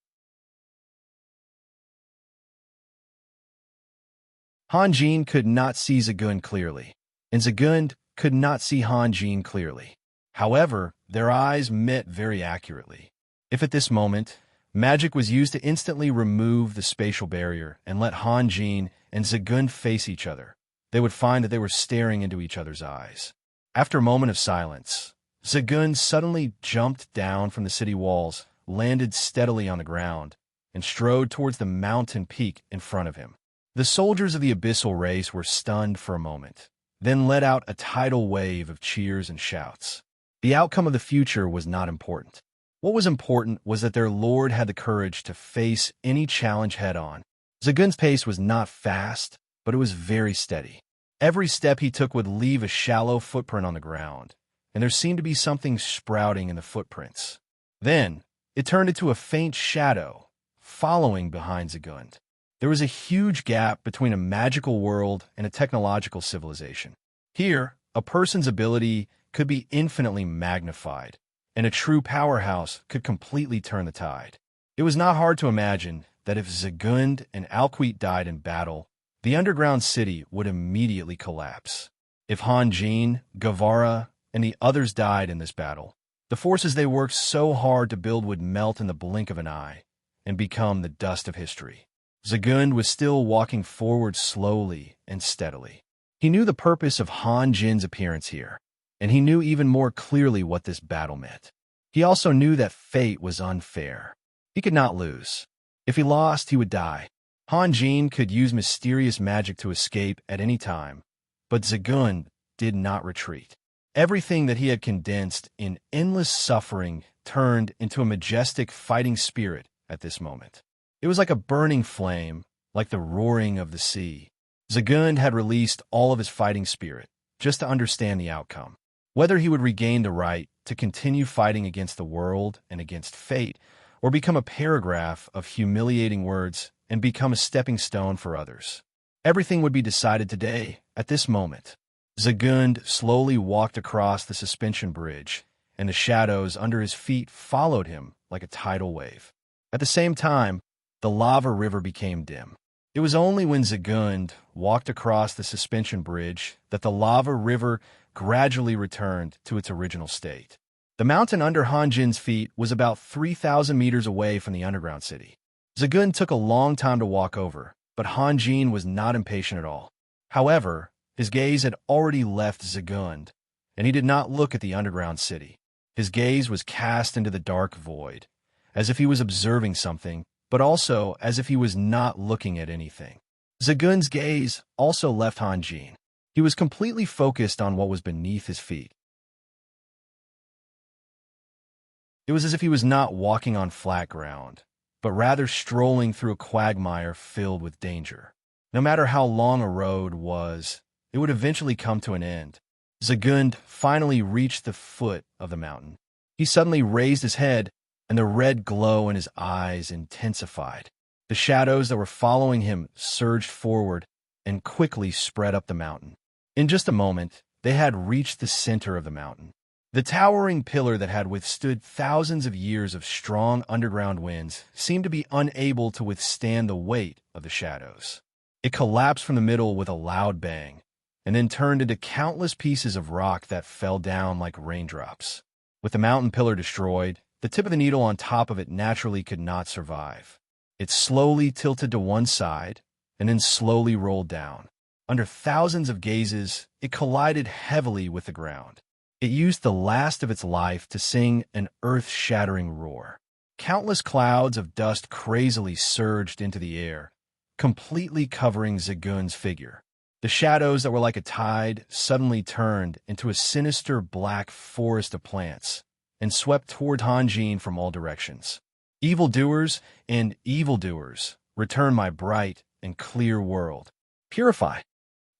Hanjin could not see Zagund clearly, and Zagund could not see Hanjin clearly. However, their eyes met very accurately. If at this moment, magic was used to instantly remove the spatial barrier and let Hanjin and Zagund face each other, they would find that they were staring into each other's eyes. After a moment of silence, Zagund suddenly jumped down from the city walls, landed steadily on the ground, and strode towards the mountain peak in front of him. The soldiers of the abyssal race were stunned for a moment, then let out a tidal wave of cheers and shouts. The outcome of the future was not important. What was important was that their lord had the courage to face any challenge head-on. Zagund's pace was not fast, but it was very steady. Every step he took would leave a shallow footprint on the ground, and there seemed to be something sprouting in the footprints. Then, it turned into a faint shadow, following behind Zagund. There was a huge gap between a magical world and a technological civilization. Here, a person's ability could be infinitely magnified, and a true powerhouse could completely turn the tide. It was not hard to imagine that if Zagund and Alquit died in battle, the underground city would immediately collapse. If Hanjin, Gavara, and the others died in this battle, the forces they worked so hard to build would melt in the blink of an eye and become the dust of history. Zagund was still walking forward slowly and steadily. He knew the purpose of Hanjin's appearance here, and he knew even more clearly what this battle meant. He also knew that fate was unfair. He could not lose. If he lost, he would die. Hanjin could use mysterious magic to escape at any time, but Zagund did not retreat. Everything that he had condensed in endless suffering turned into a majestic fighting spirit at this moment. It was like a burning flame, like the roaring of the sea. Zagund had released all of his fighting spirit, just to understand the outcome. Whether he would regain the right to continue fighting against the world and against fate, or become a paragraph of humiliating words and become a stepping stone for others. Everything would be decided today, at this moment. Zagund slowly walked across the suspension bridge, and the shadows under his feet followed him like a tidal wave. At the same time, the lava river became dim. It was only when Zagund walked across the suspension bridge that the lava river gradually returned to its original state. The mountain under Hanjin's feet was about 3,000 meters away from the underground city. Zagund took a long time to walk over, but Hanjin was not impatient at all. However, his gaze had already left Zagund, and he did not look at the underground city. His gaze was cast into the dark void, as if he was observing something but also as if he was not looking at anything. Zagun's gaze also left Han Jin. He was completely focused on what was beneath his feet. It was as if he was not walking on flat ground, but rather strolling through a quagmire filled with danger. No matter how long a road was, it would eventually come to an end. Zagund finally reached the foot of the mountain. He suddenly raised his head, and the red glow in his eyes intensified. The shadows that were following him surged forward and quickly spread up the mountain. In just a moment, they had reached the center of the mountain. The towering pillar that had withstood thousands of years of strong underground winds seemed to be unable to withstand the weight of the shadows. It collapsed from the middle with a loud bang, and then turned into countless pieces of rock that fell down like raindrops. With the mountain pillar destroyed, the tip of the needle on top of it naturally could not survive. It slowly tilted to one side, and then slowly rolled down. Under thousands of gazes, it collided heavily with the ground. It used the last of its life to sing an earth-shattering roar. Countless clouds of dust crazily surged into the air, completely covering Zagund's figure. The shadows that were like a tide suddenly turned into a sinister black forest of plants and swept toward Han Jin from all directions. Evildoers and evildoers, return my bright and clear world. Purify.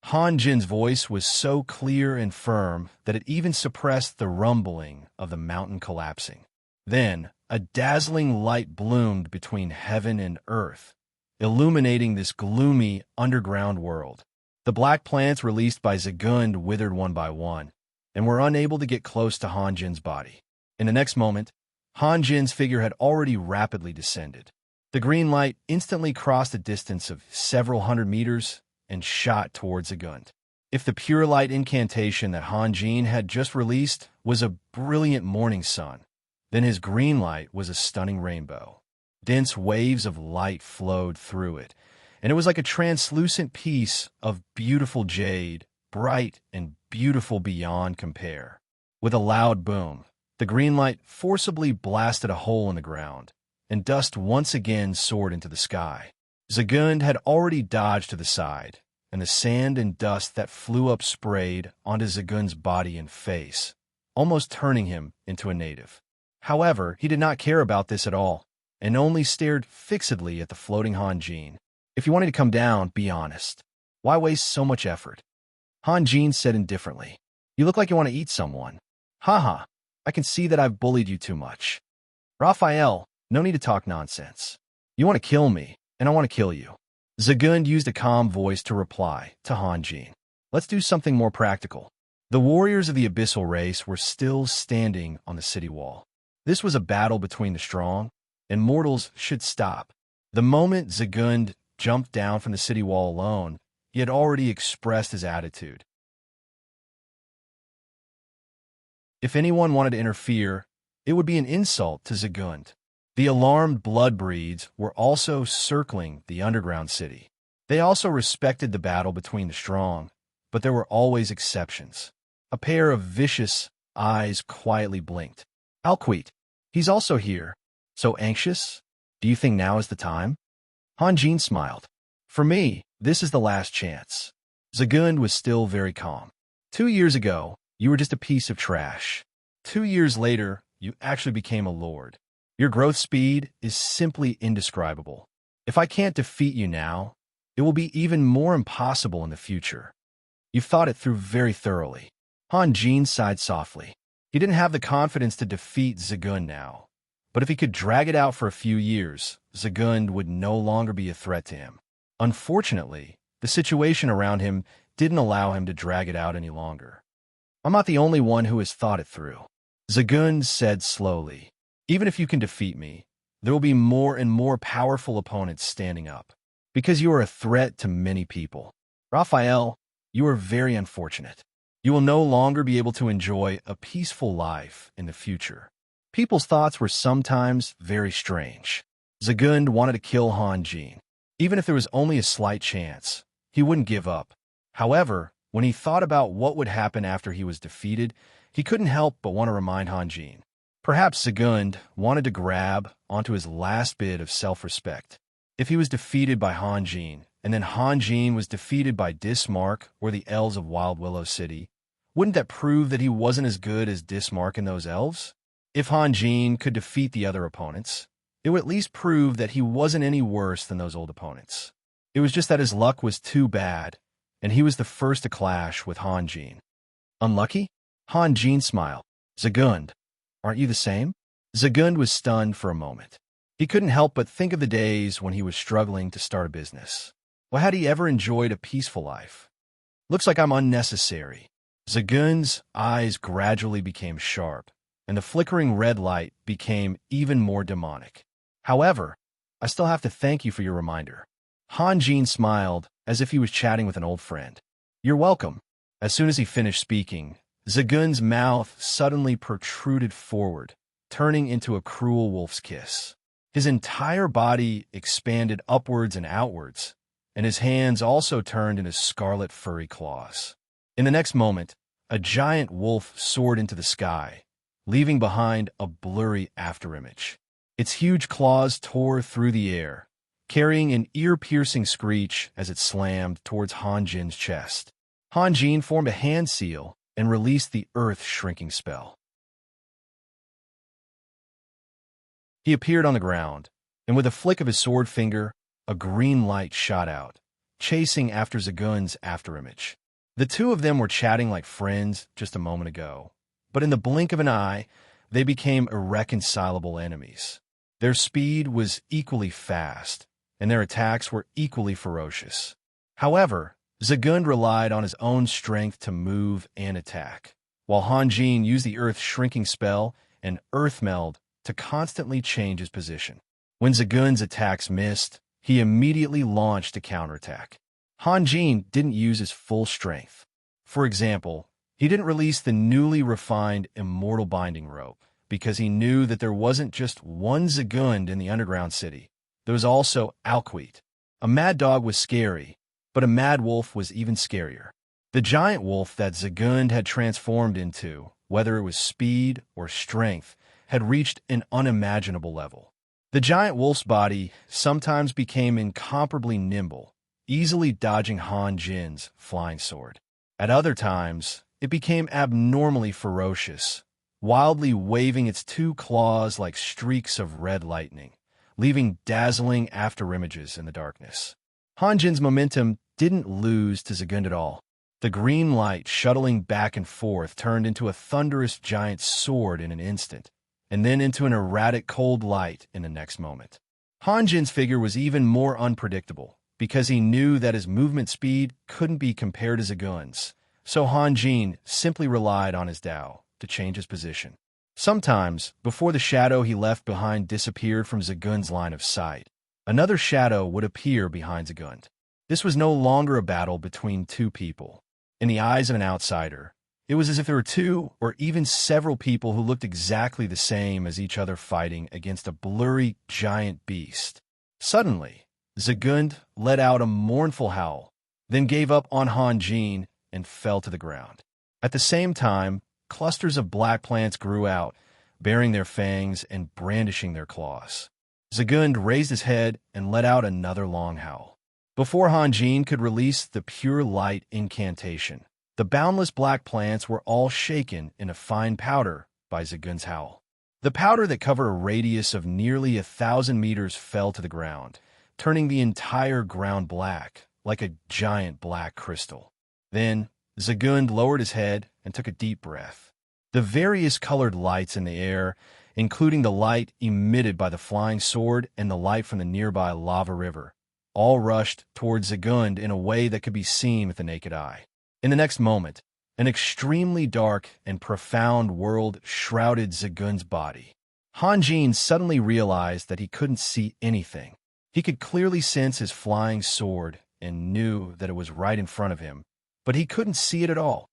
Han Jin's voice was so clear and firm that it even suppressed the rumbling of the mountain collapsing. Then, a dazzling light bloomed between heaven and earth, illuminating this gloomy underground world. The black plants released by Zagund withered one by one, and were unable to get close to Han Jin's body. In the next moment, Han Jin's figure had already rapidly descended. The green light instantly crossed a distance of several hundred meters and shot towards Zagund. If the pure light incantation that Han Jin had just released was a brilliant morning sun, then his green light was a stunning rainbow. Dense waves of light flowed through it, and it was like a translucent piece of beautiful jade, bright and beautiful beyond compare. With a loud boom, the green light forcibly blasted a hole in the ground, and dust once again soared into the sky. Zagund had already dodged to the side, and the sand and dust that flew up sprayed onto Zagund's body and face, almost turning him into a native. However, he did not care about this at all, and only stared fixedly at the floating Han Jin. If you wanted to come down, be honest. Why waste so much effort? Han Jin said indifferently. You look like you want to eat someone. Haha, I can see that I've bullied you too much. Raphael, no need to talk nonsense. You want to kill me, and I want to kill you. Zagund used a calm voice to reply to Han Jin. Let's do something more practical. The warriors of the abyssal race were still standing on the city wall. This was a battle between the strong, and mortals should stop. The moment Zagund jumped down from the city wall alone, he had already expressed his attitude. If anyone wanted to interfere, it would be an insult to Zagund. The alarmed blood-breeds were also circling the underground city. They also respected the battle between the strong, but there were always exceptions. A pair of vicious eyes quietly blinked. Alquit, he's also here. So anxious? Do you think now is the time? Han Jin smiled. For me, this is the last chance. Zagund was still very calm. 2 years ago, you were just a piece of trash. 2 years later, you actually became a lord. Your growth speed is simply indescribable. If I can't defeat you now, it will be even more impossible in the future. You've thought it through very thoroughly. Han Jin sighed softly. He didn't have the confidence to defeat Zagund now, but if he could drag it out for a few years, Zagund would no longer be a threat to him. Unfortunately, the situation around him didn't allow him to drag it out any longer. I'm not the only one who has thought it through. Zagund said slowly. Even if you can defeat me, there will be more and more powerful opponents standing up, because you are a threat to many people. Raphael, you are very unfortunate. You will no longer be able to enjoy a peaceful life in the future. People's thoughts were sometimes very strange. Zagund wanted to kill Han Jin. Even if there was only a slight chance, he wouldn't give up. However, when he thought about what would happen after he was defeated, he couldn't help but want to remind Han Jin. Perhaps Zagund wanted to grab onto his last bit of self-respect. If he was defeated by Hanjin, and then Hanjin was defeated by Dismark or the elves of Wild Willow City, wouldn't that prove that he wasn't as good as Dismark and those elves? If Hanjin could defeat the other opponents, it would at least prove that he wasn't any worse than those old opponents. It was just that his luck was too bad, and he was the first to clash with Hanjin. Unlucky? Hanjin smiled. Zagund, aren't you the same? Zagund was stunned for a moment. He couldn't help but think of the days when he was struggling to start a business. Well, had he ever enjoyed a peaceful life? Looks like I'm unnecessary. Zagund's eyes gradually became sharp, and the flickering red light became even more demonic. However, I still have to thank you for your reminder. Hanjin smiled as if he was chatting with an old friend. You're welcome. As soon as he finished speaking, Zagund's mouth suddenly protruded forward, turning into a cruel wolf's kiss. His entire body expanded upwards and outwards, and his hands also turned into scarlet furry claws. In the next moment, a giant wolf soared into the sky, leaving behind a blurry afterimage. Its huge claws tore through the air, carrying an ear-piercing screech as it slammed towards Hanjin's chest. Hanjin formed a hand seal and released the earth-shrinking spell. He appeared on the ground, and with a flick of his sword finger, a green light shot out, chasing after Zagund's afterimage. The two of them were chatting like friends just a moment ago, but in the blink of an eye, they became irreconcilable enemies. Their speed was equally fast, and their attacks were equally ferocious. However, Zagund relied on his own strength to move and attack, while Hanjin used the earth-shrinking spell and earth meld to constantly change his position. When Zagund's attacks missed, he immediately launched a counterattack. Hanjin didn't use his full strength. For example, he didn't release the newly refined immortal binding rope because he knew that there wasn't just one Zagund in the underground city. There was also Alquit. A mad dog was scary, but a mad wolf was even scarier. The giant wolf that Zagund had transformed into, whether it was speed or strength, had reached an unimaginable level. The giant wolf's body sometimes became incomparably nimble, easily dodging Hanjin's flying sword. At other times, it became abnormally ferocious, wildly waving its two claws like streaks of red lightning, leaving dazzling afterimages in the darkness. Hanjin's momentum didn't lose to Zagund at all. The green light shuttling back and forth turned into a thunderous giant sword in an instant, and then into an erratic cold light in the next moment. Hanjin's figure was even more unpredictable, because he knew that his movement speed couldn't be compared to Zagund's, so Hanjin simply relied on his Dao to change his position. Sometimes, before the shadow he left behind disappeared from Zagund's line of sight, another shadow would appear behind Zagund. This was no longer a battle between two people. In the eyes of an outsider, it was as if there were two or even several people who looked exactly the same as each other fighting against a blurry giant beast. Suddenly, Zagund let out a mournful howl, then gave up on Hanjin and fell to the ground. At the same time, clusters of black plants grew out, baring their fangs and brandishing their claws. Zagund raised his head and let out another long howl. Before Hanjin could release the pure light incantation, the boundless black plants were all shaken in a fine powder by Zagund's howl. The powder that covered a radius of nearly 1,000 meters fell to the ground, turning the entire ground black, like a giant black crystal. Then, Zagund lowered his head and took a deep breath. The various colored lights in the air, including the light emitted by the flying sword and the light from the nearby lava river, all rushed towards Zagund in a way that could be seen with the naked eye. In the next moment, an extremely dark and profound world shrouded Zagund's body. Hanjin suddenly realized that he couldn't see anything. He could clearly sense his flying sword and knew that it was right in front of him, but he couldn't see it at all.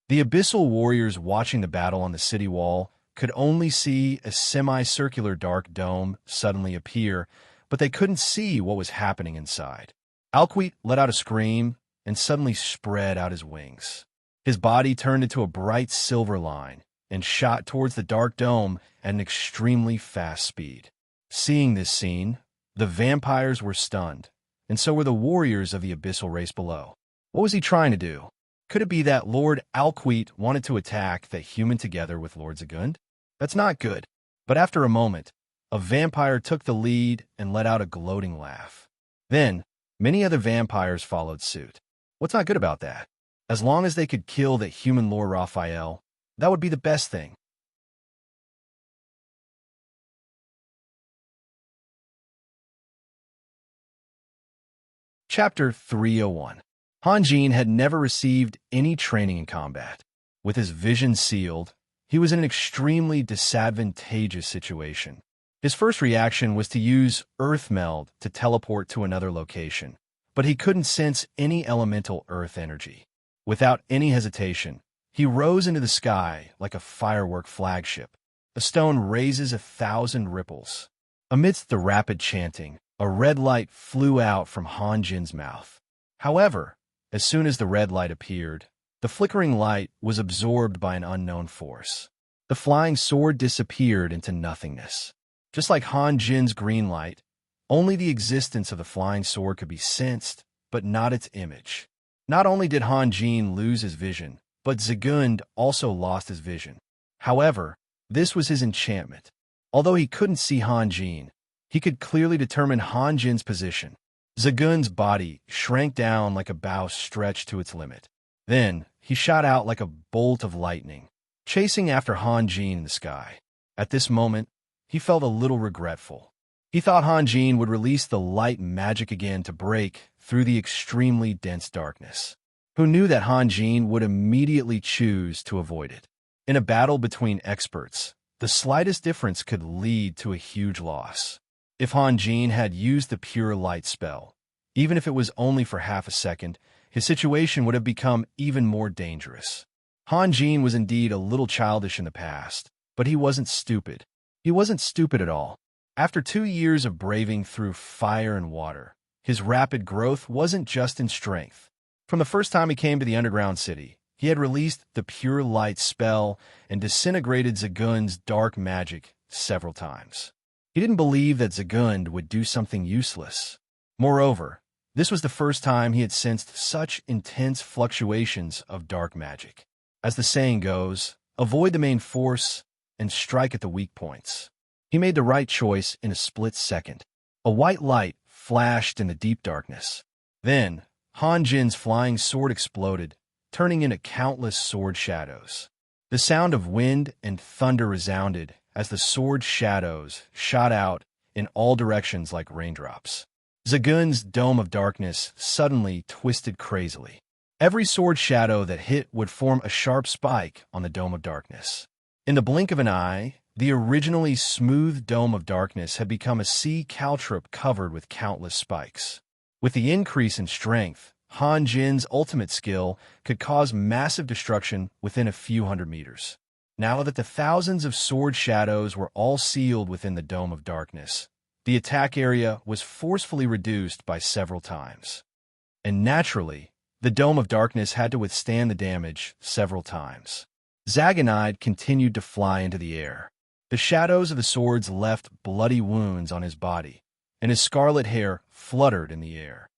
The abyssal warriors watching the battle on the city wall could only see a semicircular dark dome suddenly appear, but they couldn't see what was happening inside. Alquit let out a scream and suddenly spread out his wings. His body turned into a bright silver line and shot towards the dark dome at an extremely fast speed. Seeing this scene, the vampires were stunned, and so were the warriors of the abyssal race below. What was he trying to do? Could it be that Lord Alquete wanted to attack the human together with Lord Zagund? That's not good. But after a moment, a vampire took the lead and let out a gloating laugh. Then, many other vampires followed suit. What's not good about that? As long as they could kill the human Lord Raphael, that would be the best thing. Chapter 301. Hanjin had never received any training in combat. With his vision sealed, he was in an extremely disadvantageous situation. His first reaction was to use Earth Meld to teleport to another location, but he couldn't sense any elemental Earth energy. Without any hesitation, he rose into the sky like a firework flagship. A stone raises 1,000 ripples. Amidst the rapid chanting, a red light flew out from Hanjin's mouth. However, as soon as the red light appeared, the flickering light was absorbed by an unknown force. The flying sword disappeared into nothingness. Just like Hanjin's green light, only the existence of the flying sword could be sensed, but not its image. Not only did Hanjin lose his vision, but Zagund also lost his vision. However, this was his enchantment. Although he couldn't see Hanjin, he could clearly determine Hanjin's position. Zagund's body shrank down like a bow stretched to its limit. Then, he shot out like a bolt of lightning, chasing after Hanjin in the sky. At this moment, he felt a little regretful. He thought Hanjin would release the light magic again to break through the extremely dense darkness. Who knew that Hanjin would immediately choose to avoid it? In a battle between experts, the slightest difference could lead to a huge loss. If Hanjin had used the pure light spell, even if it was only for half a second, his situation would have become even more dangerous. Hanjin was indeed a little childish in the past, but he wasn't stupid. He wasn't stupid at all. After 2 years of braving through fire and water, his rapid growth wasn't just in strength. From the first time he came to the underground city, he had released the pure light spell and disintegrated Zagund's dark magic several times. He didn't believe that Zagund would do something useless. Moreover, this was the first time he had sensed such intense fluctuations of dark magic. As the saying goes, avoid the main force and strike at the weak points. He made the right choice in a split second. A white light flashed in the deep darkness. Then, Hanjin's flying sword exploded, turning into countless sword shadows. The sound of wind and thunder resounded as the sword shadows shot out in all directions like raindrops. Zagund's dome of darkness suddenly twisted crazily. Every sword shadow that hit would form a sharp spike on the dome of darkness. In the blink of an eye, the originally smooth dome of darkness had become a sea caltrop covered with countless spikes. With the increase in strength, Hanjin's ultimate skill could cause massive destruction within a few hundred meters. Now that the thousands of sword shadows were all sealed within the dome of darkness, the attack area was forcefully reduced by several times. And naturally, the dome of darkness had to withstand the damage several times. Zaganide continued to fly into the air. The shadows of the swords left bloody wounds on his body, and his scarlet hair fluttered in the air.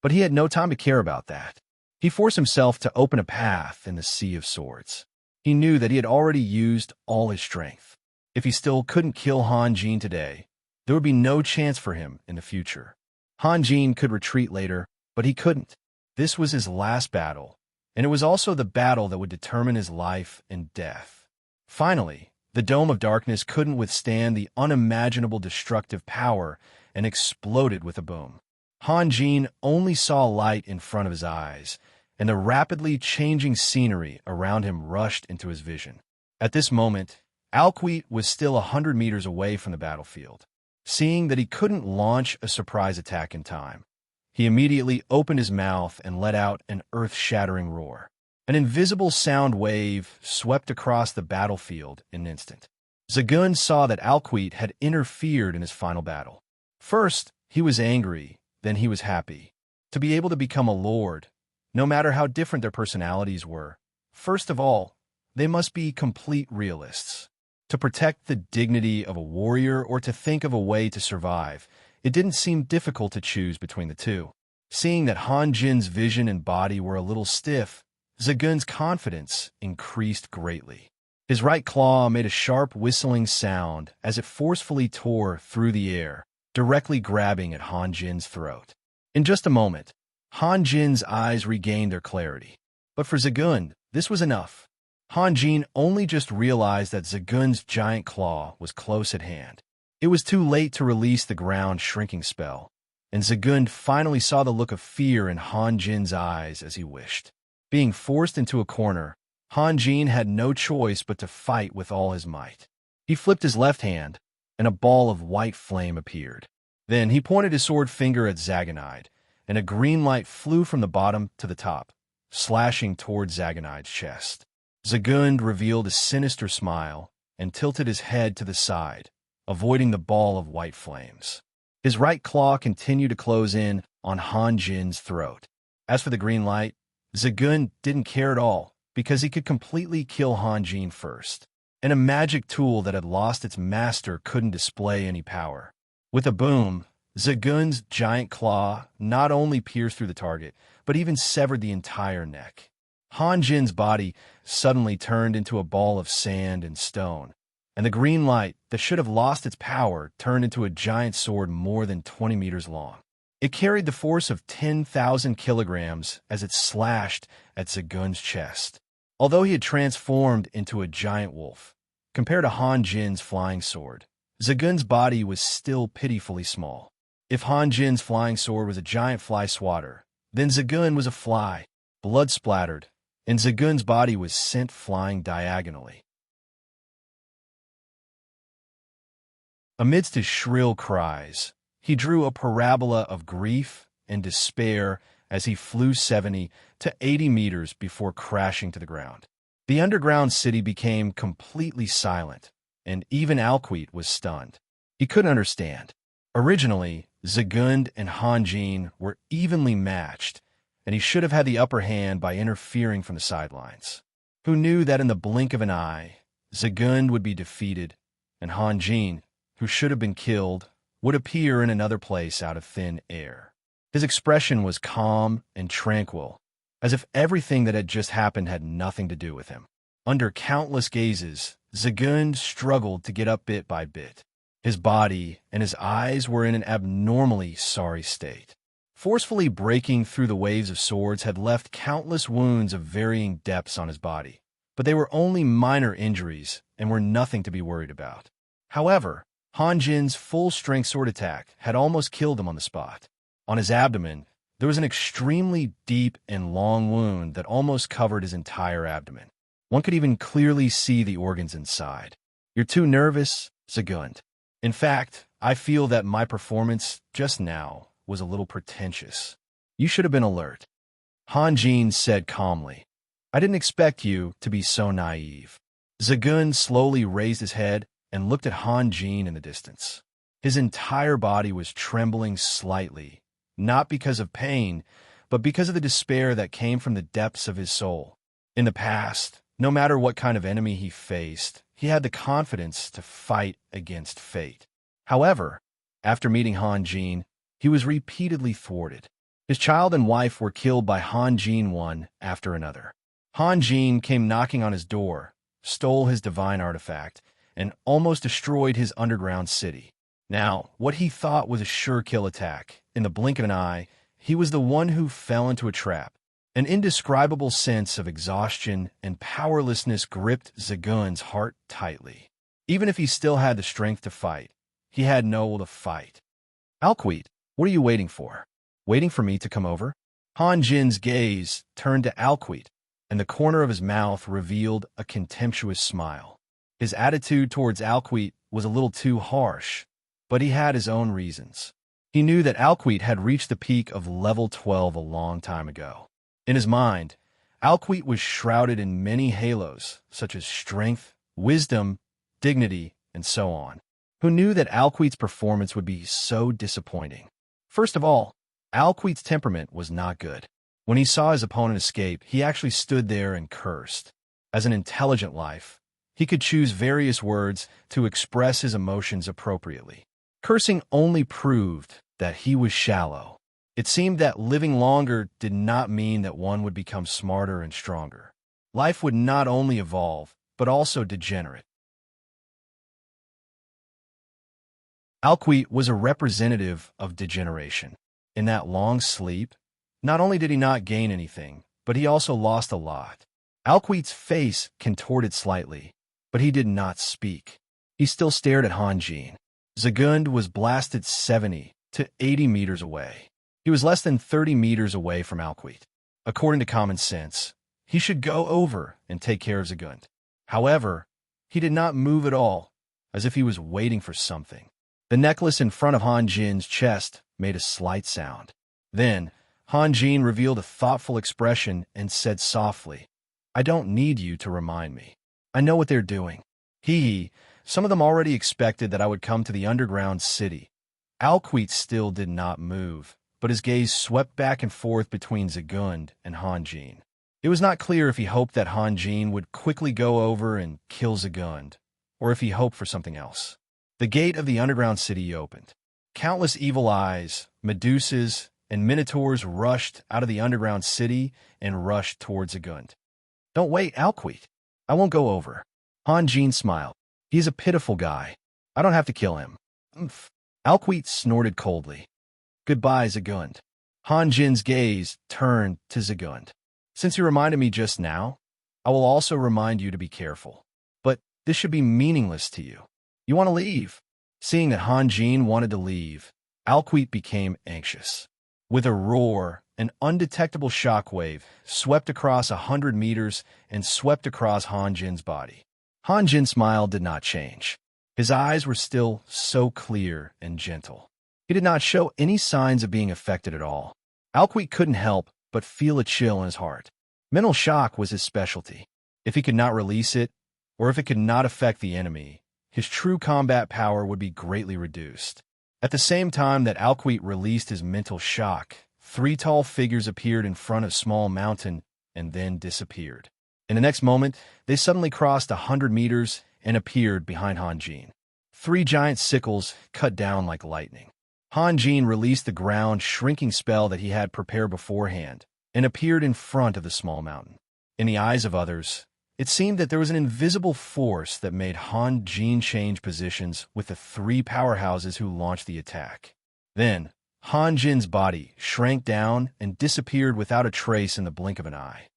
But he had no time to care about that. He forced himself to open a path in the sea of swords. He knew that he had already used all his strength. If he still couldn't kill Hanjin today, there would be no chance for him in the future. Hanjin could retreat later, but he couldn't. This was his last battle, and it was also the battle that would determine his life and death. Finally, the Dome of Darkness couldn't withstand the unimaginable destructive power and exploded with a boom. Hanjin only saw light in front of his eyes, and the rapidly changing scenery around him rushed into his vision. At this moment, Alquete was still 100 meters away from the battlefield. Seeing that he couldn't launch a surprise attack in time, he immediately opened his mouth and let out an earth-shattering roar. An invisible sound wave swept across the battlefield in an instant. Zagund saw that Alquete had interfered in his final battle. First, he was angry, then he was happy. To be able to become a lord, no matter how different their personalities were, first of all, they must be complete realists. To protect the dignity of a warrior or to think of a way to survive, it didn't seem difficult to choose between the two. Seeing that Han Jin's vision and body were a little stiff, Zagun's confidence increased greatly. His right claw made a sharp whistling sound as it forcefully tore through the air, directly grabbing at Han Jin's throat. In just a moment, Han Jin's eyes regained their clarity. But for Zagun, this was enough. Han Jin only just realized that Zagun's giant claw was close at hand. It was too late to release the ground shrinking spell, and Zagun finally saw the look of fear in Han Jin's eyes as he wished. Being forced into a corner, Han Jin had no choice but to fight with all his might. He flipped his left hand, and a ball of white flame appeared. Then he pointed his sword finger at Zaganide, and a green light flew from the bottom to the top, slashing toward Zaganide's chest. Zagund revealed a sinister smile and tilted his head to the side, avoiding the ball of white flames. His right claw continued to close in on Han Jin's throat. As for the green light, Zagund didn't care at all, because he could completely kill Han Jin first, and a magic tool that had lost its master couldn't display any power. With a boom, Zagund's giant claw not only pierced through the target, but even severed the entire neck. Han Jin's body suddenly turned into a ball of sand and stone, and the green light that should have lost its power turned into a giant sword more than 20 meters long. It carried the force of 10,000 kilograms as it slashed at Zagund's chest. Although he had transformed into a giant wolf, compared to Han Jin's flying sword, Zagund's body was still pitifully small. If Han Jin's flying sword was a giant fly swatter, then Zagund was a fly, blood splattered, and Zagund's body was sent flying diagonally. Amidst his shrill cries, he drew a parabola of grief and despair as he flew 70 to 80 meters before crashing to the ground. The underground city became completely silent, and even Alcuit was stunned. He couldn't understand. Originally, Zagund and Han Jin were evenly matched, and he should have had the upper hand by interfering from the sidelines. Who knew that in the blink of an eye, Zagund would be defeated, and Han Jin, who should have been killed, would appear in another place out of thin air. His expression was calm and tranquil, as if everything that had just happened had nothing to do with him. Under countless gazes, Zagund struggled to get up bit by bit. His body and his eyes were in an abnormally sorry state. Forcefully breaking through the waves of swords had left countless wounds of varying depths on his body, but they were only minor injuries and were nothing to be worried about. However, Han Jin's full-strength sword attack had almost killed him on the spot. On his abdomen, there was an extremely deep and long wound that almost covered his entire abdomen. One could even clearly see the organs inside. "You're too nervous, Zagund. In fact, I feel that my performance just now was a little pretentious. You should have been alert," Han Jin said calmly. "I didn't expect you to be so naive." Zagund slowly raised his head and looked at Han Jin in the distance. His entire body was trembling slightly, not because of pain, but because of the despair that came from the depths of his soul. In the past, no matter what kind of enemy he faced, he had the confidence to fight against fate. However, after meeting Han Jin, he was repeatedly thwarted. His child and wife were killed by Han Jin one after another. Han Jin came knocking on his door, stole his divine artifact, and almost destroyed his underground city. Now, what he thought was a sure kill attack, in the blink of an eye, he was the one who fell into a trap. An indescribable sense of exhaustion and powerlessness gripped Zagund's heart tightly. Even if he still had the strength to fight, he had no will to fight. "Alcuit, what are you waiting for? Waiting for me to come over?" Han Jin's gaze turned to Alcuit, and the corner of his mouth revealed a contemptuous smile. His attitude towards Alcuit was a little too harsh, but he had his own reasons. He knew that Alcuit had reached the peak of level 12 a long time ago. In his mind, Alcuit was shrouded in many halos, such as strength, wisdom, dignity, and so on. Who knew that Alcuit's performance would be so disappointing? First of all, Alquite's temperament was not good. When he saw his opponent escape, he actually stood there and cursed. As an intelligent life, he could choose various words to express his emotions appropriately. Cursing only proved that he was shallow. It seemed that living longer did not mean that one would become smarter and stronger. Life would not only evolve, but also degenerate. Alquite was a representative of degeneration. In that long sleep, not only did he not gain anything, but he also lost a lot. Alquite's face contorted slightly, but he did not speak. He still stared at Hanjin. Zagund was blasted 70 to 80 meters away. He was less than 30 meters away from Alquite. According to common sense, he should go over and take care of Zagund. However, he did not move at all, as if he was waiting for something. The necklace in front of Hanjin's chest made a slight sound. Then, Hanjin revealed a thoughtful expression and said softly, "I don't need you to remind me. I know what they're doing." Some of them already expected that I would come to the underground city. Alquite still did not move, but his gaze swept back and forth between Zagund and Hanjin. It was not clear if he hoped that Hanjin would quickly go over and kill Zagund, or if he hoped for something else. The gate of the underground city opened. Countless evil eyes, Medusas, and Minotaurs rushed out of the underground city and rushed towards Zagund. "Don't wait, Alquite. I won't go over." Hanjin smiled. "He's a pitiful guy. I don't have to kill him." "Umph." Alquite snorted coldly. "Goodbye, Zagund." Hanjin's gaze turned to Zagund. "Since you reminded me just now, I will also remind you to be careful. But this should be meaningless to you. You want to leave." Seeing that Hanjin wanted to leave, Alquite became anxious. With a roar, an undetectable shockwave swept across 100 meters and swept across Hanjin's body. Hanjin's smile did not change. His eyes were still so clear and gentle. He did not show any signs of being affected at all. Alquite couldn't help but feel a chill in his heart. Mental shock was his specialty. If he could not release it, or if it could not affect the enemy, his true combat power would be greatly reduced. At the same time that Alquite released his mental shock, 3 tall figures appeared in front of a small mountain and then disappeared. In the next moment, they suddenly crossed 100 meters and appeared behind Hanjin. 3 giant sickles cut down like lightning. Hanjin released the ground-shrinking spell that he had prepared beforehand and appeared in front of the small mountain. In the eyes of others, it seemed that there was an invisible force that made Hanjin change positions with the 3 powerhouses who launched the attack. Then, Hanjin's body shrank down and disappeared without a trace in the blink of an eye.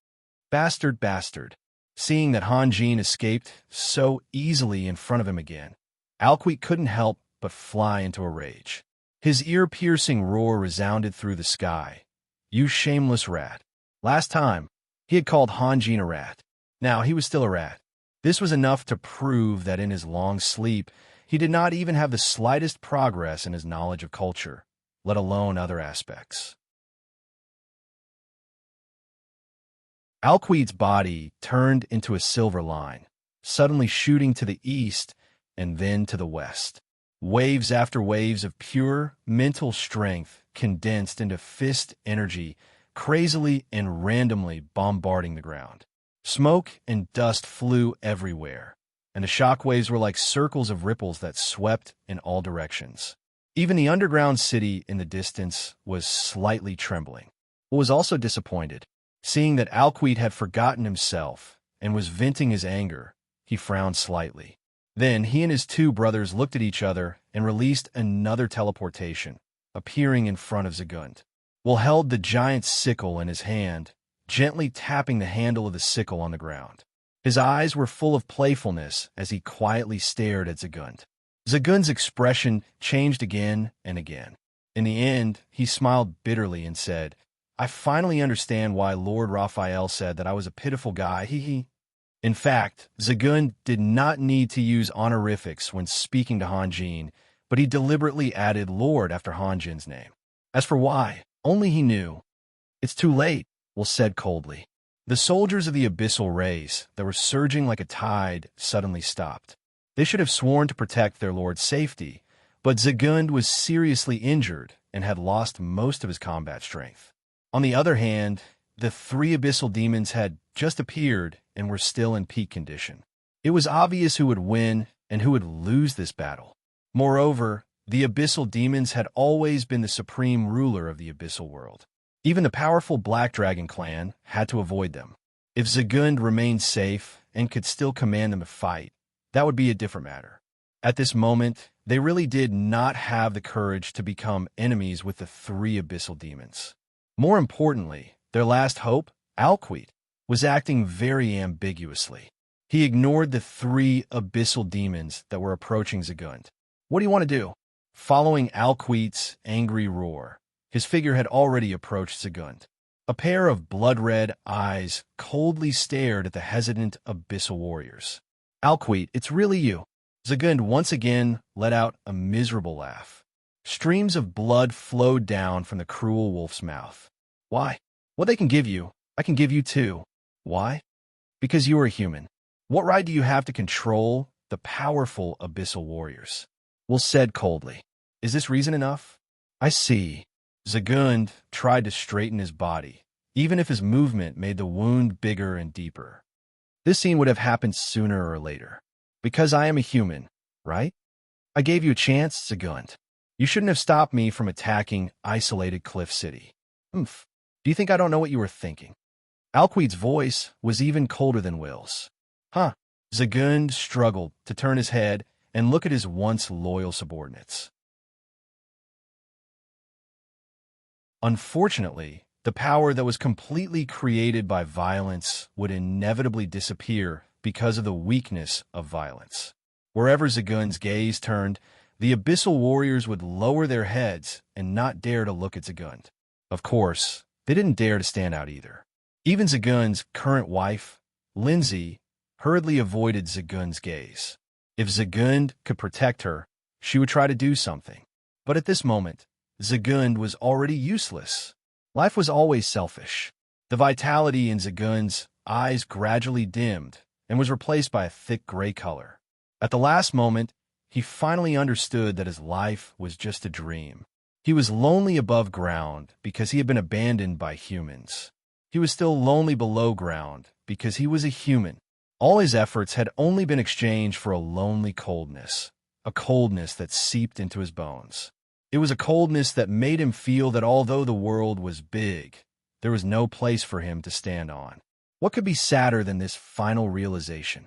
Bastard, bastard. Seeing that Hanjin escaped so easily in front of him again, Alquite couldn't help but fly into a rage. His ear-piercing roar resounded through the sky. "You shameless rat." Last time, he had called Hanjin a rat. Now he was still a rat. This was enough to prove that in his long sleep, he did not even have the slightest progress in his knowledge of culture, let alone other aspects. Alquite's body turned into a silver line, suddenly shooting to the east and then to the west. Waves after waves of pure mental strength condensed into fist energy, crazily and randomly bombarding the ground. Smoke and dust flew everywhere, and the shockwaves were like circles of ripples that swept in all directions. Even the underground city in the distance was slightly trembling. But was also disappointed. Seeing that Alquite had forgotten himself and was venting his anger, he frowned slightly. Then he and his 2 brothers looked at each other and released another teleportation, appearing in front of Zagund. Will held the giant sickle in his hand, gently tapping the handle of the sickle on the ground. His eyes were full of playfulness as he quietly stared at Zagund. Zagund's expression changed again and again. In the end, he smiled bitterly and said, "I finally understand why Lord Raphael said that I was a pitiful guy, In fact, Zagund did not need to use honorifics when speaking to Hanjin, but he deliberately added Lord after Hanjin's name. As for why, only he knew. "It's too late," Will said coldly. The soldiers of the abyssal race that were surging like a tide suddenly stopped. They should have sworn to protect their lord's safety, but Zagund was seriously injured and had lost most of his combat strength. On the other hand, the three abyssal demons had just appeared and were still in peak condition. It was obvious who would win and who would lose this battle. Moreover, the abyssal demons had always been the supreme ruler of the abyssal world. Even the powerful Black Dragon clan had to avoid them. If Zagund remained safe and could still command them to fight, that would be a different matter. At this moment, they really did not have the courage to become enemies with the three abyssal demons. More importantly, their last hope, Alquid, was acting very ambiguously. He ignored the three abyssal demons that were approaching Zagund. What do you want to do? Following Alquid's angry roar, his figure had already approached Zagund. A pair of blood-red eyes coldly stared at the hesitant abyssal warriors. Alquid, it's really you. Zagund once again let out a miserable laugh. Streams of blood flowed down from the cruel wolf's mouth. Why? What they can give you, I can give you too. Why? Because you are a human. What right do you have to control the powerful abyssal warriors? Will said coldly. Is this reason enough? I see. Zagund tried to straighten his body, even if his movement made the wound bigger and deeper. This scene would have happened sooner or later. Because I am a human, right? I gave you a chance, Zagund. You shouldn't have stopped me from attacking isolated Cliff City. Oomph. Do you think I don't know what you were thinking? Alquid's voice was even colder than Will's. Huh. Zagund struggled to turn his head and look at his once loyal subordinates. Unfortunately, the power that was completely created by violence would inevitably disappear because of the weakness of violence. Wherever Zagund's gaze turned, the abyssal warriors would lower their heads and not dare to look at Zagund. Of course, they didn't dare to stand out either. Even Zagund's current wife, Lindsay, hurriedly avoided Zagund's gaze. If Zagund could protect her, she would try to do something. But at this moment, Zagund was already useless. Life was always selfish. The vitality in Zagund's eyes gradually dimmed and was replaced by a thick gray color. At the last moment, he finally understood that his life was just a dream. He was lonely above ground because he had been abandoned by humans. He was still lonely below ground because he was a human. All his efforts had only been exchanged for a lonely coldness, a coldness that seeped into his bones. It was a coldness that made him feel that although the world was big, there was no place for him to stand on. What could be sadder than this final realization?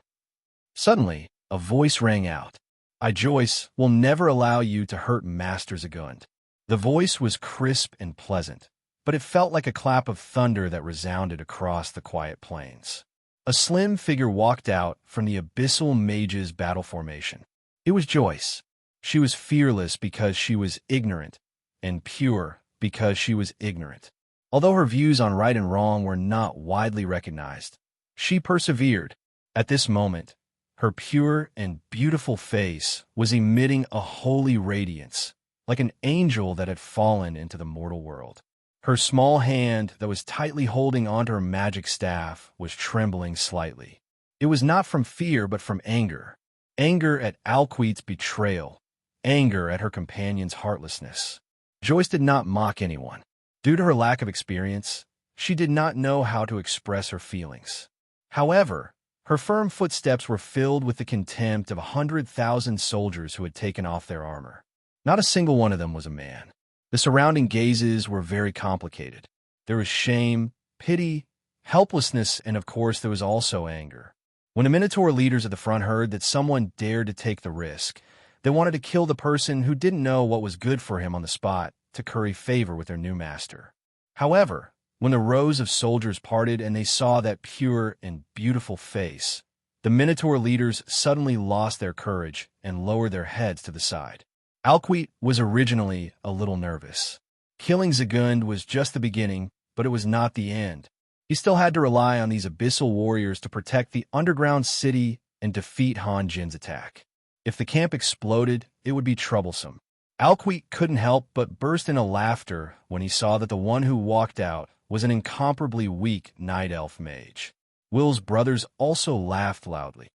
Suddenly, a voice rang out. I, Joyce, will never allow you to hurt Master Zagund. The voice was crisp and pleasant, but it felt like a clap of thunder that resounded across the quiet plains. A slim figure walked out from the abyssal mage's battle formation. It was Joyce. She was fearless because she was ignorant, and pure because she was ignorant. Although her views on right and wrong were not widely recognized, she persevered. At this moment, her pure and beautiful face was emitting a holy radiance, like an angel that had fallen into the mortal world. Her small hand that was tightly holding onto her magic staff was trembling slightly. It was not from fear but from anger. Anger at Alquid's betrayal. Anger at her companion's heartlessness. Joyce did not mock anyone. Due to her lack of experience, she did not know how to express her feelings. However, her firm footsteps were filled with the contempt of 100,000 soldiers who had taken off their armor. Not a single one of them was a man. The surrounding gazes were very complicated. There was shame, pity, helplessness, and of course there was also anger. When the Minotaur leaders of the front heard that someone dared to take the risk, they wanted to kill the person who didn't know what was good for him on the spot to curry favor with their new master. However, when the rows of soldiers parted and they saw that pure and beautiful face, the Minotaur leaders suddenly lost their courage and lowered their heads to the side. Alquid was originally a little nervous. Killing Zagund was just the beginning, but it was not the end. He still had to rely on these abyssal warriors to protect the underground city and defeat Han Jin's attack. If the camp exploded, it would be troublesome. Alquid couldn't help but burst into laughter when he saw that the one who walked out was an incomparably weak night elf mage. Will's brothers also laughed loudly.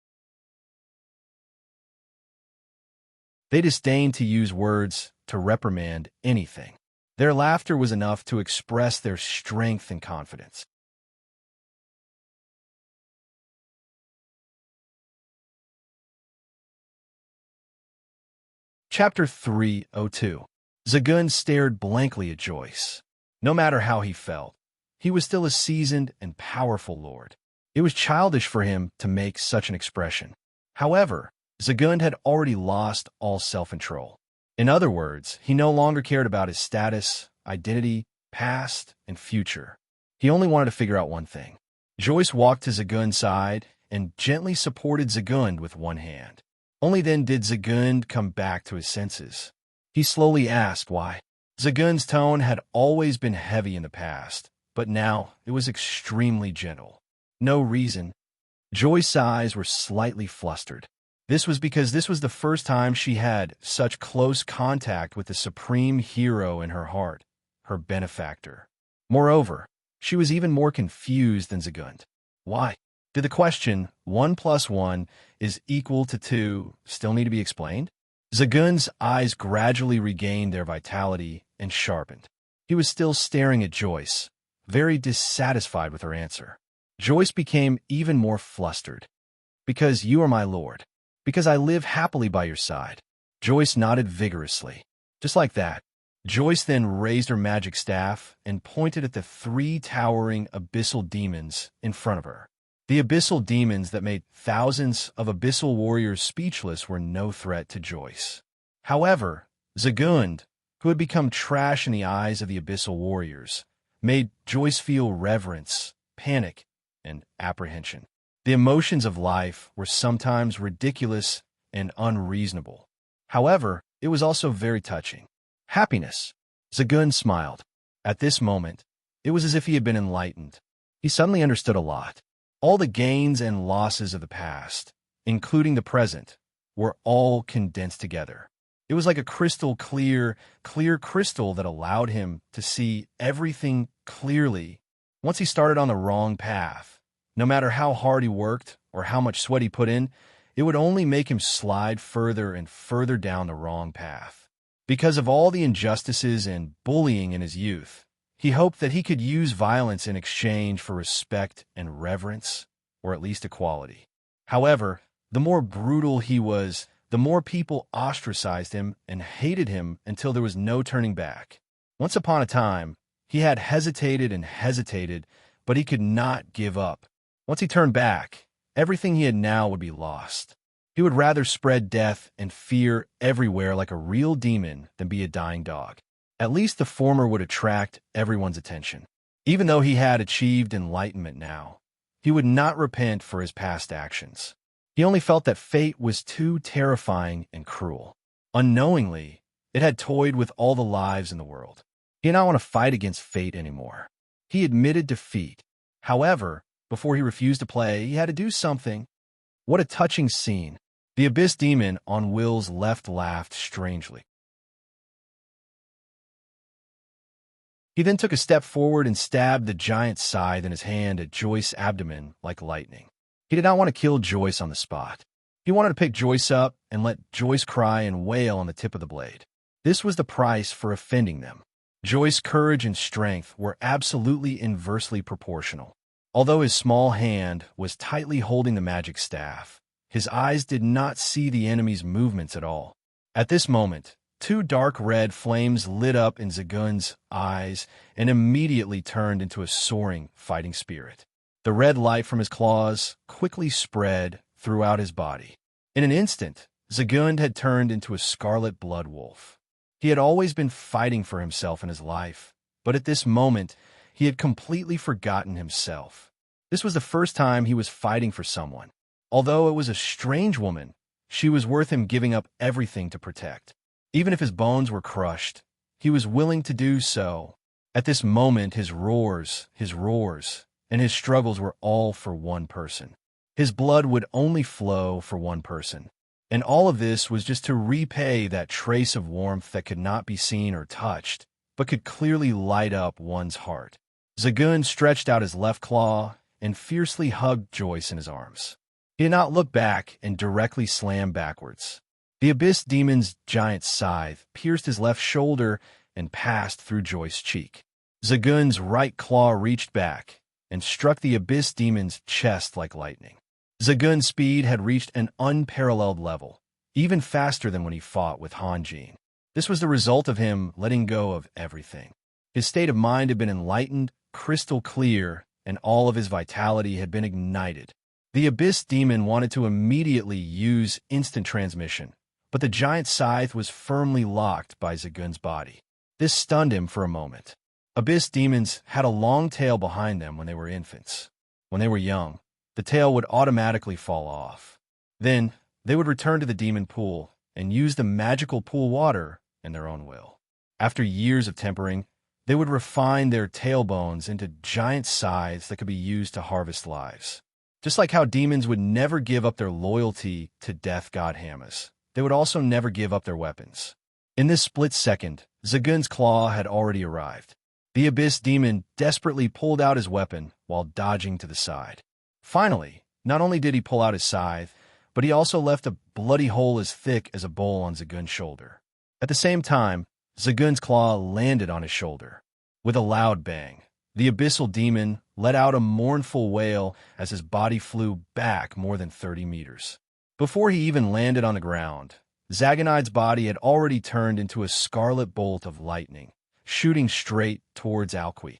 They disdained to use words to reprimand anything. Their laughter was enough to express their strength and confidence. Chapter 302. Zagun stared blankly at Joyce. No matter how he felt, he was still a seasoned and powerful lord. It was childish for him to make such an expression. However, Zagun had already lost all self-control. In other words, he no longer cared about his status, identity, past, and future. He only wanted to figure out one thing. Joyce walked to Zagun's side and gently supported Zagun with one hand. Only then did Zagun come back to his senses. He slowly asked why. Zagun's tone had always been heavy in the past, but now it was extremely gentle. No reason. Joyce's eyes were slightly flustered. This was because this was the first time she had such close contact with the supreme hero in her heart, her benefactor. Moreover, she was even more confused than Zagun. Why? Did the question, 1 plus 1 is equal to 2, still need to be explained? Zagun's eyes gradually regained their vitality and sharpened. He was still staring at Joyce, very dissatisfied with her answer. Joyce became even more flustered. Because you are my lord. Because I live happily by your side. Joyce nodded vigorously. Just like that. Joyce then raised her magic staff and pointed at the 3 towering abyssal demons in front of her. The abyssal demons that made thousands of abyssal warriors speechless were no threat to Joyce. However, Zagun, who had become trash in the eyes of the abyssal warriors, made Joyce feel reverence, panic, and apprehension. The emotions of life were sometimes ridiculous and unreasonable. However, it was also very touching. Happiness. Zagun smiled. At this moment, it was as if he had been enlightened. He suddenly understood a lot. All the gains and losses of the past, including the present, were all condensed together. It was like a crystal clear crystal that allowed him to see everything clearly. Once he started on the wrong path, no matter how hard he worked or how much sweat he put in, it would only make him slide further and further down the wrong path. Because of all the injustices and bullying in his youth, he hoped that he could use violence in exchange for respect and reverence, or at least equality. However, the more brutal he was, the more people ostracized him and hated him until there was no turning back. Once upon a time, he had hesitated and hesitated, but he could not give up. Once he turned back, everything he had now would be lost. He would rather spread death and fear everywhere like a real demon than be a dying dog. At least the former would attract everyone's attention. Even though he had achieved enlightenment now, he would not repent for his past actions. He only felt that fate was too terrifying and cruel. Unknowingly, it had toyed with all the lives in the world. He did not want to fight against fate anymore. He admitted defeat. However, before he refused to play, he had to do something. What a touching scene. The Abyss Demon on Will's left laughed strangely. He then took a step forward and stabbed the giant scythe in his hand at Joyce's abdomen like lightning. He did not want to kill Joyce on the spot. He wanted to pick Joyce up and let Joyce cry and wail on the tip of the blade. This was the price for offending them. Joyce's courage and strength were absolutely inversely proportional. Although his small hand was tightly holding the magic staff, his eyes did not see the enemy's movements at all. At this moment, 2 dark red flames lit up in Zagun's eyes and immediately turned into a soaring fighting spirit. The red light from his claws quickly spread throughout his body. In an instant, Zagun had turned into a scarlet blood wolf. He had always been fighting for himself in his life, but at this moment, he had completely forgotten himself. This was the first time he was fighting for someone. Although it was a strange woman, she was worth him giving up everything to protect. Even if his bones were crushed, he was willing to do so. At this moment, his roars, and his struggles were all for one person. His blood would only flow for one person. And all of this was just to repay that trace of warmth that could not be seen or touched, but could clearly light up one's heart. Zagun stretched out his left claw and fiercely hugged Joyce in his arms. He did not look back and directly slammed backwards. The Abyss Demon's giant scythe pierced his left shoulder and passed through Joyce's cheek. Zagun's right claw reached back and struck the Abyss Demon's chest like lightning. Zagun's speed had reached an unparalleled level, even faster than when he fought with Hanjin. This was the result of him letting go of everything. His state of mind had been enlightened, crystal clear, and all of his vitality had been ignited. The Abyss Demon wanted to immediately use instant transmission, but the giant scythe was firmly locked by Zagun's body. This stunned him for a moment. Abyss demons had a long tail behind them when they were infants. When they were young, the tail would automatically fall off. Then, they would return to the demon pool and use the magical pool water in their own will. After years of tempering, they would refine their tailbones into giant scythes that could be used to harvest lives. Just like how demons would never give up their loyalty to death god Hamas, they would also never give up their weapons. In this split second, Zagun's claw had already arrived. The Abyss Demon desperately pulled out his weapon while dodging to the side. Finally, not only did he pull out his scythe, but he also left a bloody hole as thick as a bowl on Zagun's shoulder. At the same time, Zagun's claw landed on his shoulder. With a loud bang, the Abyssal Demon let out a mournful wail as his body flew back more than 30 meters. Before he even landed on the ground, Zagonide's body had already turned into a scarlet bolt of lightning, shooting straight towards Alquit.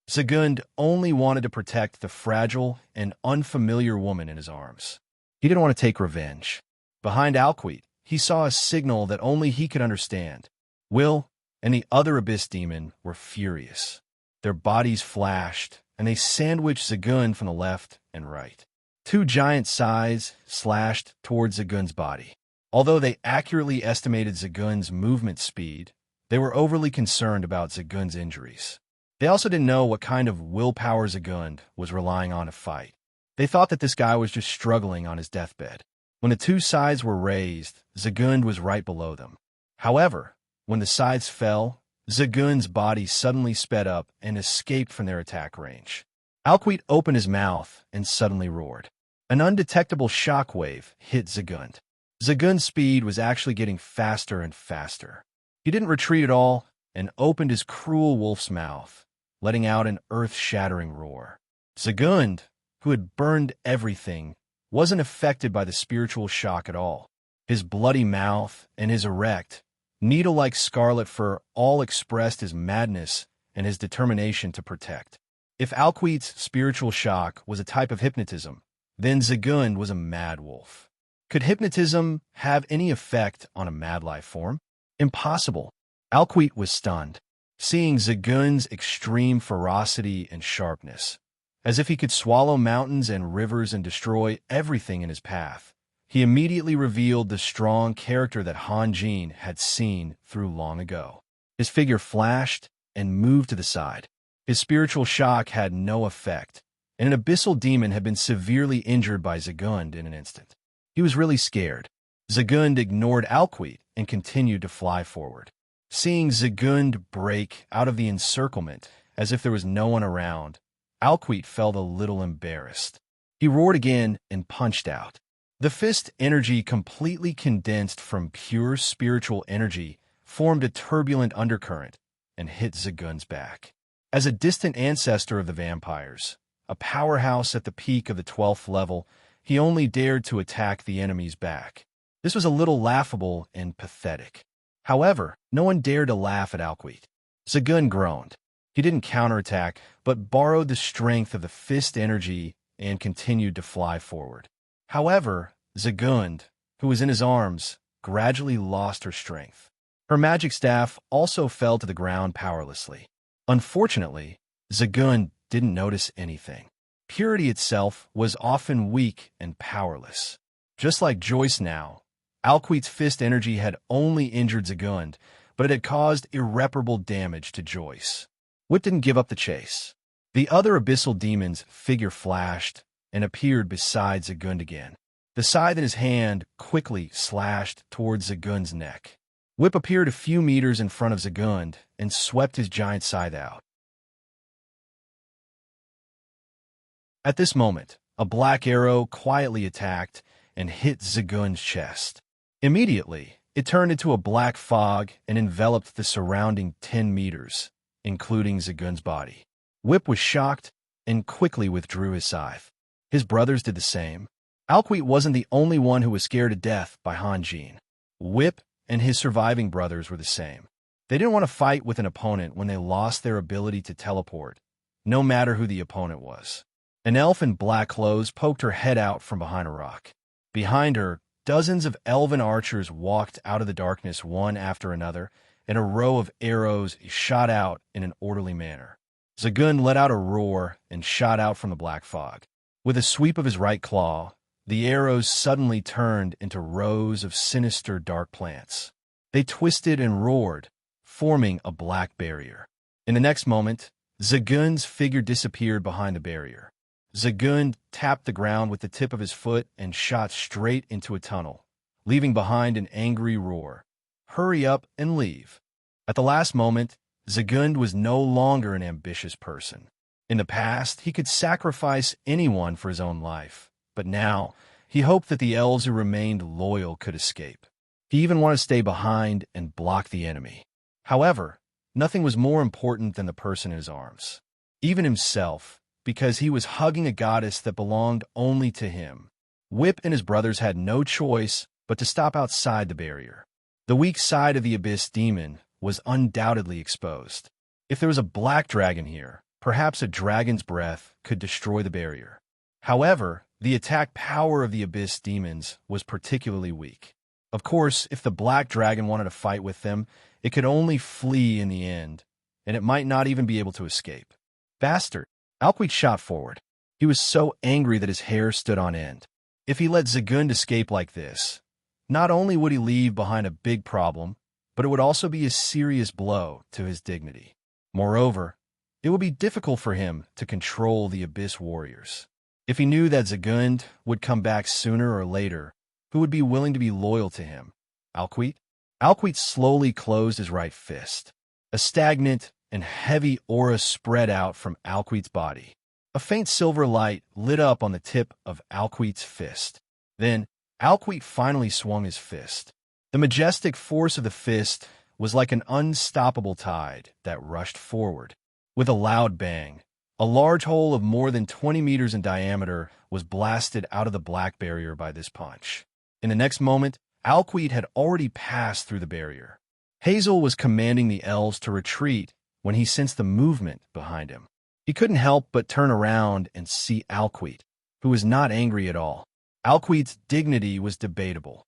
Zagund only wanted to protect the fragile and unfamiliar woman in his arms. He didn't want to take revenge. Behind Alquit, he saw a signal that only he could understand. Will and the other Abyss Demon were furious. Their bodies flashed, and they sandwiched Zagund from the left and right. Two giant scythes slashed towards Zagund's body. Although they accurately estimated Zagund's movement speed, they were overly concerned about Zagund's injuries. They also didn't know what kind of willpower Zagund was relying on to fight. They thought that this guy was just struggling on his deathbed. When the two scythes were raised, Zagund was right below them. However, when the scythes fell, Zagund's body suddenly sped up and escaped from their attack range. Alquit opened his mouth and suddenly roared. An undetectable shockwave hit Zagund. Zagund's speed was actually getting faster and faster. He didn't retreat at all and opened his cruel wolf's mouth, letting out an earth-shattering roar. Zagund, who had burned everything, wasn't affected by the spiritual shock at all. His bloody mouth and his erect, needle-like scarlet fur all expressed his madness and his determination to protect. If Alquit's spiritual shock was a type of hypnotism, then Zagund was a mad wolf. Could hypnotism have any effect on a mad life form? Impossible. Alquit was stunned, seeing Zagund's extreme ferocity and sharpness. As if he could swallow mountains and rivers and destroy everything in his path, he immediately revealed the strong character that Hanjin had seen through long ago. His figure flashed and moved to the side. His spiritual shock had no effect, and an abyssal demon had been severely injured by Zagund in an instant. He was really scared. Zagund ignored Alquit and continued to fly forward. Seeing Zagund break out of the encirclement as if there was no one around, Alquit felt a little embarrassed. He roared again and punched out. The fist energy, completely condensed from pure spiritual energy, formed a turbulent undercurrent and hit Zagund's back. As a distant ancestor of the vampires, a powerhouse at the peak of the 12th level, he only dared to attack the enemy's back. This was a little laughable and pathetic. However, no one dared to laugh at Alquit. Zagund groaned. He didn't counterattack, but borrowed the strength of the fist energy and continued to fly forward. However, Zagund, who was in his arms, gradually lost her strength. Her magic staff also fell to the ground powerlessly. Unfortunately, Zagund didn't notice anything. Purity itself was often weak and powerless. Just like Joyce now, Alquit's fist energy had only injured Zagund, but it had caused irreparable damage to Joyce. Wit didn't give up the chase. The other abyssal demon's figure flashed and appeared beside Zagund again. The scythe in his hand quickly slashed towards Zagund's neck. Whip appeared a few meters in front of Zagund and swept his giant scythe out. At this moment, a black arrow quietly attacked and hit Zagund's chest. Immediately, It turned into a black fog and enveloped the surrounding 10 meters, including Zagun's body. Whip was shocked and quickly withdrew his scythe. His brothers did the same. Alquit wasn't the only one who was scared to death by Hanjin. Whip and his surviving brothers were the same. They didn't want to fight with an opponent when they lost their ability to teleport, no matter who the opponent was. An elf in black clothes poked her head out from behind a rock. Behind her, dozens of elven archers walked out of the darkness one after another, and a row of arrows shot out in an orderly manner. Zagun let out a roar and shot out from the black fog. With a sweep of his right claw, the arrows suddenly turned into rows of sinister dark plants. They twisted and roared, forming a black barrier. In the next moment, Zagun's figure disappeared behind the barrier. Zagun tapped the ground with the tip of his foot and shot straight into a tunnel, leaving behind an angry roar. "Hurry up and leave." At the last moment, Zagun was no longer an ambitious person. In the past, he could sacrifice anyone for his own life, but now he hoped that the elves who remained loyal could escape. He even wanted to stay behind and block the enemy. However, nothing was more important than the person in his arms. Even himself, because he was hugging a goddess that belonged only to him. Whip and his brothers had no choice but to stop outside the barrier. The weak side of the Abyss Demon was undoubtedly exposed. If there was a black dragon here, perhaps a dragon's breath could destroy the barrier. However, the attack power of the Abyss Demons was particularly weak. Of course, if the black dragon wanted to fight with them, it could only flee in the end, and it might not even be able to escape. Bastard! Alquit shot forward. He was so angry that his hair stood on end. If he let Zagun escape like this, not only would he leave behind a big problem, but it would also be a serious blow to his dignity. Moreover, it would be difficult for him to control the Abyss Warriors. If he knew that Zagun would come back sooner or later, who would be willing to be loyal to him? Alquit? Alquit slowly closed his right fist. A stagnant and heavy aura spread out from Alquit's body. A faint silver light lit up on the tip of Alquit's fist. Then, Alquit finally swung his fist. The majestic force of the fist was like an unstoppable tide that rushed forward. With a loud bang, a large hole of more than 20 meters in diameter was blasted out of the black barrier by this punch. In the next moment, Alquit had already passed through the barrier. Hazel was commanding the elves to retreat when he sensed the movement behind him. He couldn't help but turn around and see Alquit, who was not angry at all. Alquit's dignity was debatable.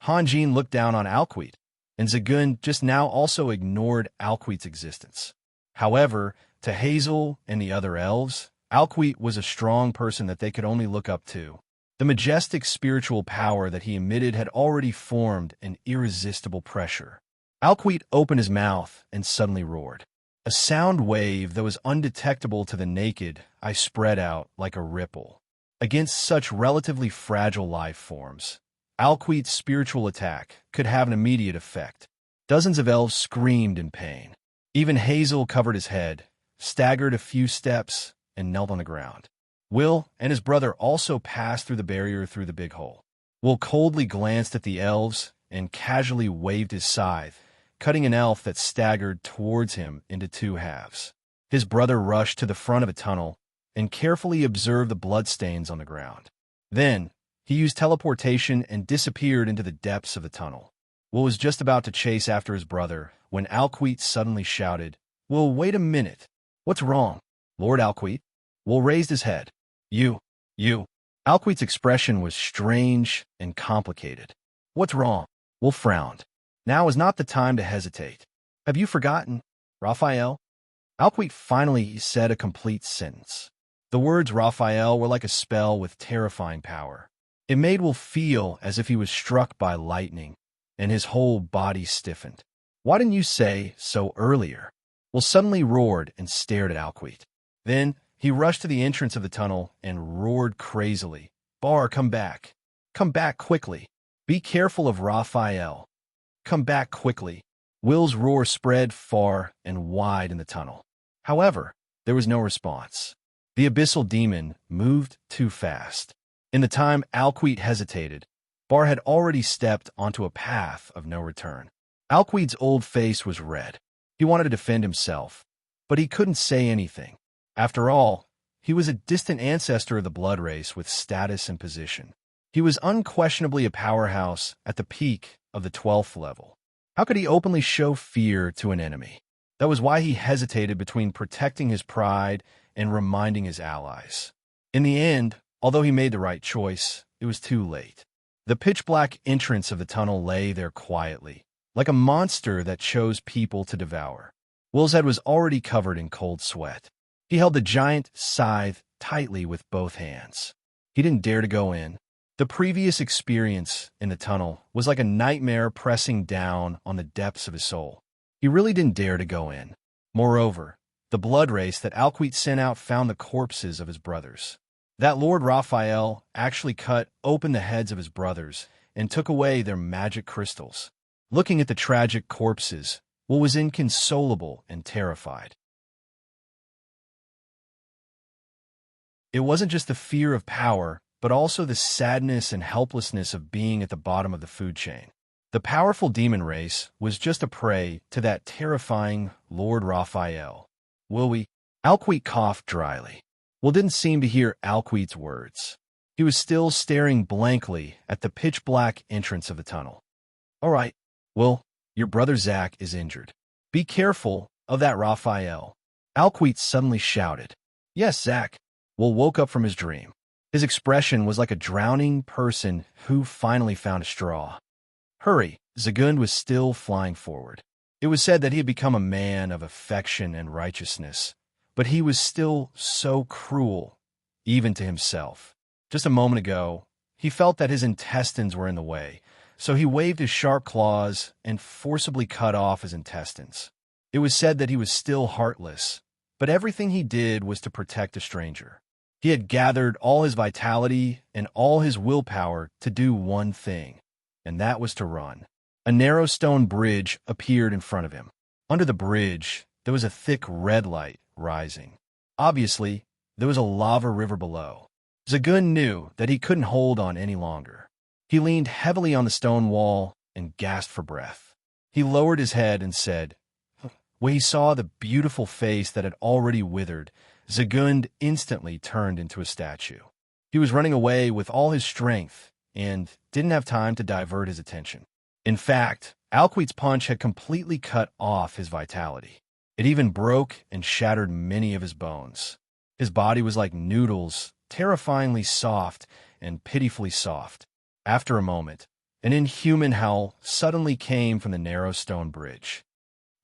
Hanjin looked down on Alquit, and Zagun just now also ignored Alquit's existence. However, to Hazel and the other elves, Alquit was a strong person that they could only look up to. The majestic spiritual power that he emitted had already formed an irresistible pressure. Alquit opened his mouth and suddenly roared. A sound wave that was undetectable to the naked eye spread out like a ripple. Against such relatively fragile life forms, Alquit's spiritual attack could have an immediate effect. Dozens of elves screamed in pain. Even Hazel covered his head, staggered a few steps, and knelt on the ground. Will and his brother also passed through the barrier through the big hole. Will coldly glanced at the elves and casually waved his scythe, cutting an elf that staggered towards him into two halves. His brother rushed to the front of a tunnel and carefully observed the bloodstains on the ground. Then, he used teleportation and disappeared into the depths of the tunnel. Will was just about to chase after his brother when Alquit suddenly shouted, "Will, wait a minute. What's wrong?" "Lord Alquit." Will raised his head. You. Alquit's expression was strange and complicated. "What's wrong?" Will frowned. Now is not the time to hesitate. "Have you forgotten, Raphael?" Alquit finally said a complete sentence. The words Raphael were like a spell with terrifying power. It made Will feel as if he was struck by lightning, and his whole body stiffened. "Why didn't you say so earlier?" Will suddenly roared and stared at Alquit. Then, he rushed to the entrance of the tunnel and roared crazily, "Bar, come back. Come back quickly. Be careful of Raphael. Come back quickly." Will's roar spread far and wide in the tunnel. However, there was no response. The abyssal demon moved too fast. In the time Alquite hesitated, Bar had already stepped onto a path of no return. Alquite's old face was red. He wanted to defend himself, but he couldn't say anything. After all, he was a distant ancestor of the blood race with status and position. He was unquestionably a powerhouse at the peak of the 12th level. How could he openly show fear to an enemy? That was why he hesitated between protecting his pride and reminding his allies. In the end, although he made the right choice, it was too late. The pitch-black entrance of the tunnel lay there quietly, like a monster that chose people to devour. Will's head was already covered in cold sweat. He held the giant scythe tightly with both hands. He didn't dare to go in. The previous experience in the tunnel was like a nightmare pressing down on the depths of his soul. He really didn't dare to go in. Moreover, the blood race that Alquite sent out found the corpses of his brothers. That Lord Raphael actually cut open the heads of his brothers and took away their magic crystals. Looking at the tragic corpses, Will was inconsolable and terrified. It wasn't just the fear of power, but also the sadness and helplessness of being at the bottom of the food chain. The powerful demon race was just a prey to that terrifying Lord Raphael. Alquite coughed dryly. Will didn't seem to hear Alquite's words. He was still staring blankly at the pitch-black entrance of the tunnel. All right, Will, your brother Zack is injured. Be careful of that Raphael. Alquite suddenly shouted. Yes, Zack. Will woke up from his dream. His expression was like a drowning person who finally found a straw. Hurry, Zagund was still flying forward. It was said that he had become a man of affection and righteousness, but he was still so cruel, even to himself. Just a moment ago, he felt that his intestines were in the way, so he waved his sharp claws and forcibly cut off his intestines. It was said that he was still heartless, but everything he did was to protect a stranger. He had gathered all his vitality and all his willpower to do one thing, and that was to run. A narrow stone bridge appeared in front of him. Under the bridge, there was a thick red light rising. Obviously, there was a lava river below. Zagund knew that he couldn't hold on any longer. He leaned heavily on the stone wall and gasped for breath. He lowered his head and said, when he saw the beautiful face that had already withered, Zagund instantly turned into a statue. He was running away with all his strength and didn't have time to divert his attention. In fact, Alquite's punch had completely cut off his vitality. It even broke and shattered many of his bones. His body was like noodles, terrifyingly soft and pitifully soft. After a moment, an inhuman howl suddenly came from the narrow stone bridge.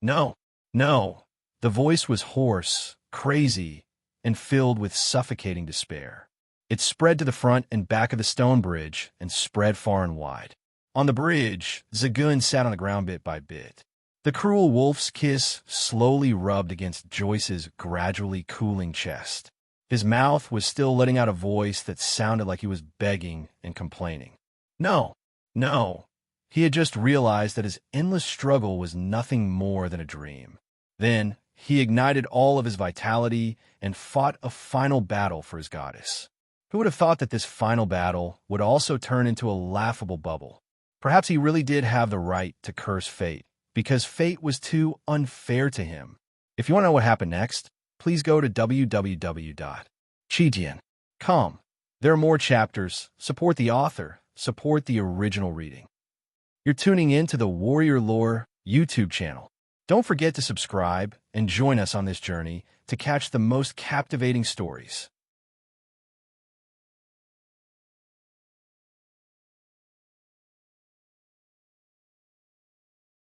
No, no. The voice was hoarse, crazy, and filled with suffocating despair. It spread to the front and back of the stone bridge and spread far and wide. On the bridge, Zagund sat on the ground bit by bit. The cruel wolf's kiss slowly rubbed against Joyce's gradually cooling chest. His mouth was still letting out a voice that sounded like he was begging and complaining. No, no. He had just realized that his endless struggle was nothing more than a dream. Then, he ignited all of his vitality and fought a final battle for his goddess. Who would have thought that this final battle would also turn into a laughable bubble? Perhaps he really did have the right to curse fate, because fate was too unfair to him. If you want to know what happened next, please go to www.chijian.com. There are more chapters. Support the author. Support the original reading. You're tuning in to the Warrior Lore YouTube channel. Don't forget to subscribe and join us on this journey to catch the most captivating stories.